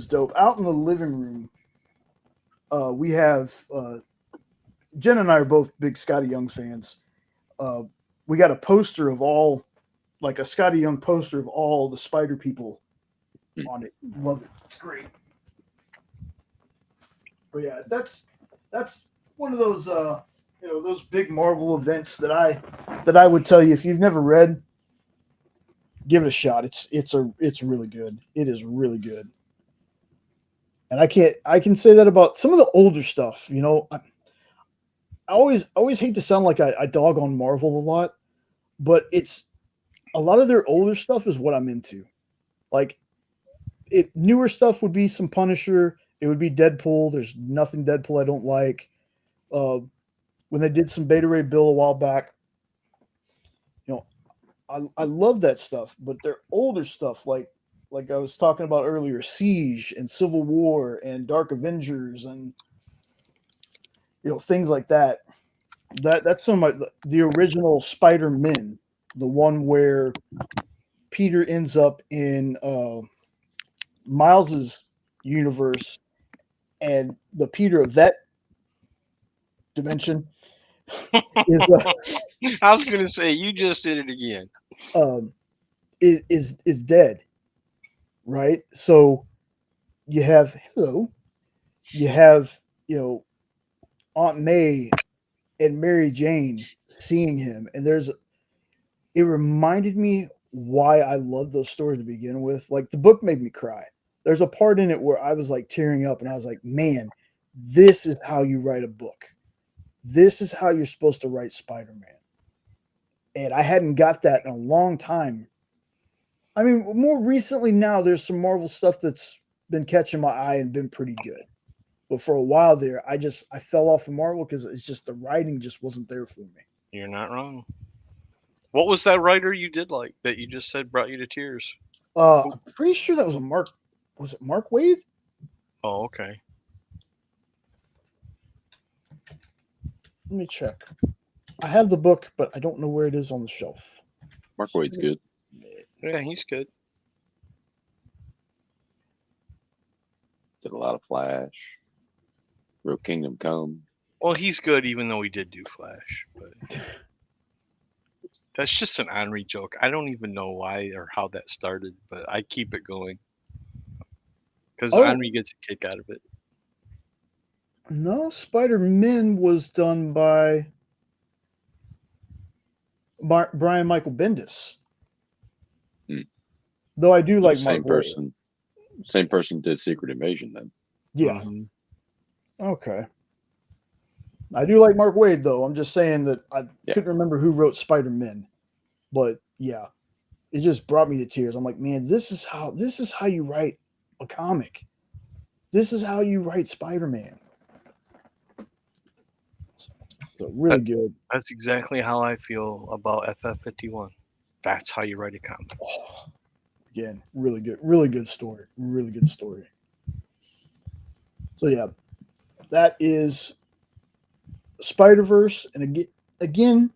dope. Out in the living room, we have Jen and I are both big Scotty Young fans. we got a poster of all, like a Scotty Young poster of all the Spider people on it. Love it. It's great. But yeah, that's one of those those big Marvel events that I would tell you, if you've never read, give it a shot. It's really good. It is really good. And I can say that about some of the older stuff. I always hate to sound like I dog on Marvel a lot, but it's a lot of their older stuff is what I'm into. Like, newer stuff would be some Punisher. It would be Deadpool. There's nothing Deadpool I don't like. When they did some Beta Ray Bill a while back, I love that stuff. But their older stuff, like I was talking about earlier, Siege and Civil War and Dark Avengers and things like that. That's some of the original Spider-Man, the one where Peter ends up in Miles's universe, and the Peter of that dimension is I was gonna say you just did it again. um, is dead, right? So you have Aunt May and Mary Jane seeing him, and it reminded me why I loved those stories to begin with. Like, the book made me cry. There's a part in it where I was like tearing up, and I was like, man, this is how you write a book. This is how you're supposed to write Spider-Man. And I hadn't got that in a long time. I mean, more recently now, there's some Marvel stuff that's been catching my eye and been pretty good. But for a while there, I fell off of Marvel because it's just the writing just wasn't there for me. You're not wrong. What was that writer you did like that you just said brought you to tears? I'm pretty sure that was was it Mark Waid? Oh, okay. Let me check. I have the book, but I don't know where it is on the shelf. Mark Waid's good. Yeah, he's good. Did a lot of Flash. Wrote Kingdom Come. Well, he's good even though he did do Flash, but that's just an Henry joke. I don't even know why or how that started, but I keep it going because Henry gets a kick out of it. No, Spider-Man was done by Brian Michael Bendis. Though I do like same Mark person. Waid. Same person did Secret Invasion then. Yeah. Okay. I do like Mark Waid, though. I'm just saying that I couldn't remember who wrote Spider-Man, but yeah, it just brought me to tears. I'm like, man, this is how you write a comic. This is how you write Spider-Man. So really good. That's exactly how I feel about FF51. That's how you write a comic. Oh, again, really good story. Really good story. So yeah, that is Spider-Verse, and again,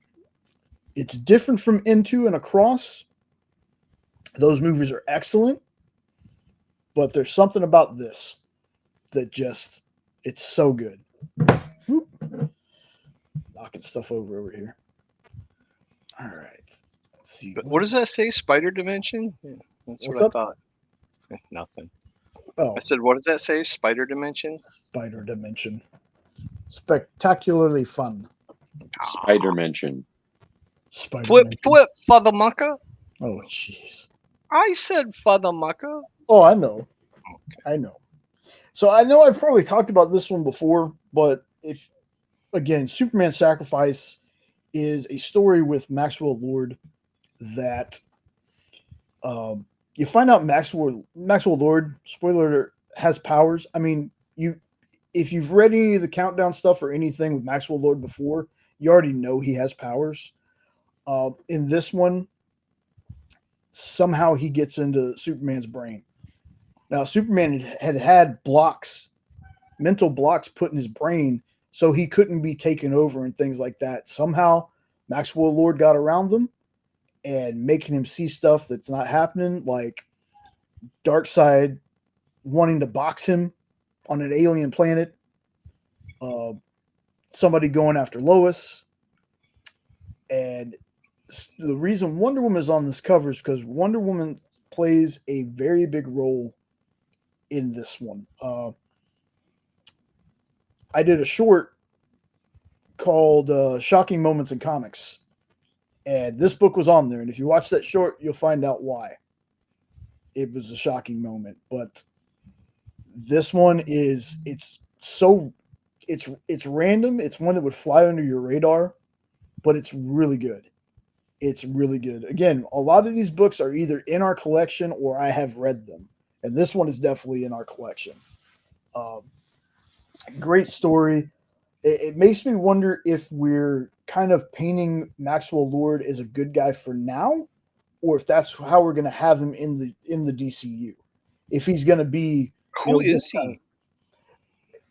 it's different from Into and Across. Those movies are excellent, but there's something about this that it's so good. Whoop. Knocking stuff over here. All right. Let's see. But what does that say? Spider Dimension? Yeah, that's What's what up? I thought. Nothing. Oh, I said, what does that say? Spider Dimension? Spider Dimension. Spectacularly fun. Spider Mention. Flip for the mucker. Oh, jeez. I said for the mucker. Oh, I know. I know. So I know I've probably talked about this one before, but again, Superman Sacrifice is a story with Maxwell Lord that you find out Maxwell Lord, spoiler alert, has powers. I mean, if you've read any of the Countdown stuff or anything with Maxwell Lord before, you already know he has powers. In this one, somehow he gets into Superman's brain. Now, Superman had mental blocks put in his brain, so he couldn't be taken over and things like that. Somehow, Maxwell Lord got around them and making him see stuff that's not happening, like Darkseid wanting to box him on an alien planet, somebody going after Lois, and the reason Wonder Woman is on this cover is because Wonder Woman plays a very big role in this one. I did a short called "Shocking Moments in Comics," and this book was on there. And if you watch that short, you'll find out why it was a shocking moment. But this one is it's random. It's one that would fly under your radar, but it's really good. It's really good. Again, a lot of these books are either in our collection or I have read them, and this one is definitely in our collection. Um, Great story. It makes me wonder if we're kind of painting Maxwell Lord as a good guy for now, or if that's how we're going to have him in the DCU. If he's going to be, Who just is kind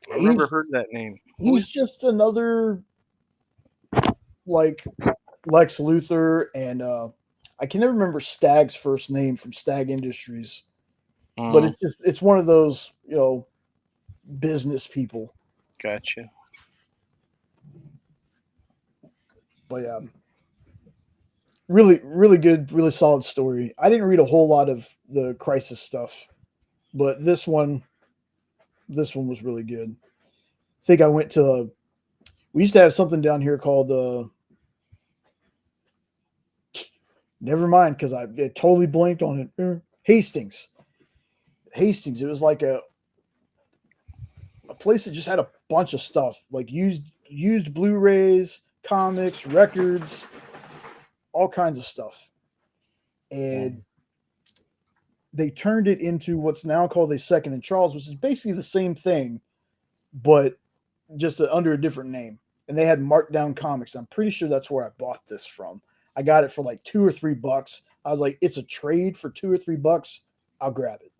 he? I've he's never heard that name. Who he's is just another like Lex Luthor, and I can never remember Stag's first name from Stag Industries, but Mm, it's one of those business people. gotcha. But yeah, really really good, really solid story. I didn't read a whole lot of the Crisis stuff, but this one was really good. I think I went to we used to have something down here called never mind because I totally blanked on it. Hastings. Hastings. It was like a place that just had a bunch of stuff, like used Blu-rays, comics, records, all kinds of stuff. And they turned it into what's now called a Second and Charles, which is basically the same thing, but just under a different name. And they had marked down comics. I'm pretty sure that's where I bought this from. I got it for like $2 or $3. I was like, it's a trade for $2 or $3. I'll grab it.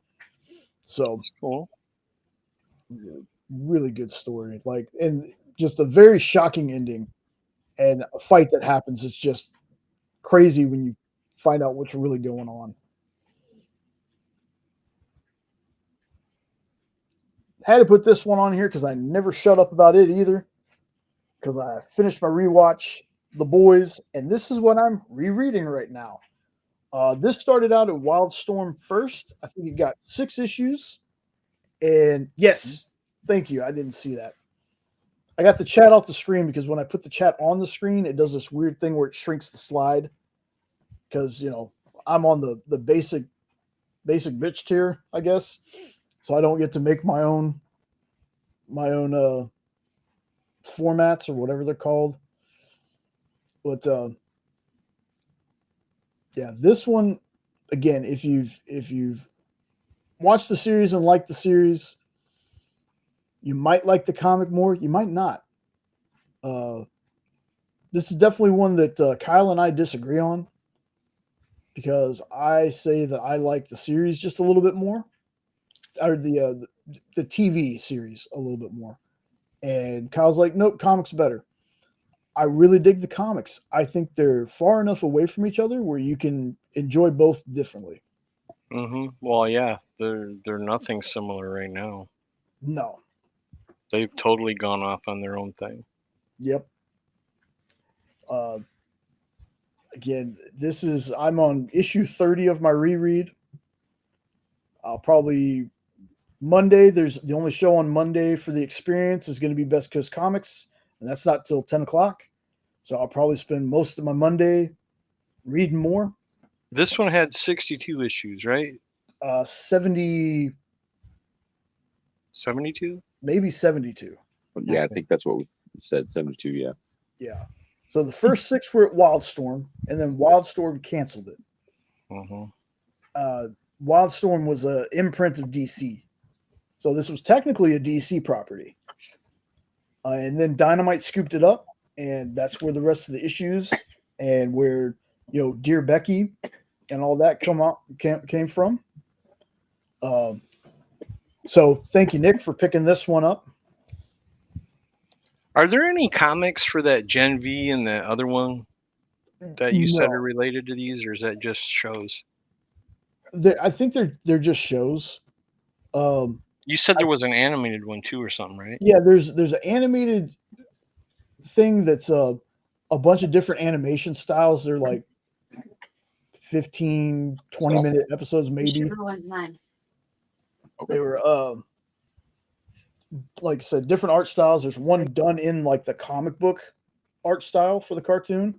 So Cool. really good story. Like, and just a very shocking ending and a fight that happens. It's just crazy when you find out what's really going on. Had to put this one on here because I never shut up about it either. Because I finished my rewatch, The Boys, and this is what I'm rereading right now. This started out at Wildstorm first. I think it got 6 issues. And yes, thank you. I didn't see that. I got the chat off the screen because when I put the chat on the screen, it does this weird thing where it shrinks the slide. Because I'm on the basic bitch tier, I guess. So I don't get to make my own formats or whatever they're called. But yeah, this one again, if you've watched the series and liked the series, you might like the comic more. You might not. This is definitely one that Kyle and I disagree on because I say that I like the series just a little bit more, or the TV series a little bit more, and Kyle's like, nope, comics better. I really dig the comics. I think they're far enough away from each other where you can enjoy both differently. Well, yeah, they're nothing similar right now. No. They've totally gone off on their own thing. Yep. Uh, Again, I'm on issue 30 of my reread. I'll probably Monday. There's the only show on Monday for the experience is going to be Best Coast Comics, and that's not till 10 o'clock. So I'll probably spend most of my Monday reading more. This one had 62 issues, right? 70, 72? maybe 72. Yeah, I think that's what we said. 72. Yeah. Yeah. So the first 6 were at Wildstorm, and then Wildstorm canceled it. Wildstorm was an imprint of DC. So this was technically a DC property. And then Dynamite scooped it up, and that's where the rest of the issues and where, Dear Becky and all that came from. So thank you, Nick, for picking this one up. Are there any comics for that Gen V and the other one that you said No. are related to these, or is that just shows? I think they're just shows. You said there was an animated one too, or something, right? Yeah, there's an animated thing that's a a bunch of different animation styles. They're like 15, 20-minute episodes, maybe. One's mine. They were like I said, different art styles. There's one done in like the comic book art style for the cartoon,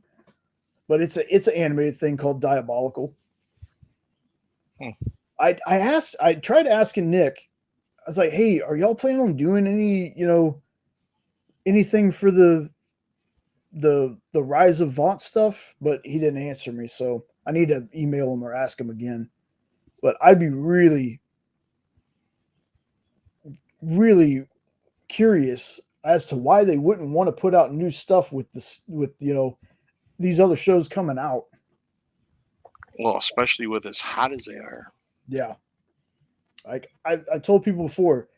but it's an animated thing called Diabolical. I tried asking Nick. I was like, "Hey, are y'all planning on doing any, anything for the Rise of Vaunt stuff?" But he didn't answer me, so I need to email him or ask him again. But I'd be really, really curious as to why they wouldn't want to put out new stuff with this, with these other shows coming out. Well, especially with as hot as they are. Yeah. Like I told people before,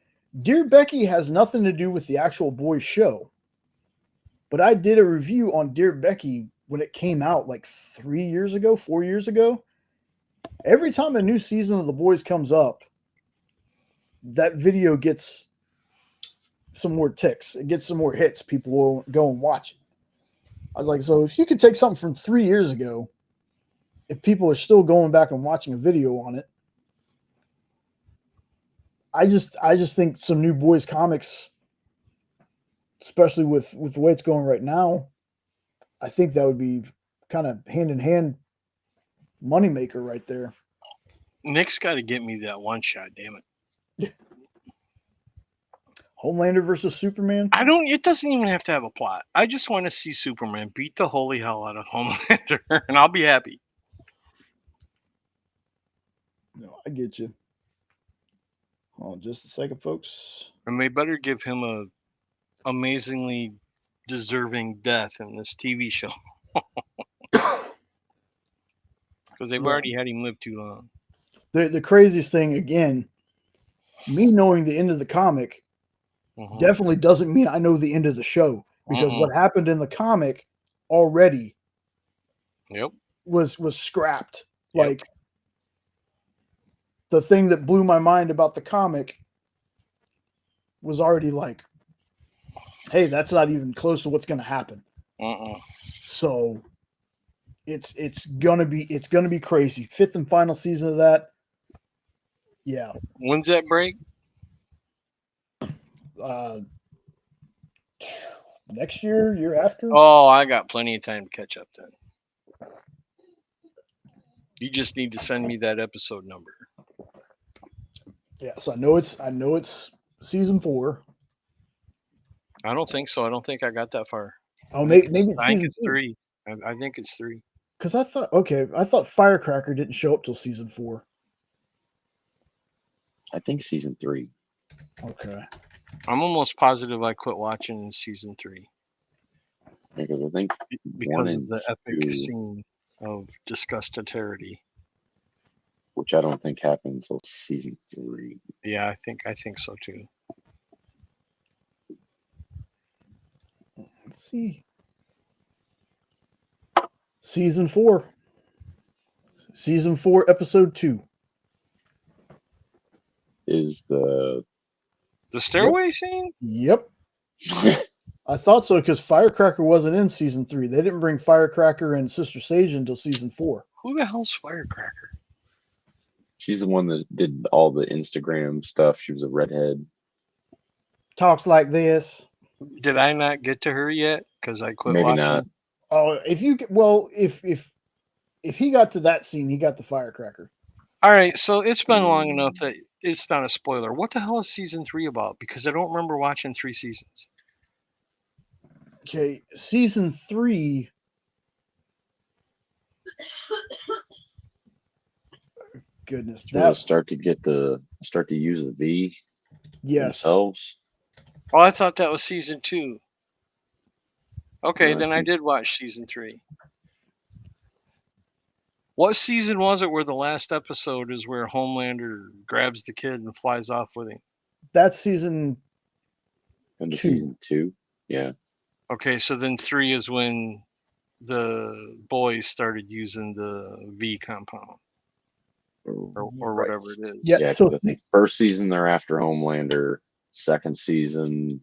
Dear Becky has nothing to do with the actual boys show. But I did a review on Dear Becky when it came out like 4 years ago. Every time a new season of The Boys comes up, that video gets some more ticks. It gets some more hits. People will go and watch it. I was like, so if you could take something from 3 years ago, if people are still going back and watching a video on it, I just think some new Boys comics, especially with the way it's going right now, I think that would be kind of hand in hand moneymaker right there. Nick's got to get me that one shot, damn it. Homelander versus Superman? It doesn't even have to have a plot. I just want to see Superman beat the holy hell out of Homelander, and I'll be happy. No, I get you. Hold on just a second, folks. And they better give him a amazingly deserving death in this TV show. Because they've already had him live too long. The craziest thing, again, me knowing the end of the comic definitely doesn't mean I know the end of the show. Because what happened in the comic already was scrapped. Yep. Like, the thing that blew my mind about the comic was already like, hey, that's not even close to what's going to happen. So it's gonna be crazy. 5th and final season of that. Yeah. When's that break? Next year after. Oh, I got plenty of time to catch up then. You just need to send me that episode number. Yes, I know it's season 4. I don't think so. I don't think I got that far. Oh, maybe it's I think season it's 3. I think it's 3. Because I thought Firecracker didn't show up till season 4. I think season 3. Okay. I'm almost positive I quit watching in season 3. Because I think because of the epic scene of disgustarity. Which I don't think happened until season 3. Yeah, I think so too. Let's see. Season 4. Season 4, episode 2. Is the stairway scene? Yep. I thought so because Firecracker wasn't in season 3. They didn't bring Firecracker and Sister Sage until season 4. Who the hell's Firecracker? She's the one that did all the Instagram stuff. She was a redhead. Talks like this. Did I not get to her yet? Because I quit Maybe watching. not. Oh, if he got to that scene, he got the Firecracker. All right, so it's been long enough that it's not a spoiler. What the hell is season 3 about? Because I don't remember watching 3 seasons. Okay, season 3. Goodness, that start to use the V. Yes. Themselves. Oh, I thought that was season 2. Okay, then I did watch season 3. What season was it where the last episode is where Homelander grabs the kid and flies off with him? That's season 2. Season 2, yeah. Okay, so then 3 is when the boys started using the V compound. Or whatever it is. Yeah, so I think first season they're after Homelander. Second season,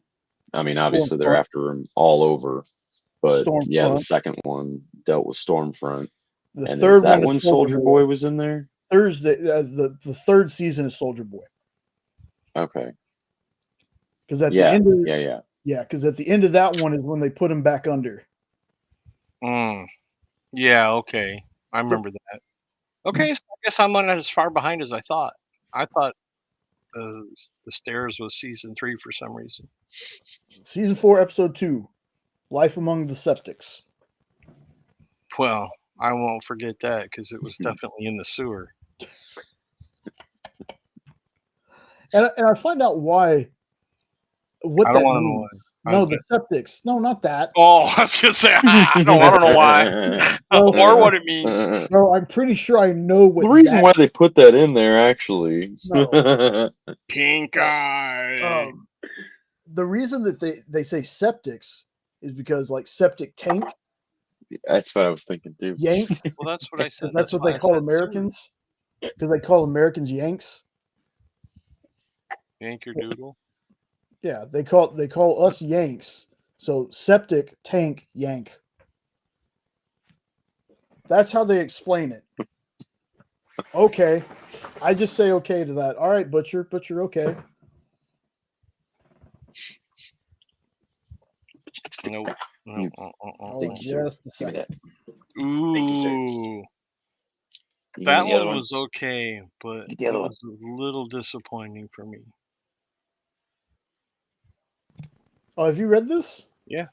I mean, obviously they're after him all over. But yeah, the Stormfront. second one dealt with Stormfront. The And third is that one when is Soldier Boy was in there? Thursday. The third season is Soldier Boy. Okay. Because at the end of yeah. because at the end of that one is when they put him back under. Yeah, okay. I remember that. Okay, so I guess I'm not as far behind as I thought. I thought the Stairs was season 3 for some reason. Season 4, episode 2, Life Among the Septics. Well, I won't forget that because it was definitely in the sewer. And I find out why. What I that don't want to means. know why. No, the septics. No, not that. Oh, I was gonna say I don't know why or what it means. No, I'm pretty sure I know what The reason why they put that in there, actually. No. Pink eye. The reason that they say septics is because like septic tank That's what I was thinking too. Yanks. Well, that's what I said. That's what why they I call said Americans. Because they call Americans Yanks. Yank your doodle. Yeah, they call us Yanks. So septic tank yank. That's how they explain it. Okay. I just say okay to that. All right, Butcher, okay. Nope. No. Oh, just a second. Ooh. That one was okay, but it was a little disappointing for me. Oh, have you read this? Yeah.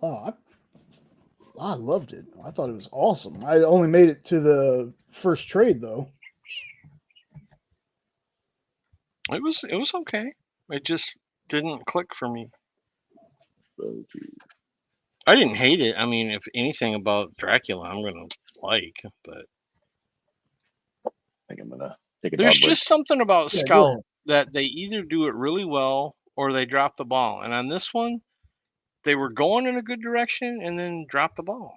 Oh, I loved it. I thought it was awesome. I only made it to the first trade though. It was okay. It just didn't click for me. I didn't hate it. I mean, if anything about Dracula, I'm gonna like, but I think I'm gonna take a there's dog break. just something about Yeah, go Scout ahead. that they either do it really well or they drop the ball. And on this one, they were going in a good direction and then dropped the ball.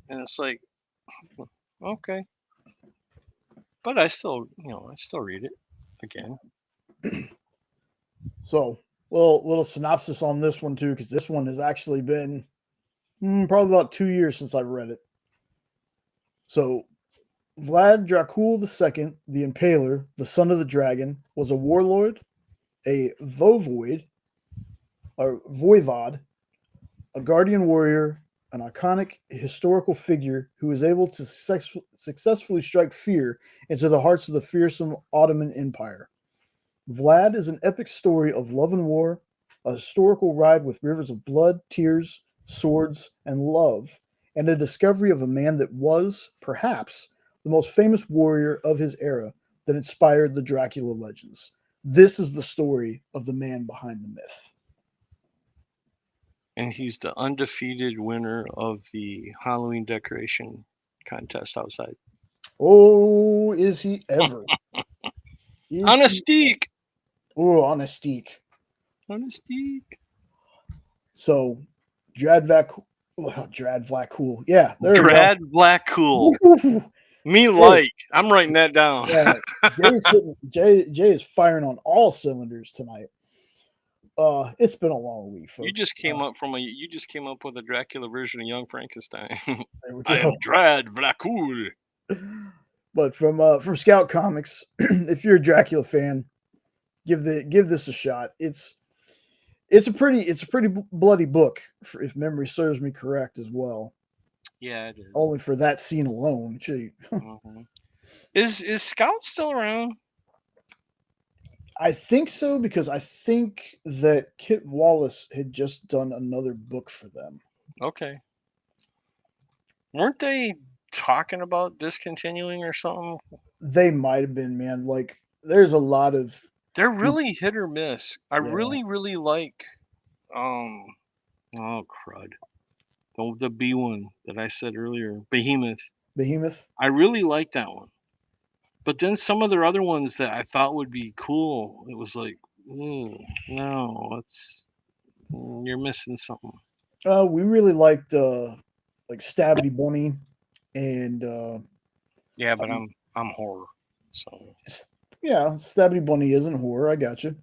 And it's like, okay. But I still read it again. So, little synopsis on this one too, because this one has actually been probably about 2 years since I've read it. So, Vlad Dracul II, the Impaler, the son of the dragon, was a warlord, a voivod, a guardian warrior, an iconic historical figure who was able to successfully strike fear into the hearts of the fearsome Ottoman Empire. Vlad is an epic story of love and war, a historical ride with rivers of blood, tears, swords, and love, and a discovery of a man that was, perhaps, the most famous warrior of his era that inspired the Dracula legends. This is the story of the man behind the myth. And he's the undefeated winner of the Halloween decoration contest outside. Oh, is he ever? On a steak. Oh, on a steak. On a steak. So, Dradvac, cool. Yeah, there we go. Drad Black Cool. Me like. I'm writing that down. Yeah, Jay is firing on all cylinders tonight. It's been a long week, folks. You just came up with a Dracula version of Young Frankenstein. There we go. I am Drad Black Cool. But from Scout Comics, if you're a Dracula fan, give this a shot. It's a pretty bloody book, if memory serves me correct as well. Yeah, it is. Only for that scene alone. Gee. Mm-hmm. Is Scout still around? I think so, because I think that Kit Wallace had just done another book for them. Okay. Weren't they talking about discontinuing or something? They might have been, man. Like, there's a lot of... They're really hit or miss. I really, really like... Oh, crud. The B one that I said earlier. Behemoth. I really like that one. But then some of their other ones that I thought would be cool, it was like, no, you're missing something. We really liked like Stabby Bunny and yeah, but I'm horror, so yeah, Stabby Bunny isn't horror. I got you.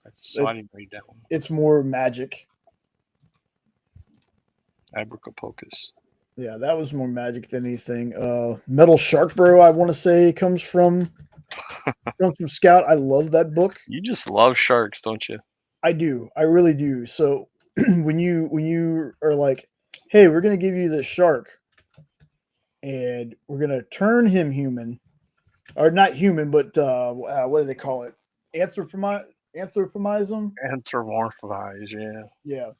I didn't read that one. It's more magic. Abracapocus. Yeah, that was more magic than anything. Metal Shark Bro, I want to say, comes from Scout. I love that book. You just love sharks, don't you? I do. I really do. So when you are like, hey, we're gonna give you this shark, and we're gonna turn him human, or not human, but what do they call it? Anthropomorphize him. Anthropomorphize, yeah. Yeah,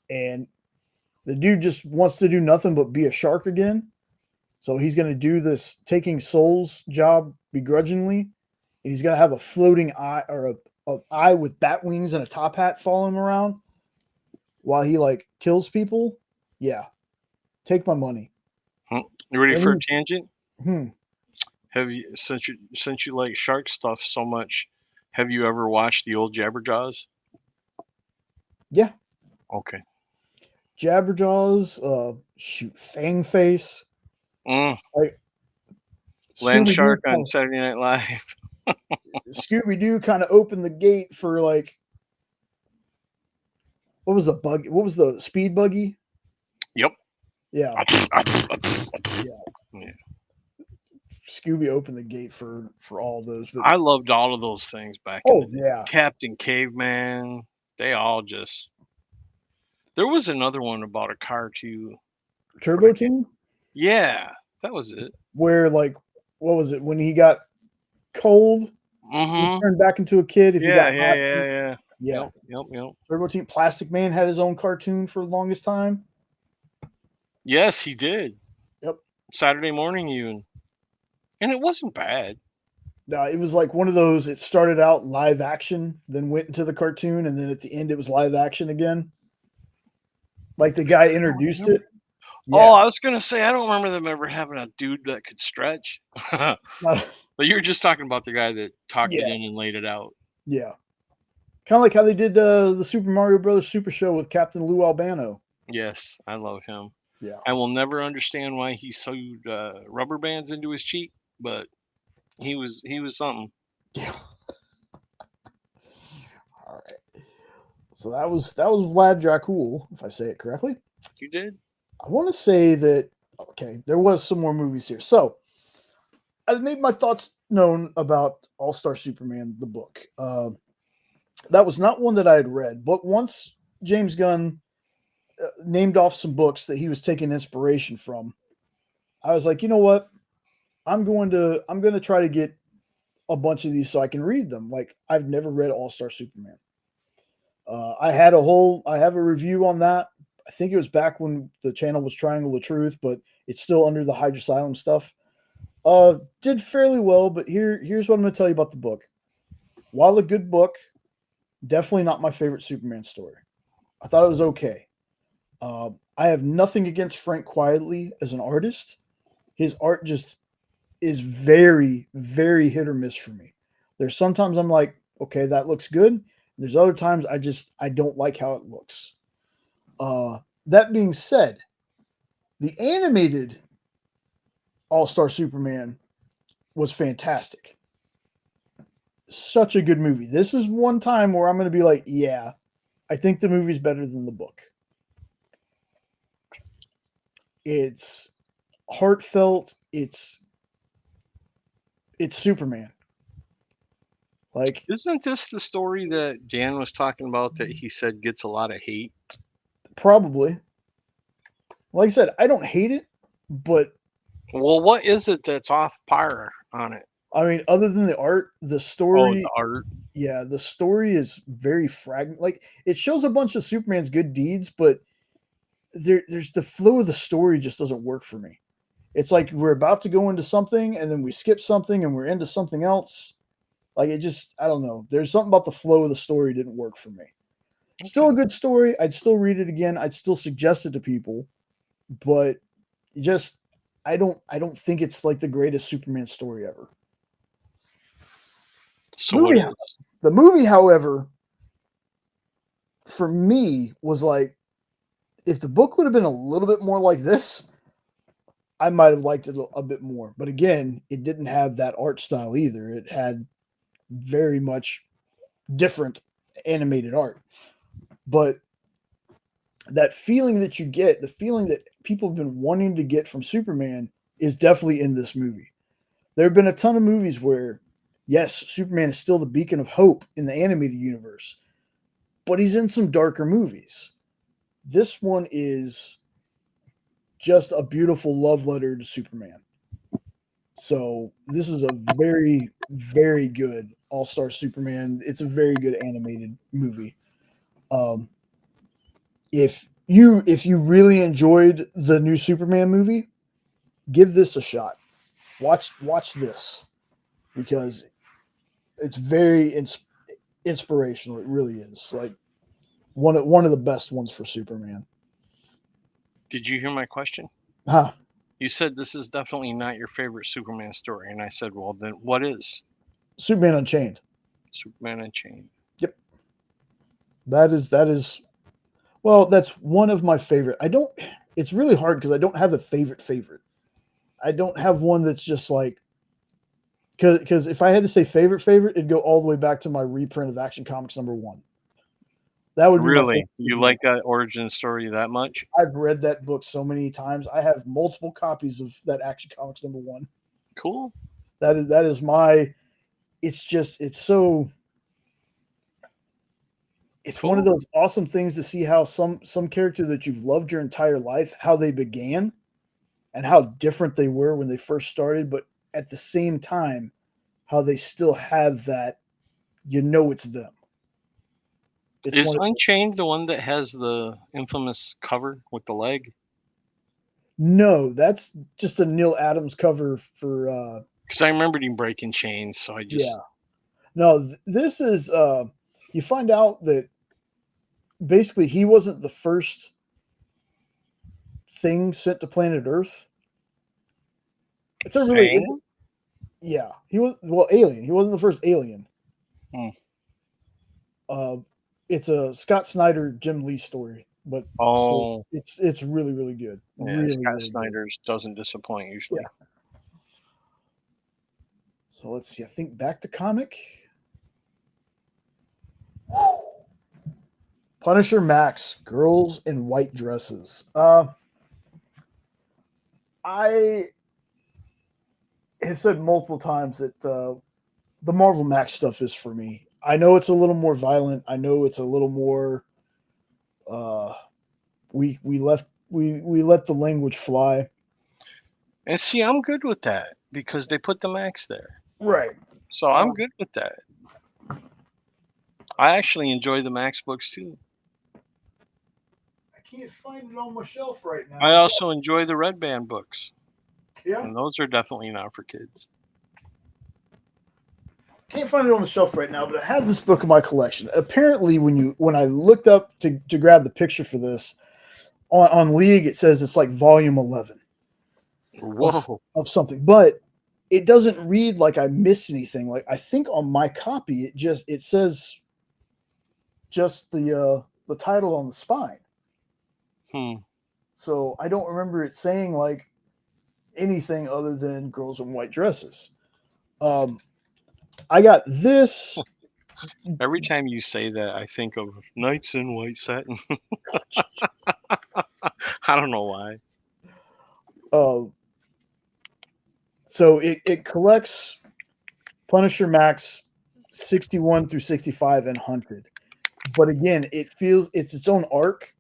and the dude just wants to do nothing but be a shark again. So he's going to do this taking souls job begrudgingly, and he's going to have a floating eye or a eye with bat wings and a top hat following him around while he like kills people. Yeah, take my money. You ready for a Any- tangent? Hmm. Have you since you like shark stuff so much? Have you ever watched the old Jabberjaws? Yeah, Okay. Jabberjaws. Shoot, Fang Face. Like Land Scooby Shark Doo. on Saturday Night Live. Scooby Doo kind of opened the gate for like what was the bug? What was the speed buggy? Yep. Yeah. Yeah. Scooby opened the gate for all those. But I loved all of those things back oh in the day. yeah, Captain Caveman. They all just. There was another one about a car too. Turbo Team. Yeah, that was it. Where like what was it when he got cold? He turned back into a kid. If he got hot, yeah. yeah. Yep. Turbo Team. Plastic Man had his own cartoon for the longest time. Yes, he did. Yep. Saturday morning even. And it wasn't bad. It was like one of those. It started out live action, then went into the cartoon, and then at the end it was live action again. Like the guy introduced it. Yeah. Oh, I was gonna say I don't remember them ever having a dude that could stretch. But you're just talking about the guy that talked it in and laid it out. Yeah. Kind of like how they did the Super Mario Brothers Super Show with Captain Lou Albano. Yes, I love him. Yeah. I will never understand why he sewed rubber bands into his cheek, but he was something. Yeah. All right. So that was Vlad Dracul, if I say it correctly. You did? I want to say that okay, there was some more movies here. So I made my thoughts known about All-Star Superman, the book. That was not one that I had read, but once James Gunn named off some books that he was taking inspiration from, I was like, you know what? I'm going to try to get a bunch of these so I can read them. Like I've never read All-Star Superman. I have a review on that. I think it was back when the channel was Triangle of Truth, but it's still under the Hydrasylum stuff. Did fairly well, but here's what I'm going to tell you about the book. While a good book, definitely not my favorite Superman story. I thought it was okay. I have nothing against Frank Quietly as an artist. His art just is very, very hit or miss for me. There's sometimes I'm like, okay, that looks good. There's other times I don't like how it looks. That being said, the animated All-Star Superman was fantastic. Such a good movie. This is one time where I'm going to be like, yeah, I think the movie's better than the book. It's heartfelt. It's Superman. Like, isn't this the story that Dan was talking about that he said gets a lot of hate? Probably. Like I said, I don't hate it, but well, what is it that's off par on it? I mean, other than the art, the story. Oh, the art. Yeah, the story is very fragmented. Like it shows a bunch of Superman's good deeds, but there's the flow of the story just doesn't work for me. It's like we're about to go into something and then we skip something and we're into something else. Like it just, I don't know. There's something about the flow of the story didn't work for me. Still a good story. I'd still read it again. I'd still suggest it to people, but just I don't think it's like the greatest Superman story ever. So the movie, however, for me was like, if the book would have been a little bit more like this, I might have liked it a bit more. But again, it didn't have that art style either. It had very much different animated art. But that feeling that you get, the feeling that people have been wanting to get from Superman, is definitely in this movie. There have been a ton of movies where, yes, Superman is still the beacon of hope in the animated universe, but he's in some darker movies. This one is just a beautiful love letter to Superman. So this is a very, very good All-Star Superman. It's a very good animated movie. Um, if you really enjoyed the new Superman movie, give this a shot. Watch this because it's very inspirational. It really is like one of the best ones for Superman. Did you hear my question? Huh. You said this is definitely not your favorite Superman story, and I said, well, then what is Superman Unchained. Superman Unchained? Yep. That is well, that's one of my favorite. I don't it's really hard because I don't have a favorite. I don't have one that's just like because if I had to say favorite, it'd go all the way back to my reprint of Action Comics #1. That would be my Really? favorite. You like that origin story that much? I've read that book so many times. I have multiple copies of that Action Comics #1. Cool. That is my. It's so. It's one of Cool. those awesome things to see how some character that you've loved your entire life, how they began, and how different they were when they first started, but at the same time, how they still have that. It's them. It's Is one of Unchained the one that has the infamous cover with the leg? No, that's just a Neil Adams cover for. Because I remembered him breaking chains, so I just Yeah. No, this is you find out that basically he wasn't the first thing sent to planet Earth. It's a really Fang? yeah. He was alien. He wasn't the first alien. Hmm. It's a Scott Snyder Jim Lee story, but so Oh, it's really really good. yeah. Really Scott really good. Snyder's doesn't disappoint usually. Yeah. So let's see. I think back to comic. Punisher Max, girls in white dresses. I have said multiple times that the Marvel Max stuff is for me. I know it's a little more violent. I know it's a little more. Uh, we let the language fly. And see, I'm good with that because they put the Max there. Right. So I'm good with that. I actually enjoy the Max books too. I can't find it on my shelf right now. I also enjoy the Red Band books. Yeah. And those are definitely not for kids. Can't find it on the shelf right now, but I have this book in my collection. Apparently, when I looked up to grab the picture for this on League, it says it's like volume 11 Whoa. of something, but it doesn't read like I missed anything. Like I think on my copy, it says just the title on the spine. So I don't remember it saying like anything other than girls in white dresses. I got this. Every time you say that, I think of Knights in White Satin. I don't know why. So it collects Punisher Max 61 through 65 and Hunted. But again, it's its own arc.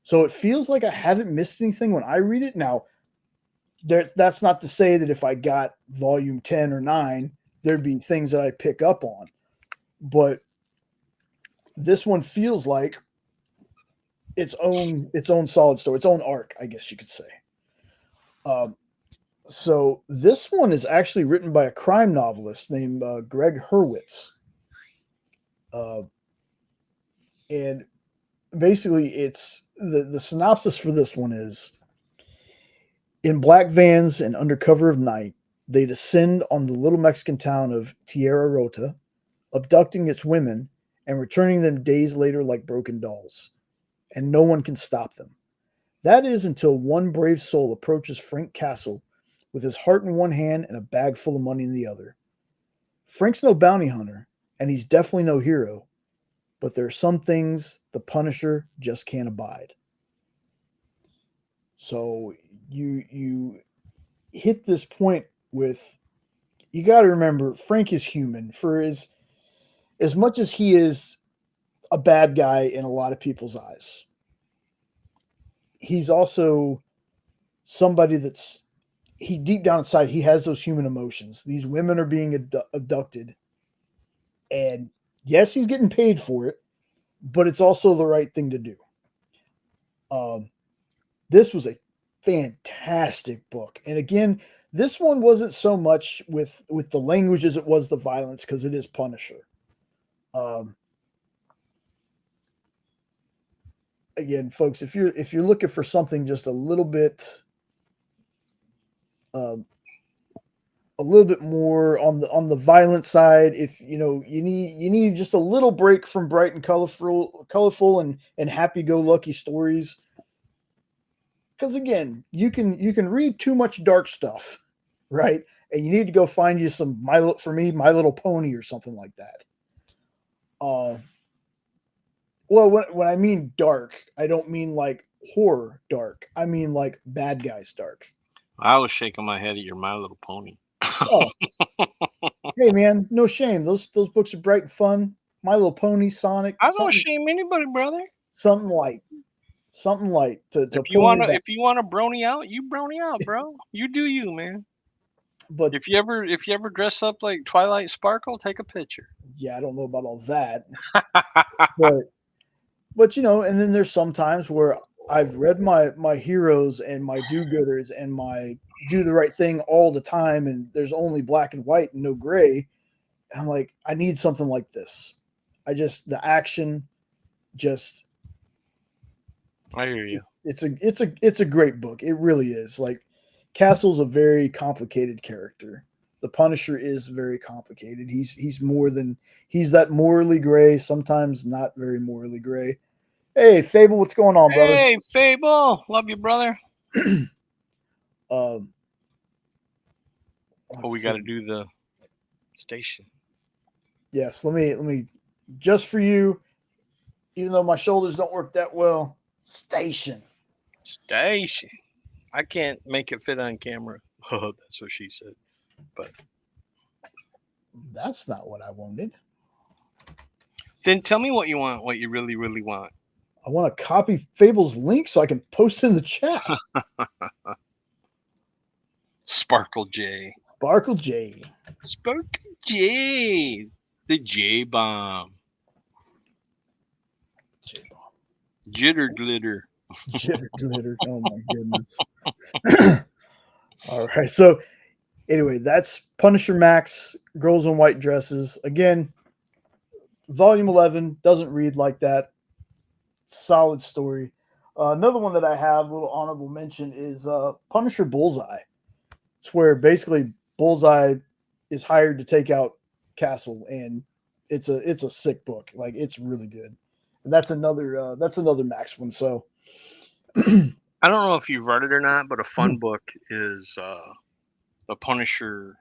So it feels like I haven't missed anything when I read it. Now, that's not to say that if I got volume 10 or 9, there'd be things that I pick up on. But this one feels like its own solid story, its own arc, I guess you could say. So this one is actually written by a crime novelist named Greg Hurwitz. And basically it's the synopsis for this one is: in black vans and under cover of night, they descend on the little Mexican town of Tierra Rota, abducting its women and returning them days later like broken dolls. And no one can stop them. That is until one brave soul approaches Frank Castle with his heart in one hand and a bag full of money in the other. Frank's no bounty hunter, and he's definitely no hero, but there are some things the Punisher just can't abide. So you hit this point with, you got to remember Frank is human. For as much as he is a bad guy in a lot of people's eyes, he's also somebody that's, he deep down inside, he has those human emotions. These women are being abducted, and yes, he's getting paid for it, but it's also the right thing to do. Um, this was a fantastic book, and again, this one wasn't so much with the language as it was the violence, because it is Punisher. Um, Again, folks, if you're looking for something just um, a little bit more on the violent side, if you need just a little break from bright and colorful and happy go lucky stories, because again, you can read too much dark stuff, right? And you need to go find you some My Little Pony or something like that. Well, when I mean dark, I don't mean like horror dark. I mean like bad guys dark. I was shaking my head at your My Little Pony. Oh, hey man, no shame. Those books are bright and fun. My Little Pony, Sonic, I don't shame anybody, brother. something light, to If you pull you wanna, back. if you wanna brony out, you brony out, bro. You do you, man. But If you ever dress up like Twilight Sparkle, take a picture. yeah, I don't know about all that. But and then there's some times where I've read my heroes and my do-gooders and my do the right thing all the time, and there's only black and white and no gray. And I'm like, I need something like this. The action, just I hear you. it's a great book. It really is. Like, Castle's a very complicated character. The Punisher is very complicated. He's that morally gray, sometimes not very morally gray. Hey, Phable, what's going on, brother? Hey, Phable, love you, brother. Um, Oh, we got to do the station. Yes, let me just for you, even though my shoulders don't work that well. Station. I can't make it fit on camera. That's what she said. But That's not what I wanted. then tell me what you want. What you really, really want. I want to copy Fable's link so I can post it in the chat. Sparkle J. Sparkle J. Sparkle J. The J bomb. J bomb. Jitter glitter. Jitter glitter. Oh my goodness. All right. So anyway, that's Punisher Max, Girls in White Dresses. Again, volume 11 doesn't read like that. Solid story. Another one that I have, a little honorable mention, is Punisher Bullseye. It's where basically Bullseye is hired to take out Castle, and it's a sick book. Like, it's really good. And that's another Max one. So I don't know if you've read it or not, but a fun book is the Punisher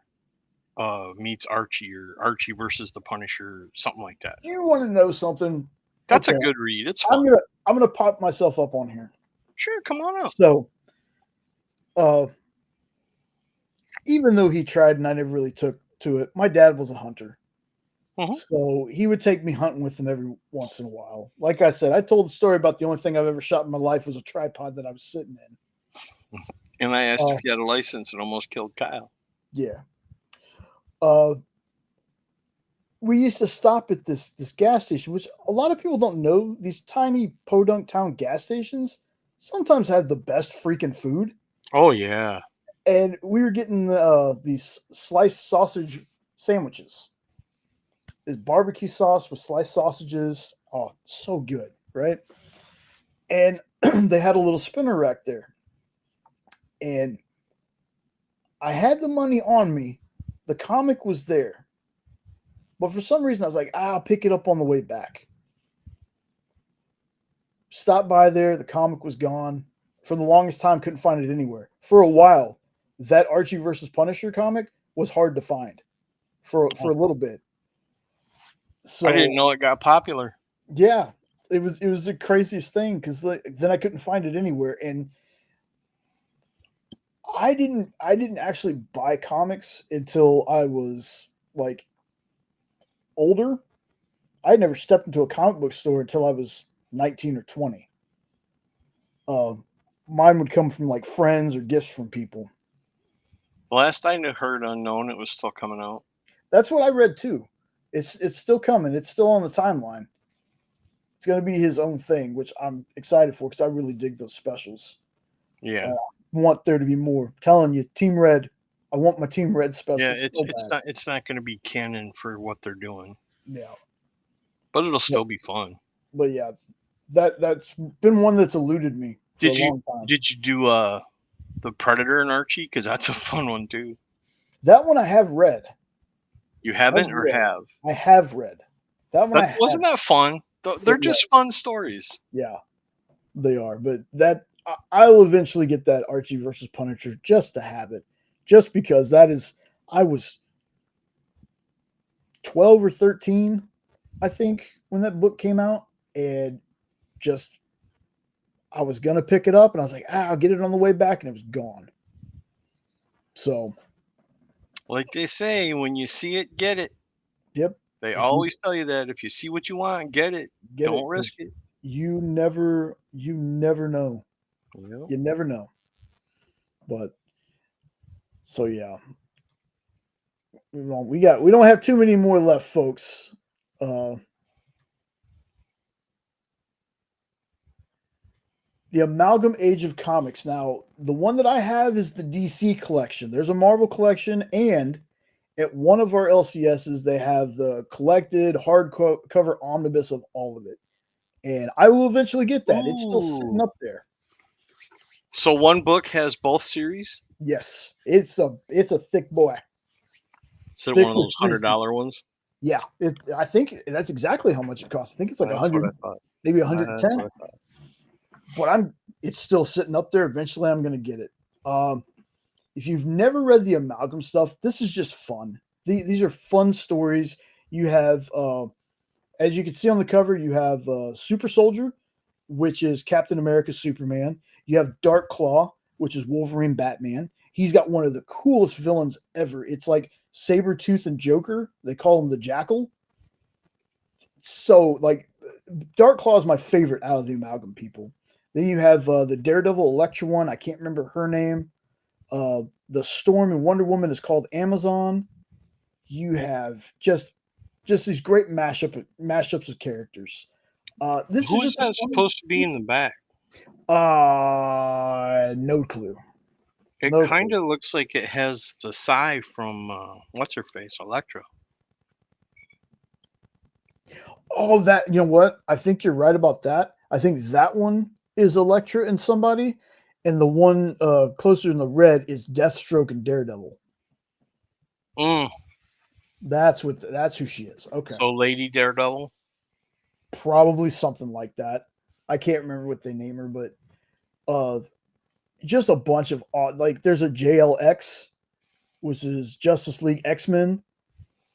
meets Archie, or Archie versus the Punisher, something like that. you want to know something? That's Okay. a good read. It's fun. I'm gonna pop myself up on here. Sure, come on up. So, even though he tried and I never really took to it, my dad was a hunter. So he would take me hunting with him every once in a while. Like I said, I told the story about the only thing I've ever shot in my life was a tripod that I was sitting in. And I asked if you had a license and almost killed Kyle. Yeah. We used to stop at this gas station, which a lot of people don't know. These tiny podunk town gas stations sometimes have the best freaking food. Oh yeah. And we were getting these sliced sausage sandwiches. It's barbecue sauce with sliced sausages. Oh, so good, right? And they had a little spinner rack there. And I had the money on me. The comic was there. But for some reason, I was like, I'll pick it up on the way back. Stopped by there. The comic was gone. For the longest time, couldn't find it anywhere. For a while, that Archie versus Punisher comic was hard to find for a little bit. So I didn't know it got popular. Yeah, it was the craziest thing, because then I couldn't find it anywhere. And I didn't actually buy comics until I was like older. I never stepped into a comic book store until I was 19 or 20. Uh, Mine would come from like friends or gifts from people. Last I heard, Unknown, it was still coming out. That's what I read too. It's still coming. It's still on the timeline. It's going to be his own thing, which I'm excited for because I really dig those specials. Yeah, Want there to be more. I'm telling you, Team Red. I want my Team Red yeah. specials so bad. It's not going to be canon for what they're doing, Yeah, but it'll still be fun. but yeah, that's been one that's eluded me for a Did you long time. did you do the Predator and Archie? Because that's a fun one too. That one I have read. You haven't or have? I have read. That one I have. Wasn't that fun? They're It just fun stories. Yeah, they are. But I'll eventually get that Archie versus Punisher just to have it, just because that is. I was 12 or 13, I think, when that book came out, and just I was gonna pick it up, and I was like, I'll get it on the way back, and it was gone. So, Like they say, when you see it, get it. yep. They If always tell you that if you see what you want, get it. Don't risk it. You never know. Yep. You never know. But so yeah, we don't have too many more left, folks. The Amalgam Age of Comics. Now, the one that I have is the DC collection. There's a Marvel collection, and at one of our LCSs, they have the collected hardcover omnibus of all of it. And I will eventually get that. It's still sitting Ooh. up there. So one book has both series. Yes, it's a thick boy. Is it Thick one of with those juicy. $100 ones? Yeah, I think that's exactly how much it costs. I think it's like That's what 100, I thought. maybe That's 110. what I thought. But it's still sitting up there. Eventually, I'm going to get it. If you've never read the Amalgam stuff, this is just fun. These are fun stories. You have, as you can see on the cover, you have Super Soldier, which is Captain America Superman. You have Dark Claw, which is Wolverine Batman. He's got one of the coolest villains ever. It's like Sabretooth and Joker. They call him the Jackal. So, like, Dark Claw is my favorite out of the Amalgam people. Then you have the Daredevil Elektra one. I can't remember her name. The Storm and Wonder Woman is called Amazon. You have just these great mashups of characters. This Who is is just that supposed to be in the back? no clue. It No kind clue. of looks like it has the Psy from what's her face, Electra. Oh, that you know what? I think you're right about that. I think that one is Elektra and somebody, and the one closer in the red is Deathstroke and Daredevil. Mm. That's who she is. Okay. So Lady Daredevil. Probably something like that. I can't remember what they name her, but just a bunch of odd. Like there's a JLX, which is Justice League X-Men.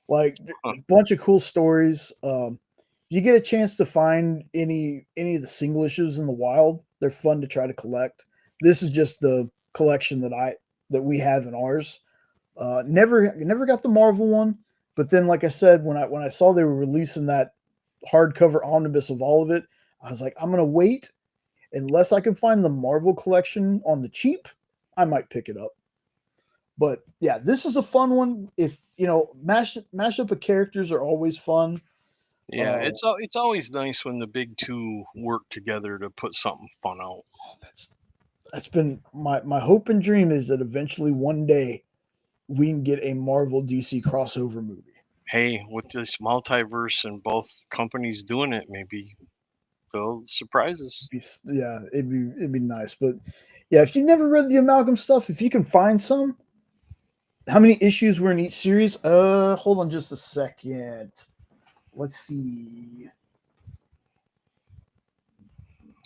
Like a bunch of cool stories. If you get a chance to find any of the single issues in the wild, they're fun to try to collect. This is just the collection that we have in ours. Never got the Marvel one, but then like I said, when I saw they were releasing that hardcover omnibus of all of it, I was like, I'm gonna wait unless I can find the Marvel collection on the cheap. I might pick it up. But yeah, this is a fun one. If you know, mashup of characters are always fun. Yeah, it's always nice when the big two work together to put something fun out. That's been my hope and dream is that eventually one day we can get a Marvel DC crossover movie. Hey, with this multiverse and both companies doing it, maybe they'll surprise us. Yeah, it'd be nice. But yeah, if you never read the Amalgam stuff, if you can find some, how many issues were in each series? Hold on just a second. Let's see.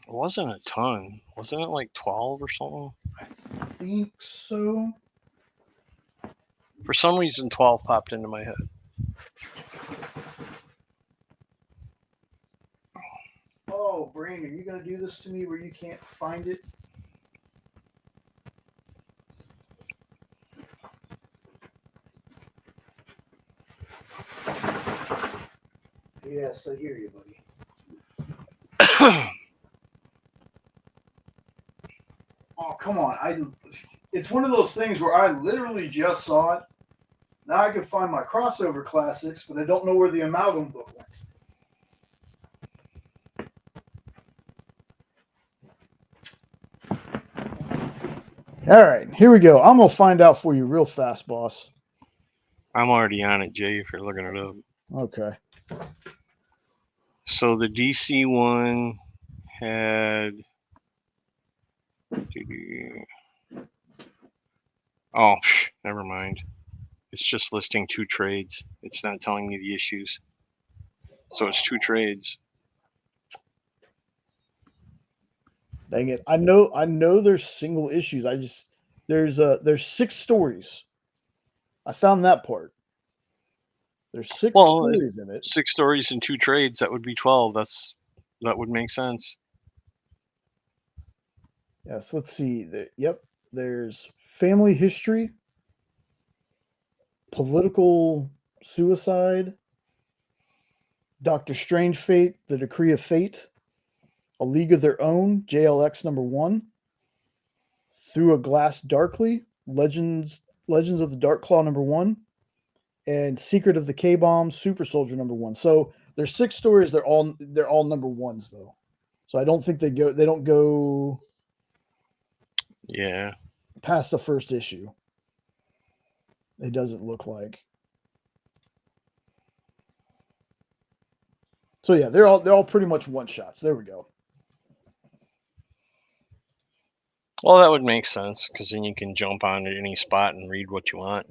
It wasn't a ton. Wasn't it like 12 or something? I think so. For some reason, 12 popped into my head. Oh, Brain, are you going to do this to me where you can't find it? Yes, I hear you, buddy. Oh, come on. It's one of those things where I literally just saw it. Now I can find my crossover classics, but I don't know where the amalgam book went. All right, here we go. I'm going to find out for you real fast, boss. I'm already on it, Jay, if you're looking it up. Okay. So the DC one had. Oh, never mind. It's just listing 2 trades. It's not telling me the issues. So it's 2 trades. Dang it. I know there's single issues. There's 6 stories. I found that part. There's 6 stories in it. 6 stories and 2 trades, that would be 12. That would make sense. Yes, let's see. Yep. There's family history, political suicide, Doctor Strange Fate, The Decree of Fate, A League of Their Own, JLX #1, Through a Glass Darkly, Legends of the Dark Claw #1, and Secret of the K-Bomb, Super Soldier #1. So there's 6 stories. They're all #1s though. So I don't think they don't go Yeah. past the first issue. It doesn't look like. So yeah, they're all pretty much one shots. There we go. Well, that would make sense because then you can jump on at any spot and read what you want.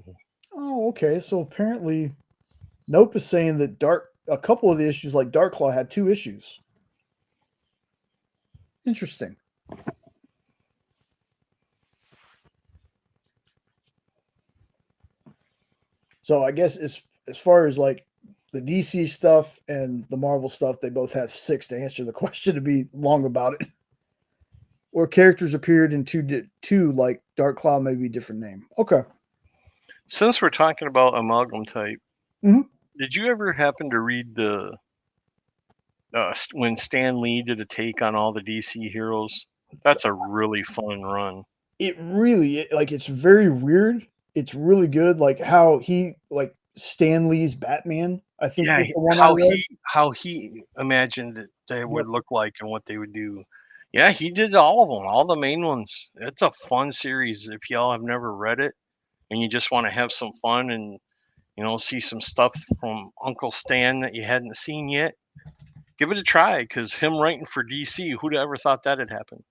Oh, okay. So apparently, Nope is saying that a couple of the issues, like Dark Claw, had 2 issues. Interesting. So I guess as far as like the DC stuff and the Marvel stuff, they both have 6 to answer the question to be long about it. Or characters appeared in two like Dark Cloud, maybe a different name. Okay. Since we're talking about amalgam type, Mhm. did you ever happen to read the when Stan Lee did a take on all the DC heroes? That's a really fun run. It really like it's very weird. It's really good. Like how he like Stan Lee's Batman, I think Yeah, was the one I read. how he imagined that they would Yep. look like and what they would do. Yeah, he did all of them, all the main ones. It's a fun series. If y'all have never read it and you just want to have some fun and see some stuff from Uncle Stan that you hadn't seen yet, give it a try. Because him writing for DC, who'd ever thought that'd happen?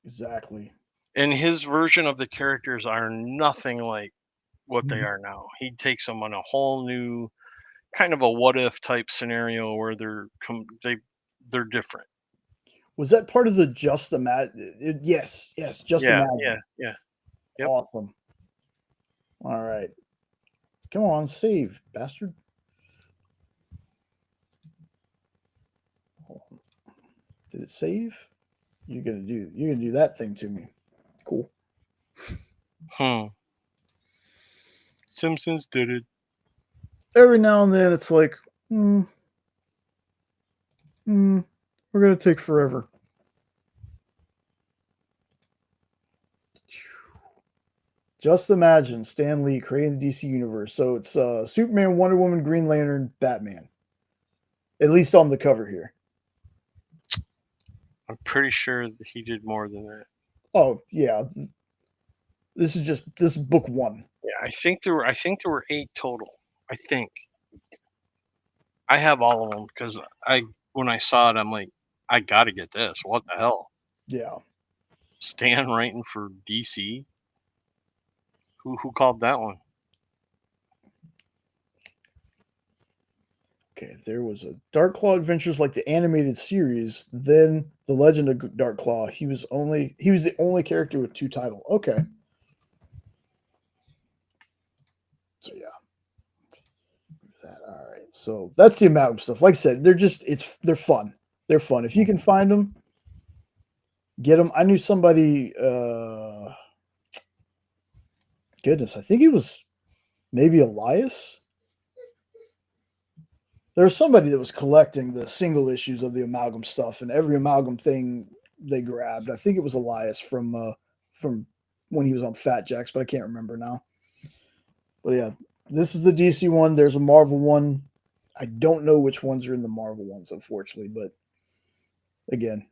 Exactly. And his version of the characters are nothing like what they Mhm. are now. He takes them on a whole new kind of a what if type scenario where they're different. Was that part of the Just Imagine? Yes, Just Yeah, Imagine. yeah. Yep. Awesome. All right. Come on, save, bastard. Hold on. Did it save? You're gonna do that thing to me. Cool. Simpsons did it. Every now and then it's like, we're gonna take forever. Just Imagine Stan Lee creating the DC universe. So it's Superman, Wonder Woman, Green Lantern, Batman. At least on the cover here. I'm pretty sure that he did more than that. Oh yeah, this is book 1. Yeah, I think there were 8 total. I think I have all of them because when I saw it, I'm like, I gotta get this. What the hell? Yeah. Stan writing for DC. Who called that one? Okay, there was a Dark Claw Adventures like the animated series, then The Legend of Dark Claw. He was the only character with 2 titles. Okay. So yeah. All right. So that's the amount of stuff. Like I said, they're fun. They're fun. If you can find them, get them. I knew somebody goodness, I think it was maybe Elias. There was somebody that was collecting the single issues of the Amalgam stuff, and every Amalgam thing they grabbed. I think it was Elias from when he was on Fat Jacks, but I can't remember now. But yeah, this is the DC one. There's a Marvel one. I don't know which ones are in the Marvel ones, unfortunately. But again,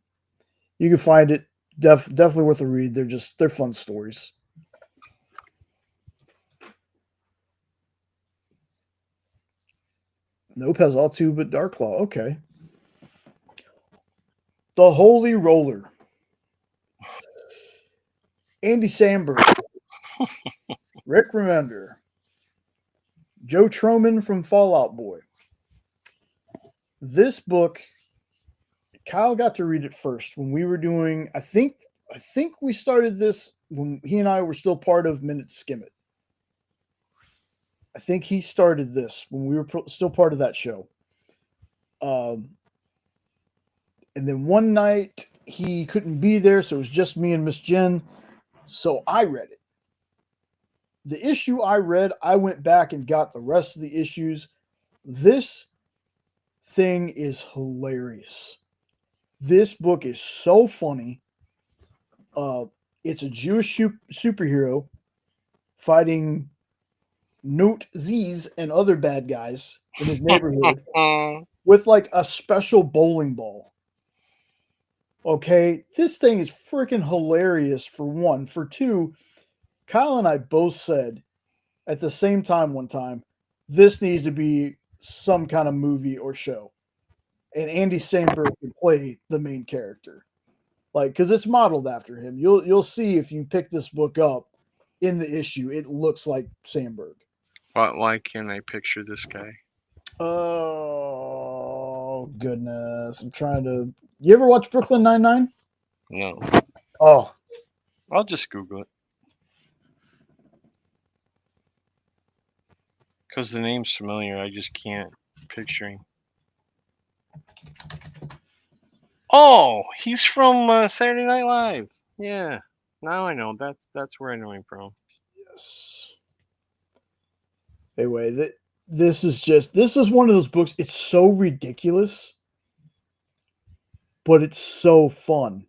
you can find it. Definitely worth a read. They're fun stories. Nope has all two but Darklaw. Okay. The Holy Roller. Andy Samberg. Rick Remender. Joe Troman from Fallout Boy. This book, Kyle got to read it first when we were doing. I think we started this when he and I were still part of Minute to Skim It. I think he started this when we were still part of that show. And then one night he couldn't be there, so it was just me and Miss Jen. So I read it. The issue I read, I went back and got the rest of the issues. This thing is hilarious. This book is so funny. It's a Jewish superhero fighting Nazis and other bad guys in his neighborhood with like a special bowling ball. Okay, this thing is freaking hilarious for one. For two, Kyle and I both said at the same time one time, this needs to be some kind of movie or show. And Andy Samberg can play the main character. Like, because it's modeled after him. You'll see if you pick this book up in the issue, it looks like Samberg. Why can't I picture this guy? Oh goodness. I'm trying to. You ever watch Brooklyn Nine-Nine? No. Oh. I'll just Google it. Because the name's familiar, I just can't picture him. Oh, he's from Saturday Night Live. Yeah, now I know. That's where I know him from. Yes. Anyway, this is one of those books. It's so ridiculous, but it's so fun.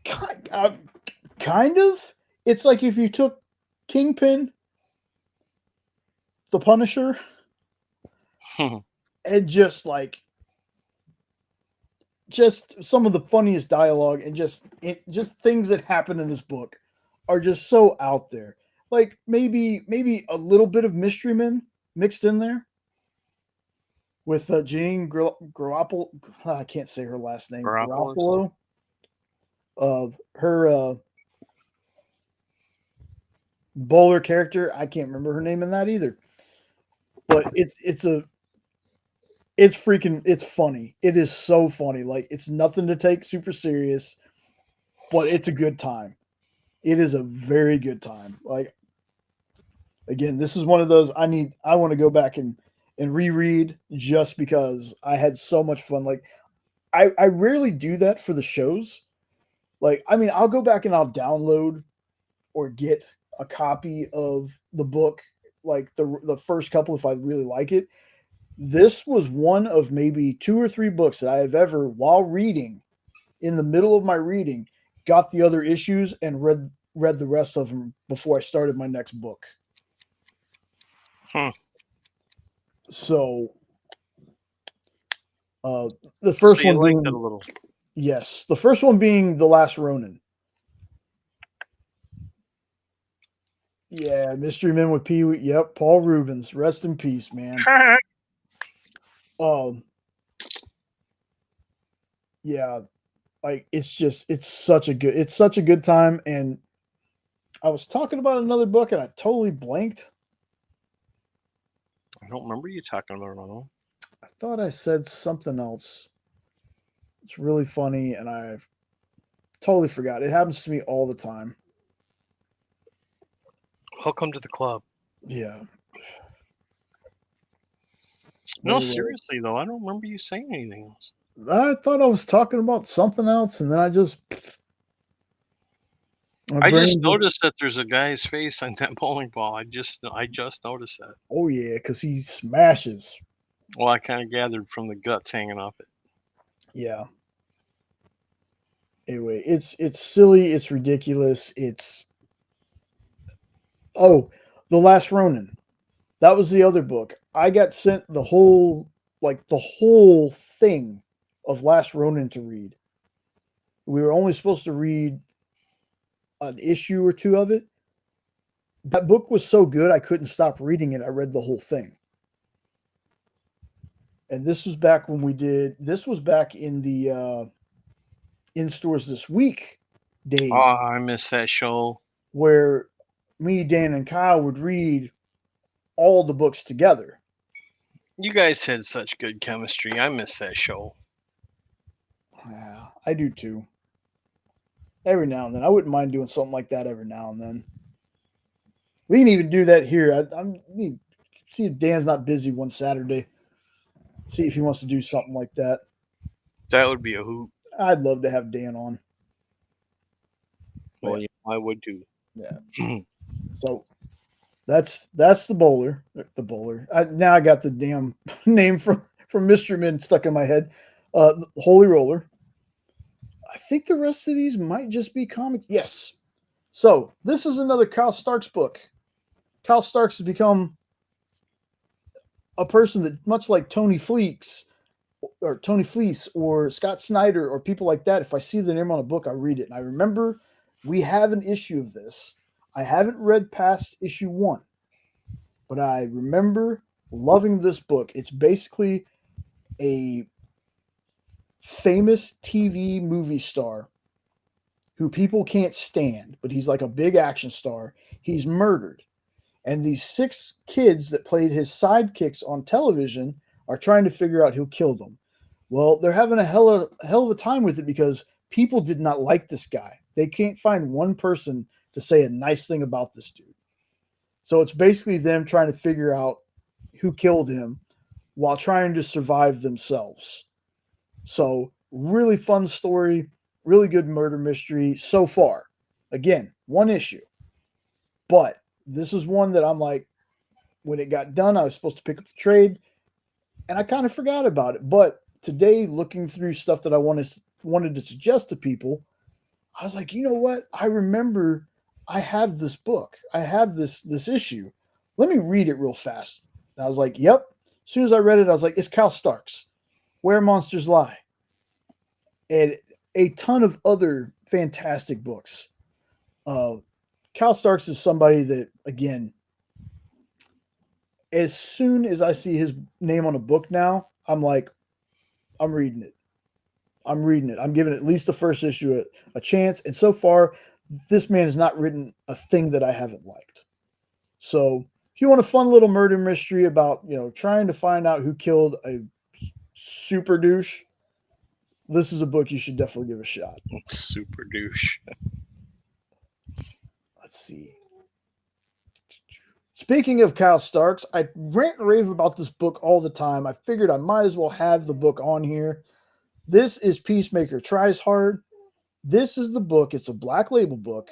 Kind of. It's like if you took Kingpin, the Punisher, and just some of the funniest dialogue and just things that happen in this book are just so out there. Like maybe a little bit of Mystery Men mixed in there with Janine Garoppolo. I can't say her last name. Garoppolo. Her bowler character. I can't remember her name in that either. But it's funny. It is so funny. Like, it's nothing to take super serious, but it's a good time. It is a very good time. Like, again, this is one of those I want to go back and reread just because I had so much fun. Like, I rarely do that for the shows. Like, I mean, I'll go back and I'll download or get a copy of the book, like the first couple if I really like it. This was one of maybe 2 or 3 books that I have ever, while reading, in the middle of my reading, got the other issues and read the rest of them before I started my next book. So, the first one being it a little. Yes, the first one being The Last Ronin. Yeah, Mystery Men with Pee Wee. Yep, Paul Rubens. Rest in peace, man. Yeah, like it's such a good time. And I was talking about another book and I totally blanked. I don't remember you talking about it. I thought I said something else. It's really funny and I totally forgot. It happens to me all the time. Welcome to the club. Yeah. No, seriously though, I don't remember you saying anything else. I thought I was talking about something else, and then I just noticed that there's a guy's face on that bowling ball. I just noticed that. Oh yeah, because he smashes Well, I kind of gathered from the guts hanging off it. Yeah. Anyway, it's silly, it's ridiculous, it's oh, The Last Ronin. That was the other book. I got sent the whole thing of Last Ronin to read. We were only supposed to read an issue or two of it. That book was so good I couldn't stop reading it. I read the whole thing. And this was back when we did this was back in the in stores this week days Oh, I miss that show. where me, Dan, and Kyle would read all the books together. You guys had such good chemistry. I miss that show. Yeah, I do too. Every now and then. I wouldn't mind doing something like that every now and then. We can even do that here. See if Dan's not busy one Saturday. See if he wants to do something like that. That would be a hoot. I'd love to have Dan on. Well, Yeah. yeah, I would too. Yeah. So that's the bowler. The bowler. Now I got the damn name from Mystery Men stuck in my head. Holy Roller. I think the rest of these might just be comic. Yes. So this is another Kyle Starks book. Kyle Starks has become a person that, much like Tony Fleece or Scott Snyder or people like that, if I see the name on a book, I read it. And I remember we have an issue of this. I haven't read past issue 1, but I remember loving this book. It's basically a famous TV movie star who people can't stand, but he's like a big action star. He's murdered. And these 6 kids that played his sidekicks on television are trying to figure out who killed him. Well, they're having a hell of a time with it because people did not like this guy. They can't find one person to say a nice thing about this dude. So it's basically them trying to figure out who killed him while trying to survive themselves. So really fun story, really good murder mystery so far. Again, 1 issue. But this is one that I'm like, when it got done, I was supposed to pick up the trade, and I kind of forgot about it. But today, looking through stuff that I wanted to suggest to people, I was like, you know what? I remember I have this book. I have this issue. Let me read it real fast. And I was like, yep. As soon as I read it, I was like, it's Kyle Starks, Where Monsters Lie, and a ton of other fantastic books. Kyle Starks is somebody that, again, as soon as I see his name on a book now, I'm like, I'm reading it. I'm reading it. I'm giving at least the first issue a chance. And so far, this man has not written a thing that I haven't liked. So if you want a fun little murder mystery about, trying to find out who killed a super douche, this is a book you should definitely give a shot. Super douche. Let's see. Speaking of Kyle Starks, I rant and rave about this book all the time. I figured I might as well have the book on here. This is Peacemaker Tries Hard. This is the book. It's a Black Label book.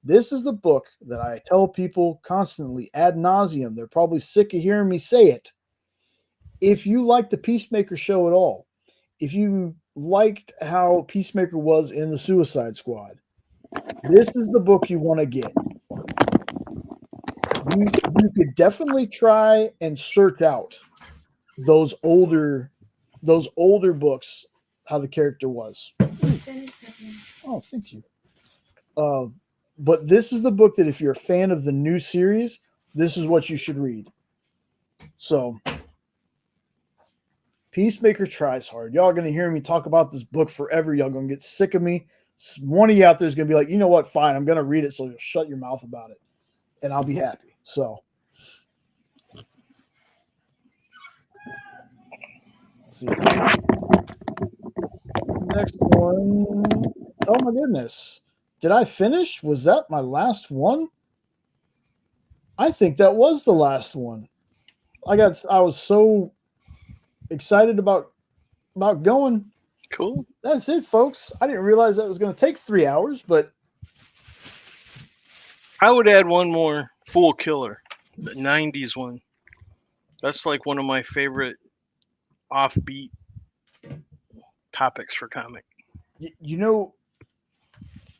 This is the book that I tell people constantly ad nauseum. They're probably sick of hearing me say it. If you like the Peacemaker show at all, if you liked how Peacemaker was in the Suicide Squad, this is the book you want to get. You could definitely try and search out those older books, how the character was. Oh, thank you. But this is the book that if you're a fan of the new series, this is what you should read. So, Peacemaker Tries Hard. Y'all are going to hear me talk about this book forever. Y'all going to get sick of me. One of you out there is going to be like, you know what? Fine, I'm going to read it so you'll shut your mouth about it. And I'll be happy. So, let's see. Next one. Oh my goodness. Did I finish? Was that my last one? I think that was the last one. I was so excited about going. Cool. That's it, folks. I didn't realize that was going to take 3 hours, but I would add one more, Fool Killer, the 90s one. That's like one of my favorite offbeat topics for comic. You know,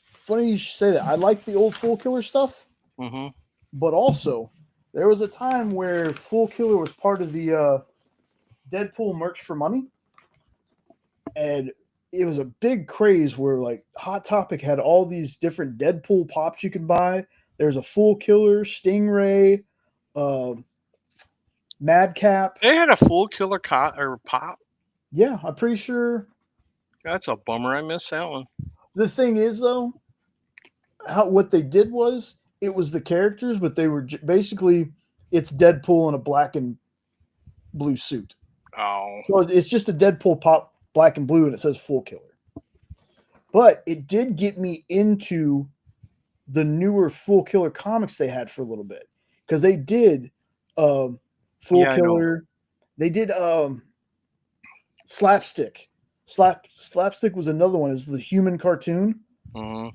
funny you should say that. I like the old Fool Killer stuff, Mm-hmm. but also there was a time where Fool Killer was part of the Deadpool merch for money, and it was a big craze where like Hot Topic had all these different Deadpool pops you could buy. There's a Fool Killer, Stingray, Madcap. They had a Fool Killer or pop. Yeah, I'm pretty sure. That's a bummer. I missed that one. The thing is, though, what they did was it was the characters, but they were basically it's Deadpool in a black and blue suit. Oh. So it's just a Deadpool pop, black and blue, and it says Fool Killer. But it did get me into the newer Fool Killer comics they had for a little bit because they did Fool Killer. They did Slapstick. Slapstick was another one. Is the human cartoon. Mm-hmm.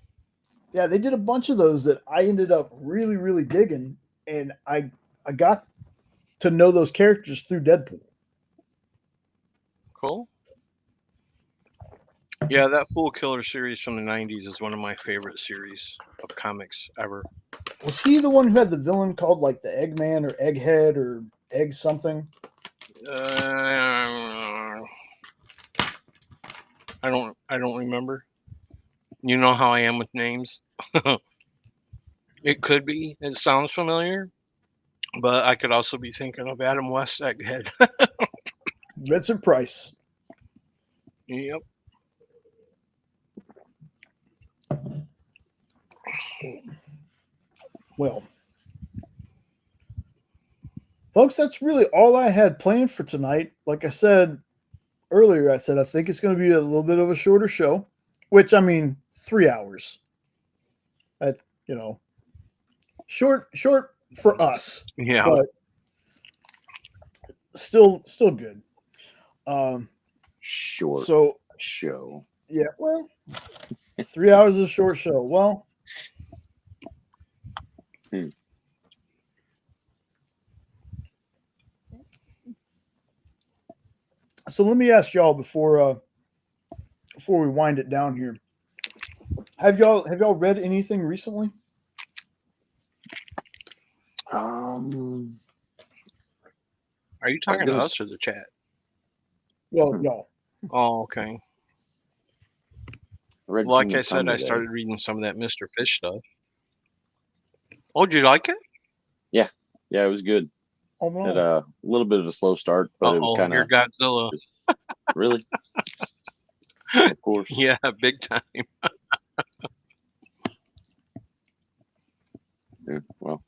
Yeah, they did a bunch of those that I ended up really, really digging, and I got to know those characters through Deadpool. Cool. Yeah, that Fool Killer series from the 90s is one of my favorite series of comics ever. Was he the one who had the villain called like the Eggman or Egghead or Egg something? I don't remember. You know how I am with names. It could be. It sounds familiar, but I could also be thinking of Adam West Egghead. Vincent Price. Yep. Well, folks, that's really all I had planned for tonight. Like I said earlier, I think it's going to be a little bit of a shorter show, which I mean, 3 hours. Short for us. Yeah. But still good. Short So show. yeah, well, 3 hours is a short show. Well, so let me ask y'all before we wind it down here. Have y'all read anything recently? Are you talking to us or the chat? Well, y'all. Oh, okay. Like I said, I started reading some of that Mr. Fish stuff. Oh, did you like it? Yeah, it was good. Oh, no. Had a little bit of a slow start, but it was kind of Godzilla. Really? Of course. Yeah, big time. Yeah, well,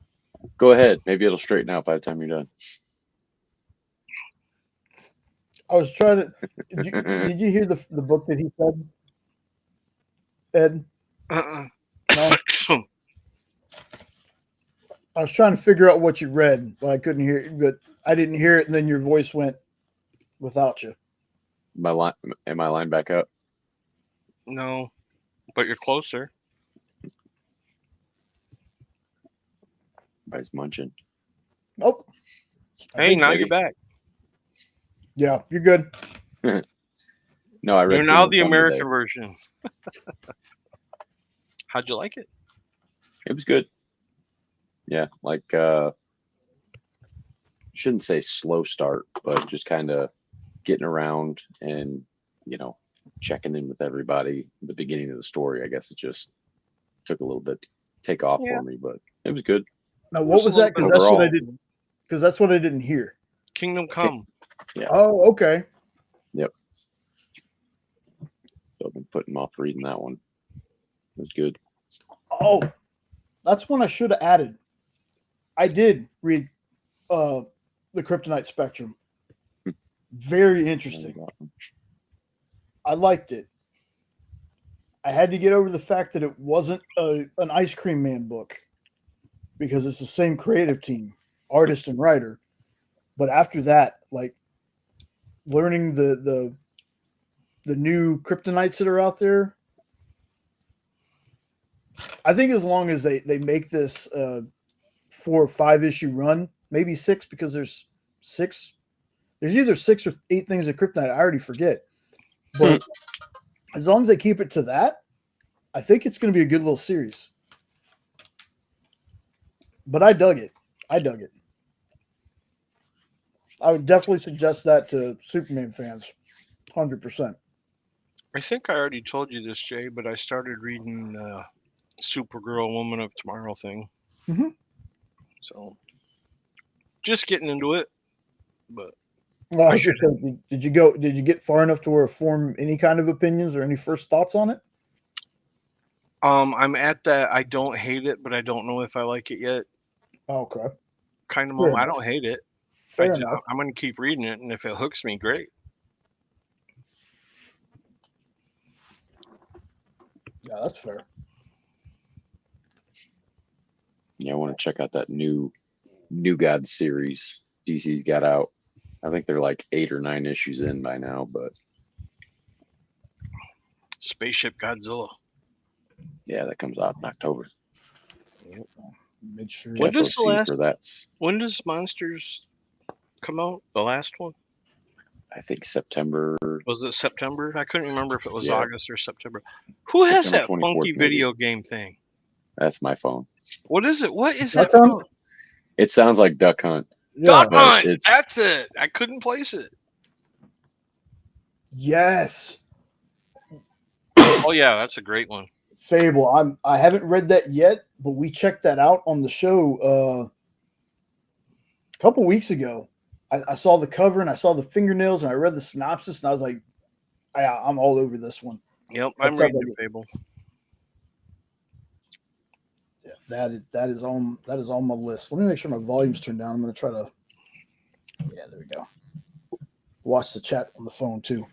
go ahead. Maybe it'll straighten out by the time you're done. I was trying to. Did you hear the book that he said, Ed? No. I was trying to figure out what you read, but I couldn't hear it. But I didn't hear it, and then your voice went without you. Am I lined back up? No, but you're closer. Everybody's munching. Oh. Hey, now you're back. Yeah, you're good. No, I read. You're now the American version. How'd you like it? It was good. Yeah, like shouldn't say slow start, but just kind of getting around and checking in with everybody. The beginning of the story, I guess it just took a little bit to take off for me, but it was good. Now, what was that? Because that's what I didn't. Because that's what I didn't hear. Kingdom Come. Yeah. Oh, okay. Yep. So I've been putting off reading that one. It was good. Oh, that's one I should have added. I did read the Kryptonite Spectrum. Very interesting. I liked it. I had to get over the fact that it wasn't an Ice Cream Man book because it's the same creative team, artist and writer. But after that, like learning the new Kryptonites that are out there, I think as long as they make this 4 or 5 issue run, maybe 6 because there's 6 There's either 6 or 8 things of kryptonite. I already forget. But as long as they keep it to that, I think it's going to be a good little series. But I dug it. I would definitely suggest that to Superman fans. 100%. I think I already told you this, Jay, but I started reading the Supergirl Woman of Tomorrow thing. Mhm. So, just getting into it. But Well, did you get far enough to where form any kind of opinions or any first thoughts on it? I'm at that I don't hate it, but I don't know if I like it yet. Okay. Kind of Fair moment. I enough. don't hate it. Fair enough. I'm going to keep reading it, and if it hooks me, great. Yeah, that's fair. Yeah, I want to check out that new God series DC's got out. I think they're like 8 or 9 issues in by now, but Spaceship Godzilla. yeah, that comes out in October. Make sure. When does the FOC last- for that? When does Monsters come out? The last one? I think September. Was it September? I couldn't remember if it was Yeah. August or September. Who has September that 24th, funky maybe. video game thing? That's my phone. What is it? What is Duck that Hunt? phone? It sounds like Duck Hunt. Yeah. Duck but Hunt! it's- That's it. I couldn't place it. Yes. Oh yeah, that's a great one. Phable. I haven't read that yet, but we checked that out on the show a couple weeks ago. I saw the cover and I saw the fingernails and I read the synopsis and I was like, yeah, I'm all over this one. Yep, I'm That sounds reading like Phable. Yeah, that is on my list. Let me make sure my volume's turned down. I'm going to try to. Yeah, there we go. Watch the chat on the phone too.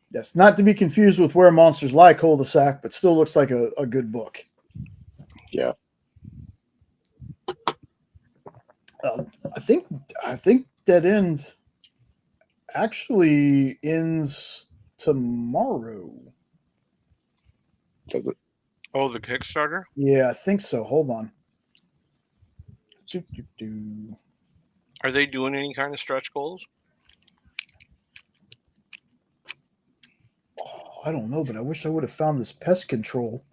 Yes, not to be confused with Where Monsters Lie cul-de-sac, but still looks like a good book. Yeah. I think Dead End actually ends tomorrow. Does it? Oh, the Kickstarter? Yeah, I think so. Hold on. Are they doing any kind of stretch goals? Oh, I don't know, but I wish I would have found this Pest Control,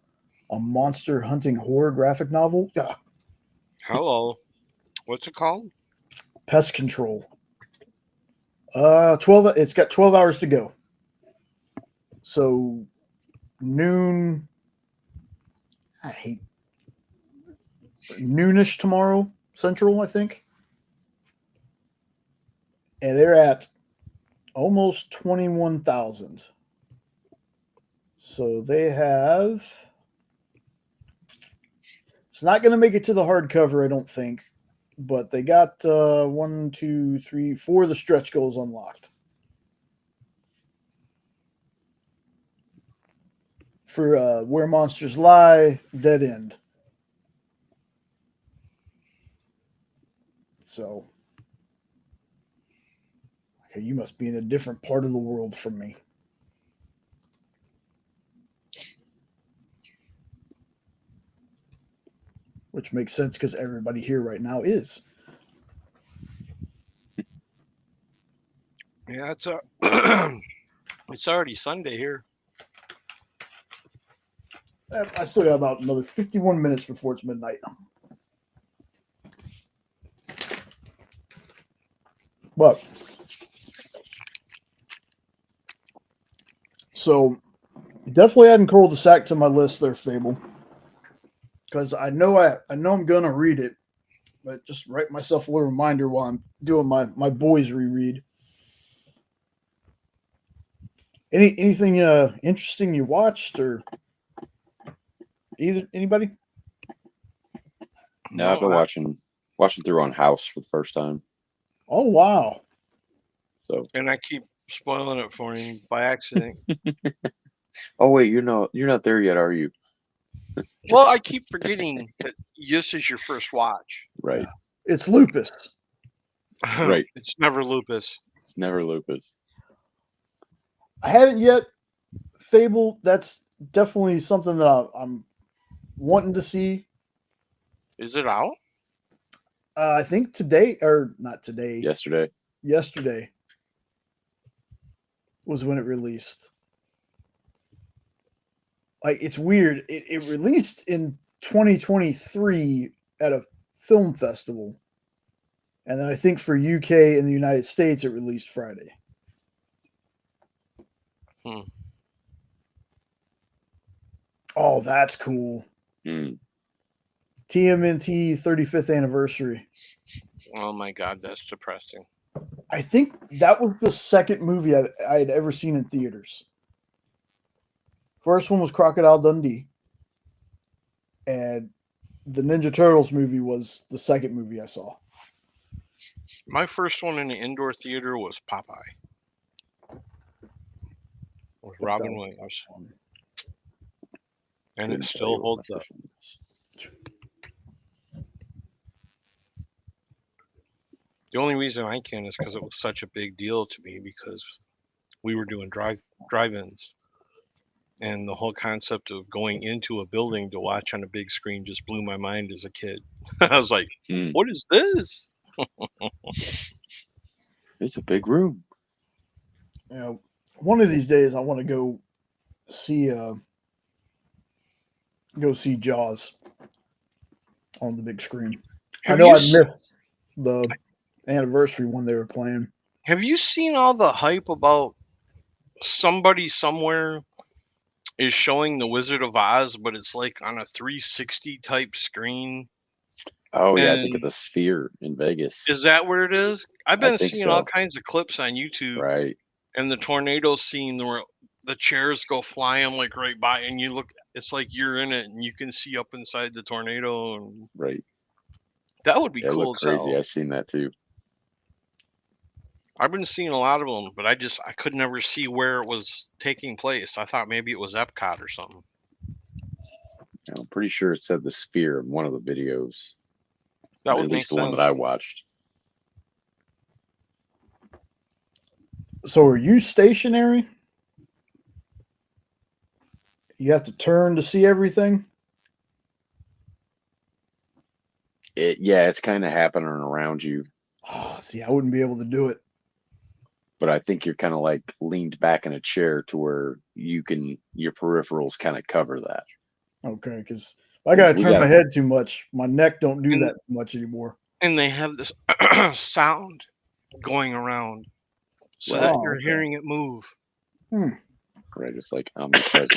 a monster hunting horror graphic novel. Yeah, Hello. What's it called? Pest Control. 12. It's got 12 hours to go. So noon. I hate noonish tomorrow Central, I think. And they're at almost 21,000. So they have. It's not going to make it to the hardcover, I don't think, but they got 1, 2, 3, 4 of the stretch goals unlocked for Where Monsters Lie, Dead End. So, okay, you must be in a different part of the world from me. Which makes sense because everybody here right now is. Yeah, it's it's already Sunday here. I still got about another 51 minutes before it's midnight. But so definitely adding cul-de-sac to my list there, Phable. Because I know I'm gonna read it, but just write myself a little reminder while I'm doing my boys reread. Anything interesting you watched or anybody? No, I've been watching through on House for the first time. Oh wow. So. And I keep spoiling it for him by accident. Oh wait, you're not there yet, are you? Well, I keep forgetting that this is your first watch. Right. It's lupus. Right. It's never lupus. It's never lupus. I haven't yet. Phable, that's definitely something that I'm wanting to see. Is it out? I think today, or not today, Yesterday. yesterday was when it released. Like, it's weird. It released in 2023 at a film festival. And then I think for UK and the United States, it released Friday. Hmm. Oh, that's cool. Hmm. TMNT 35th anniversary. Oh my God, that's depressing. I think that was the second movie I had ever seen in theaters. First one was Crocodile Dundee. And the Ninja Turtles movie was the second movie I saw. My first one in the indoor theater was Popeye. With Robin Williams. And Couldn't it tell you still what holds my up. first one was. The only reason I can is because it was such a big deal to me because we were doing drive-ins. And the whole concept of going into a building to watch on a big screen just blew my mind as a kid. I was like, Hmm. what is this? It's a big room. You know, one of these days I want to go see Jaws on the big screen. Have I know you I s- missed the anniversary when they were playing. have you seen all the hype about somebody somewhere is showing the Wizard of Oz, but it's like on a 360 type screen? Oh yeah, I think of And the Sphere in Vegas. is that where it is? I've I been think seeing all so. kinds of clips on YouTube Right. and the tornado scene where the chairs go flying like right by, and you look, it's like you're in it and you can see up inside the tornado, and Right. that would be Yeah, it cool looked as crazy. hell. I've seen that too. I've been seeing a lot of them, but I could never see where it was taking place. I thought maybe it was Epcot or something. I'm pretty sure it said the Sphere in one of the videos. That At would make least the one sense. that I watched. So are you stationary? You have to turn to see everything? It's kind of happening around you, Oh, see, I wouldn't be able to do it. but I think you're kind of like leaned back in a chair to where your peripherals kind of cover that. Okay, because I got to We turn got my head too much. My neck don't do And that much anymore. and they have this sound going around so right, that Oh, you're okay. hearing it move. Hmm. right. It's like omnipresent,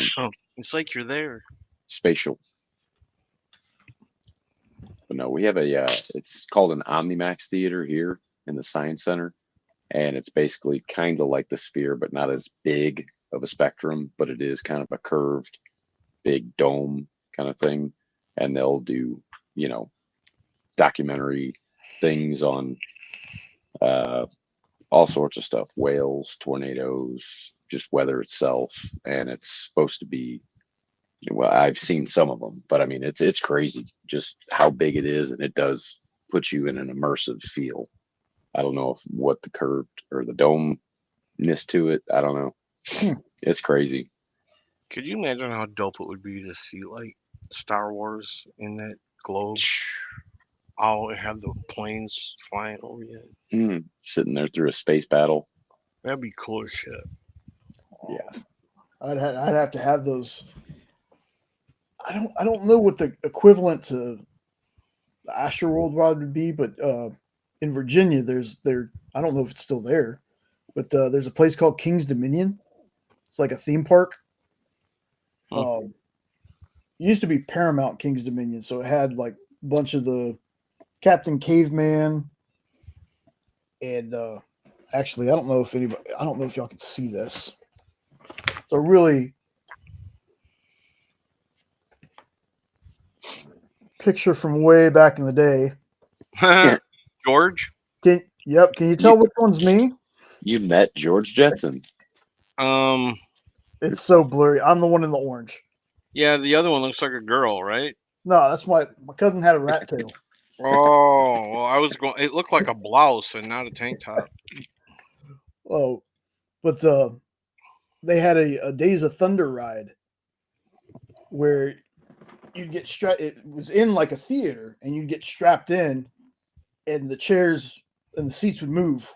It's like you're there. spatial. But no, we have it's called an Omnimax Theater here in the Science Center, and it's basically kind of like the Sphere, but not as big of a spectrum. But it is kind of a curved, big dome kind of thing, and they'll do documentary things on all sorts of stuff: whales, tornadoes, just weather itself, and it's supposed to be. Well, I've seen some of them, but I mean, it's crazy just how big it is, and it does put you in an immersive feel. I don't know what the curved or the domeness to it. I don't know. Hmm. It's crazy. Could you imagine how dope it would be to see like Star Wars in that globe? Oh, it had the planes flying over you. Sitting there through a space battle. That'd be cool as shit. Yeah. I'd have to have those. I don't know what the equivalent to the Astroworld rod would be, but in Virginia, I don't know if it's still there, but there's a place called King's Dominion. It's like a theme park. Hmm. It used to be Paramount King's Dominion, so it had like a bunch of the Captain Caveman, and actually, I don't know if y'all can see this. It's a really picture from way back in the day. George? Can you tell You which one's me? you met George Jetson. It's so blurry. I'm the one in the orange. Yeah, the other one looks like a girl, right? No, that's my cousin had a rat tail. Oh, well, I was going. It looked like a blouse and not a tank top. Oh, but they had a Days of Thunder ride where you'd get strapped. It was in like a theater, and you'd get strapped in, and the chairs and the seats would move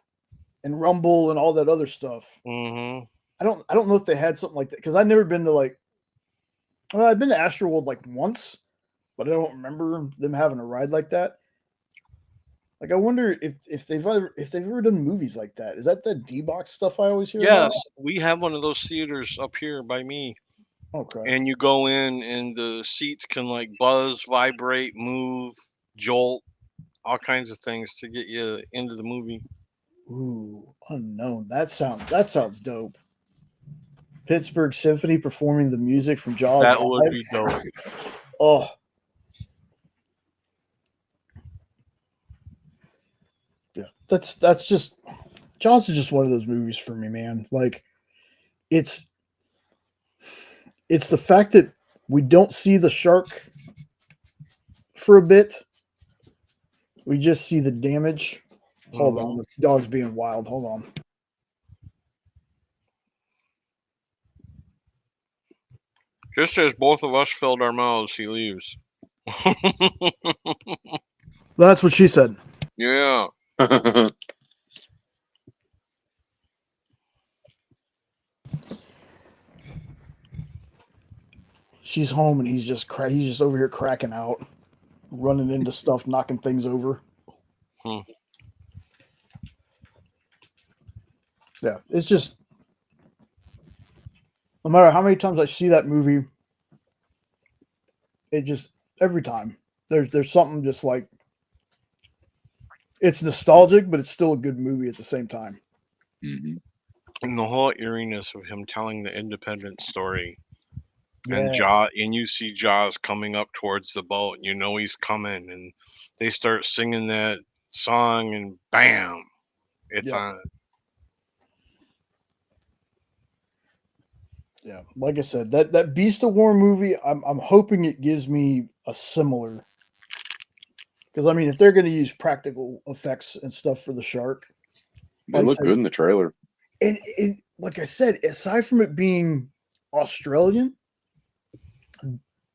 and rumble and all that other stuff. Mm-hmm. I don't know if they had something like that because I've never been to like. Well, I've been to Astroworld like once, but I don't remember them having a ride like that. Like I wonder if they've ever done movies like that. Is that the D-Box stuff I always hear about? Yes, we have one of those theaters up here by me, Okay. and you go in, and the seats can like buzz, vibrate, move, jolt, all kinds of things to get you into the movie. Ooh, unknown. That sounds dope. Pittsburgh Symphony performing the music from Jaws That would live. be dope. Oh. Yeah, that's just Jaws is just one of those movies for me, man. Like it's the fact that we don't see the shark for a bit. We just see the damage. Hold on, the dog's being wild. Hold on. Just as both of us filled our mouths, he leaves. That's what she said. Yeah. She's home and he's just over here cracking out, running into stuff, knocking things over. Yeah, it's just no matter how many times I see that movie, it just every time there's something just like it's nostalgic, but it's still a good movie at the same time. Mm-hmm. And the whole eeriness of him telling the independent story. Yes. And you see Jaws coming up towards the boat, and you know he's coming, and they start singing that song, and bam, it's on. Yeah, like I said, that Beast of War movie, I'm hoping it gives me a similar. Because I mean, if they're going to use practical effects and stuff for the shark, They look good in the trailer. And like I said, aside from it being Australian,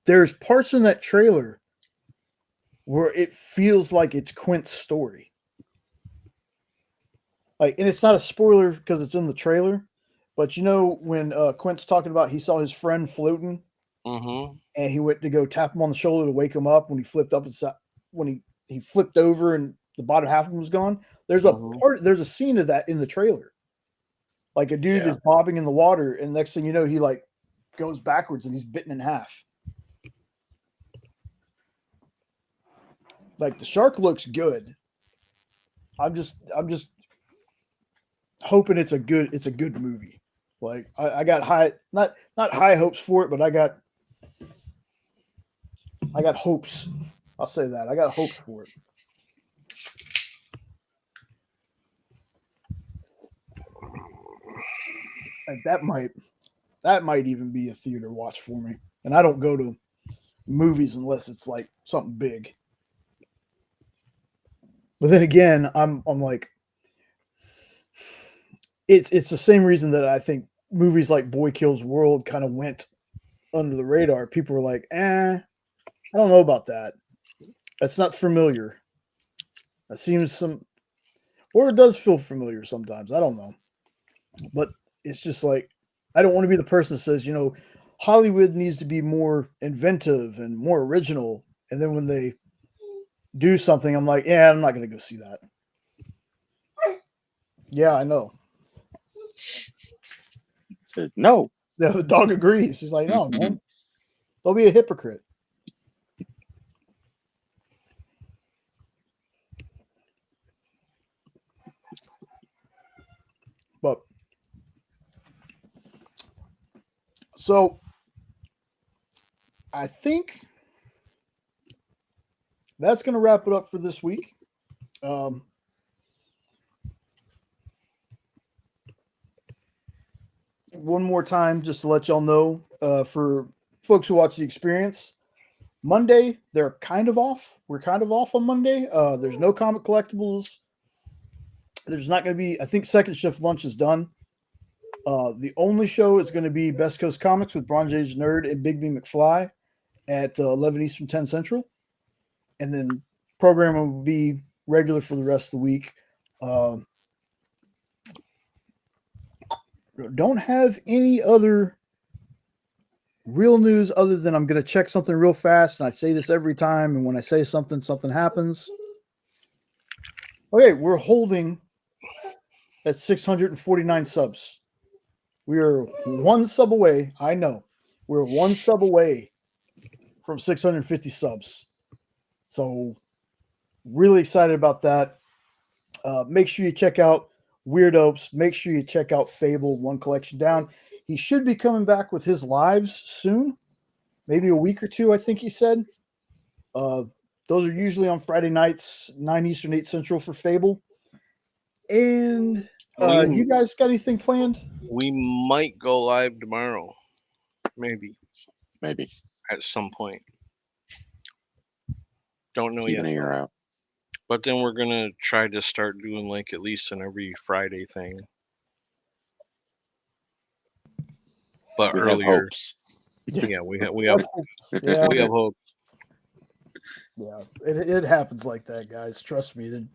there's parts in that trailer where it feels like it's Quint's story. Like, and it's not a spoiler because it's in the trailer, but you know when Quint's talking about he saw his friend floating, and he went to go tap him on the shoulder to wake him up when he flipped up when he flipped over and the bottom half of him was gone. There's a scene of that in the trailer. Like a dude is bobbing in the water, and next thing you know, he like goes backwards and he's bitten in half. Like the shark looks good. I'm just hoping it's a good movie. Like I got high not high hopes for it, but I got hopes. I'll say that. I got hopes for it. Like that might even be a theater watch for me. And I don't go to movies unless it's like something big. But then again, I'm like it's the same reason that I think movies like Boy Kills World kind of went under the radar. People were like, I don't know about that. That's not familiar. That seems or it does feel familiar sometimes. I don't know. But it's just like, I don't want to be the person that says, Hollywood needs to be more inventive and more original. And then when they do something, I'm like, I'm not going to go see that. Yeah, I know. Says no. Yeah, the dog agrees. He's like, no, man. Don't be a hypocrite. But so I think that's going to wrap it up for this week. One more time, just to let y'all know, for folks who watch the experience, Monday, they're kind of off. We're kind of off on Monday. There's no comic collectibles. There's not going to be, I think Second Shift Lunch is done. The only show is going to be Best Coast Comics with Bronze Age Nerd and Big B McFly at 11 Eastern, 10 Central. And then programming will be regular for the rest of the week. Don't have any other real news other than I'm going to check something real fast, and I say this every time, and when I say something, something happens. Okay, we're holding at 649 subs. We are one sub away. I know. We're one sub away from 650 subs. So, really excited about that. Make sure you check out Weird Opes. Make sure you check out Phable, One Collection Down. He should be coming back with his lives soon. Maybe a week or two, I think he said. Those are usually on Friday nights, 9 Eastern, 8 Central for Phable. And you guys got anything planned? We might go live tomorrow. Maybe. Maybe. At some point. Don't know Keep yet. an ear out. But then we're going to try to start doing like at least an every Friday thing. But We have earlier. hopes. Yeah, we have Yeah, we have hope. yeah, it happens like that, guys. Trust me.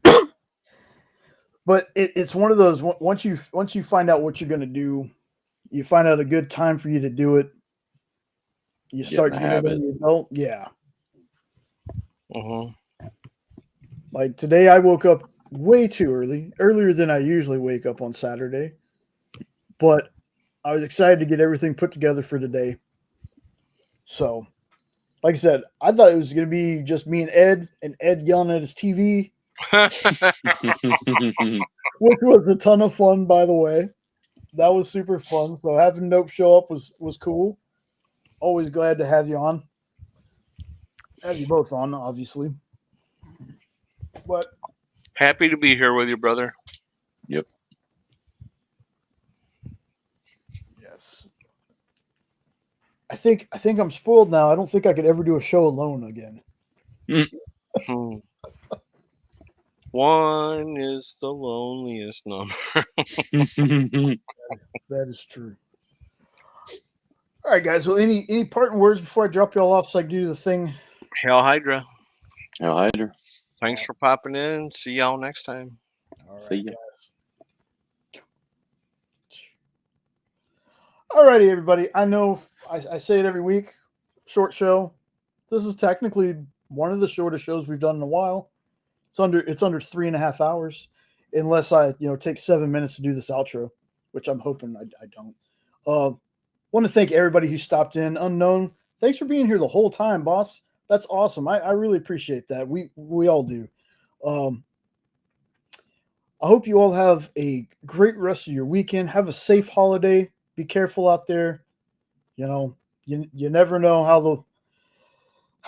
But it's one of those. Once you find out what you're going to do, you find out a good time for you to do it. You start getting it under your belt. Yeah. Like today, I woke up way too earlier than I usually wake up on Saturday. But I was excited to get everything put together for today. So, like I said, I thought it was going to be just me and Ed yelling at his TV, which was a ton of fun, by the way. That was super fun. So having Nope show up was cool. Always glad to have you on. Have you both on, obviously. But happy to be here with you, brother. Yep. Yes. I think I'm spoiled now. I don't think I could ever do a show alone again. One is the loneliest number. That is true. All right, guys. Well, any parting words before I drop y'all off so I can do the thing? Hail Hydra. Hail Hydra. Thanks for popping in. See y'all next time. All right, See ya. guys. All righty, everybody. I know I say it every week. Short show. This is technically one of the shortest shows we've done in a while. It's under 3.5 hours, unless I take 7 minutes to do this outro, which I'm hoping I don't. Want to thank everybody who stopped in. Unknown, thanks for being here the whole time, boss. That's awesome. I really appreciate that. We all do. I hope you all have a great rest of your weekend. Have a safe holiday. Be careful out there. You never know how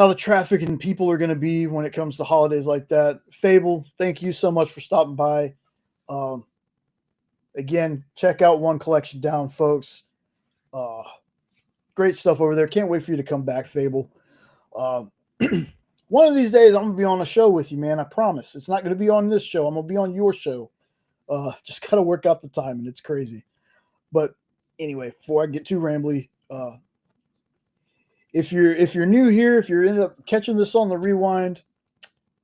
the traffic and people are going to be when it comes to holidays like that. Phable, thank you so much for stopping by. Again, check out One Collection Down, folks. Great stuff over there. Can't wait for you to come back, Phable. One of these days, I'm going to be on a show with you, man. I promise. It's not going to be on this show. I'm going to be on your show. Just got to work out the time, and it's crazy. But anyway, before I get too rambly, if you're new here, if you're end up catching this on the rewind,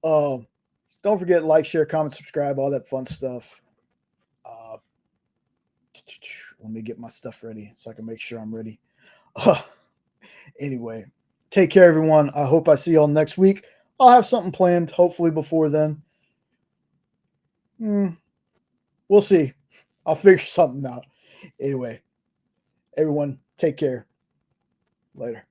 don't forget like, share, comment, subscribe, all that fun stuff. Let me get my stuff ready so I can make sure I'm ready. Anyway, take care, everyone. I hope I see y'all next week. I'll have something planned, hopefully before then. We'll see. I'll figure something out. Anyway, everyone, take care. Later.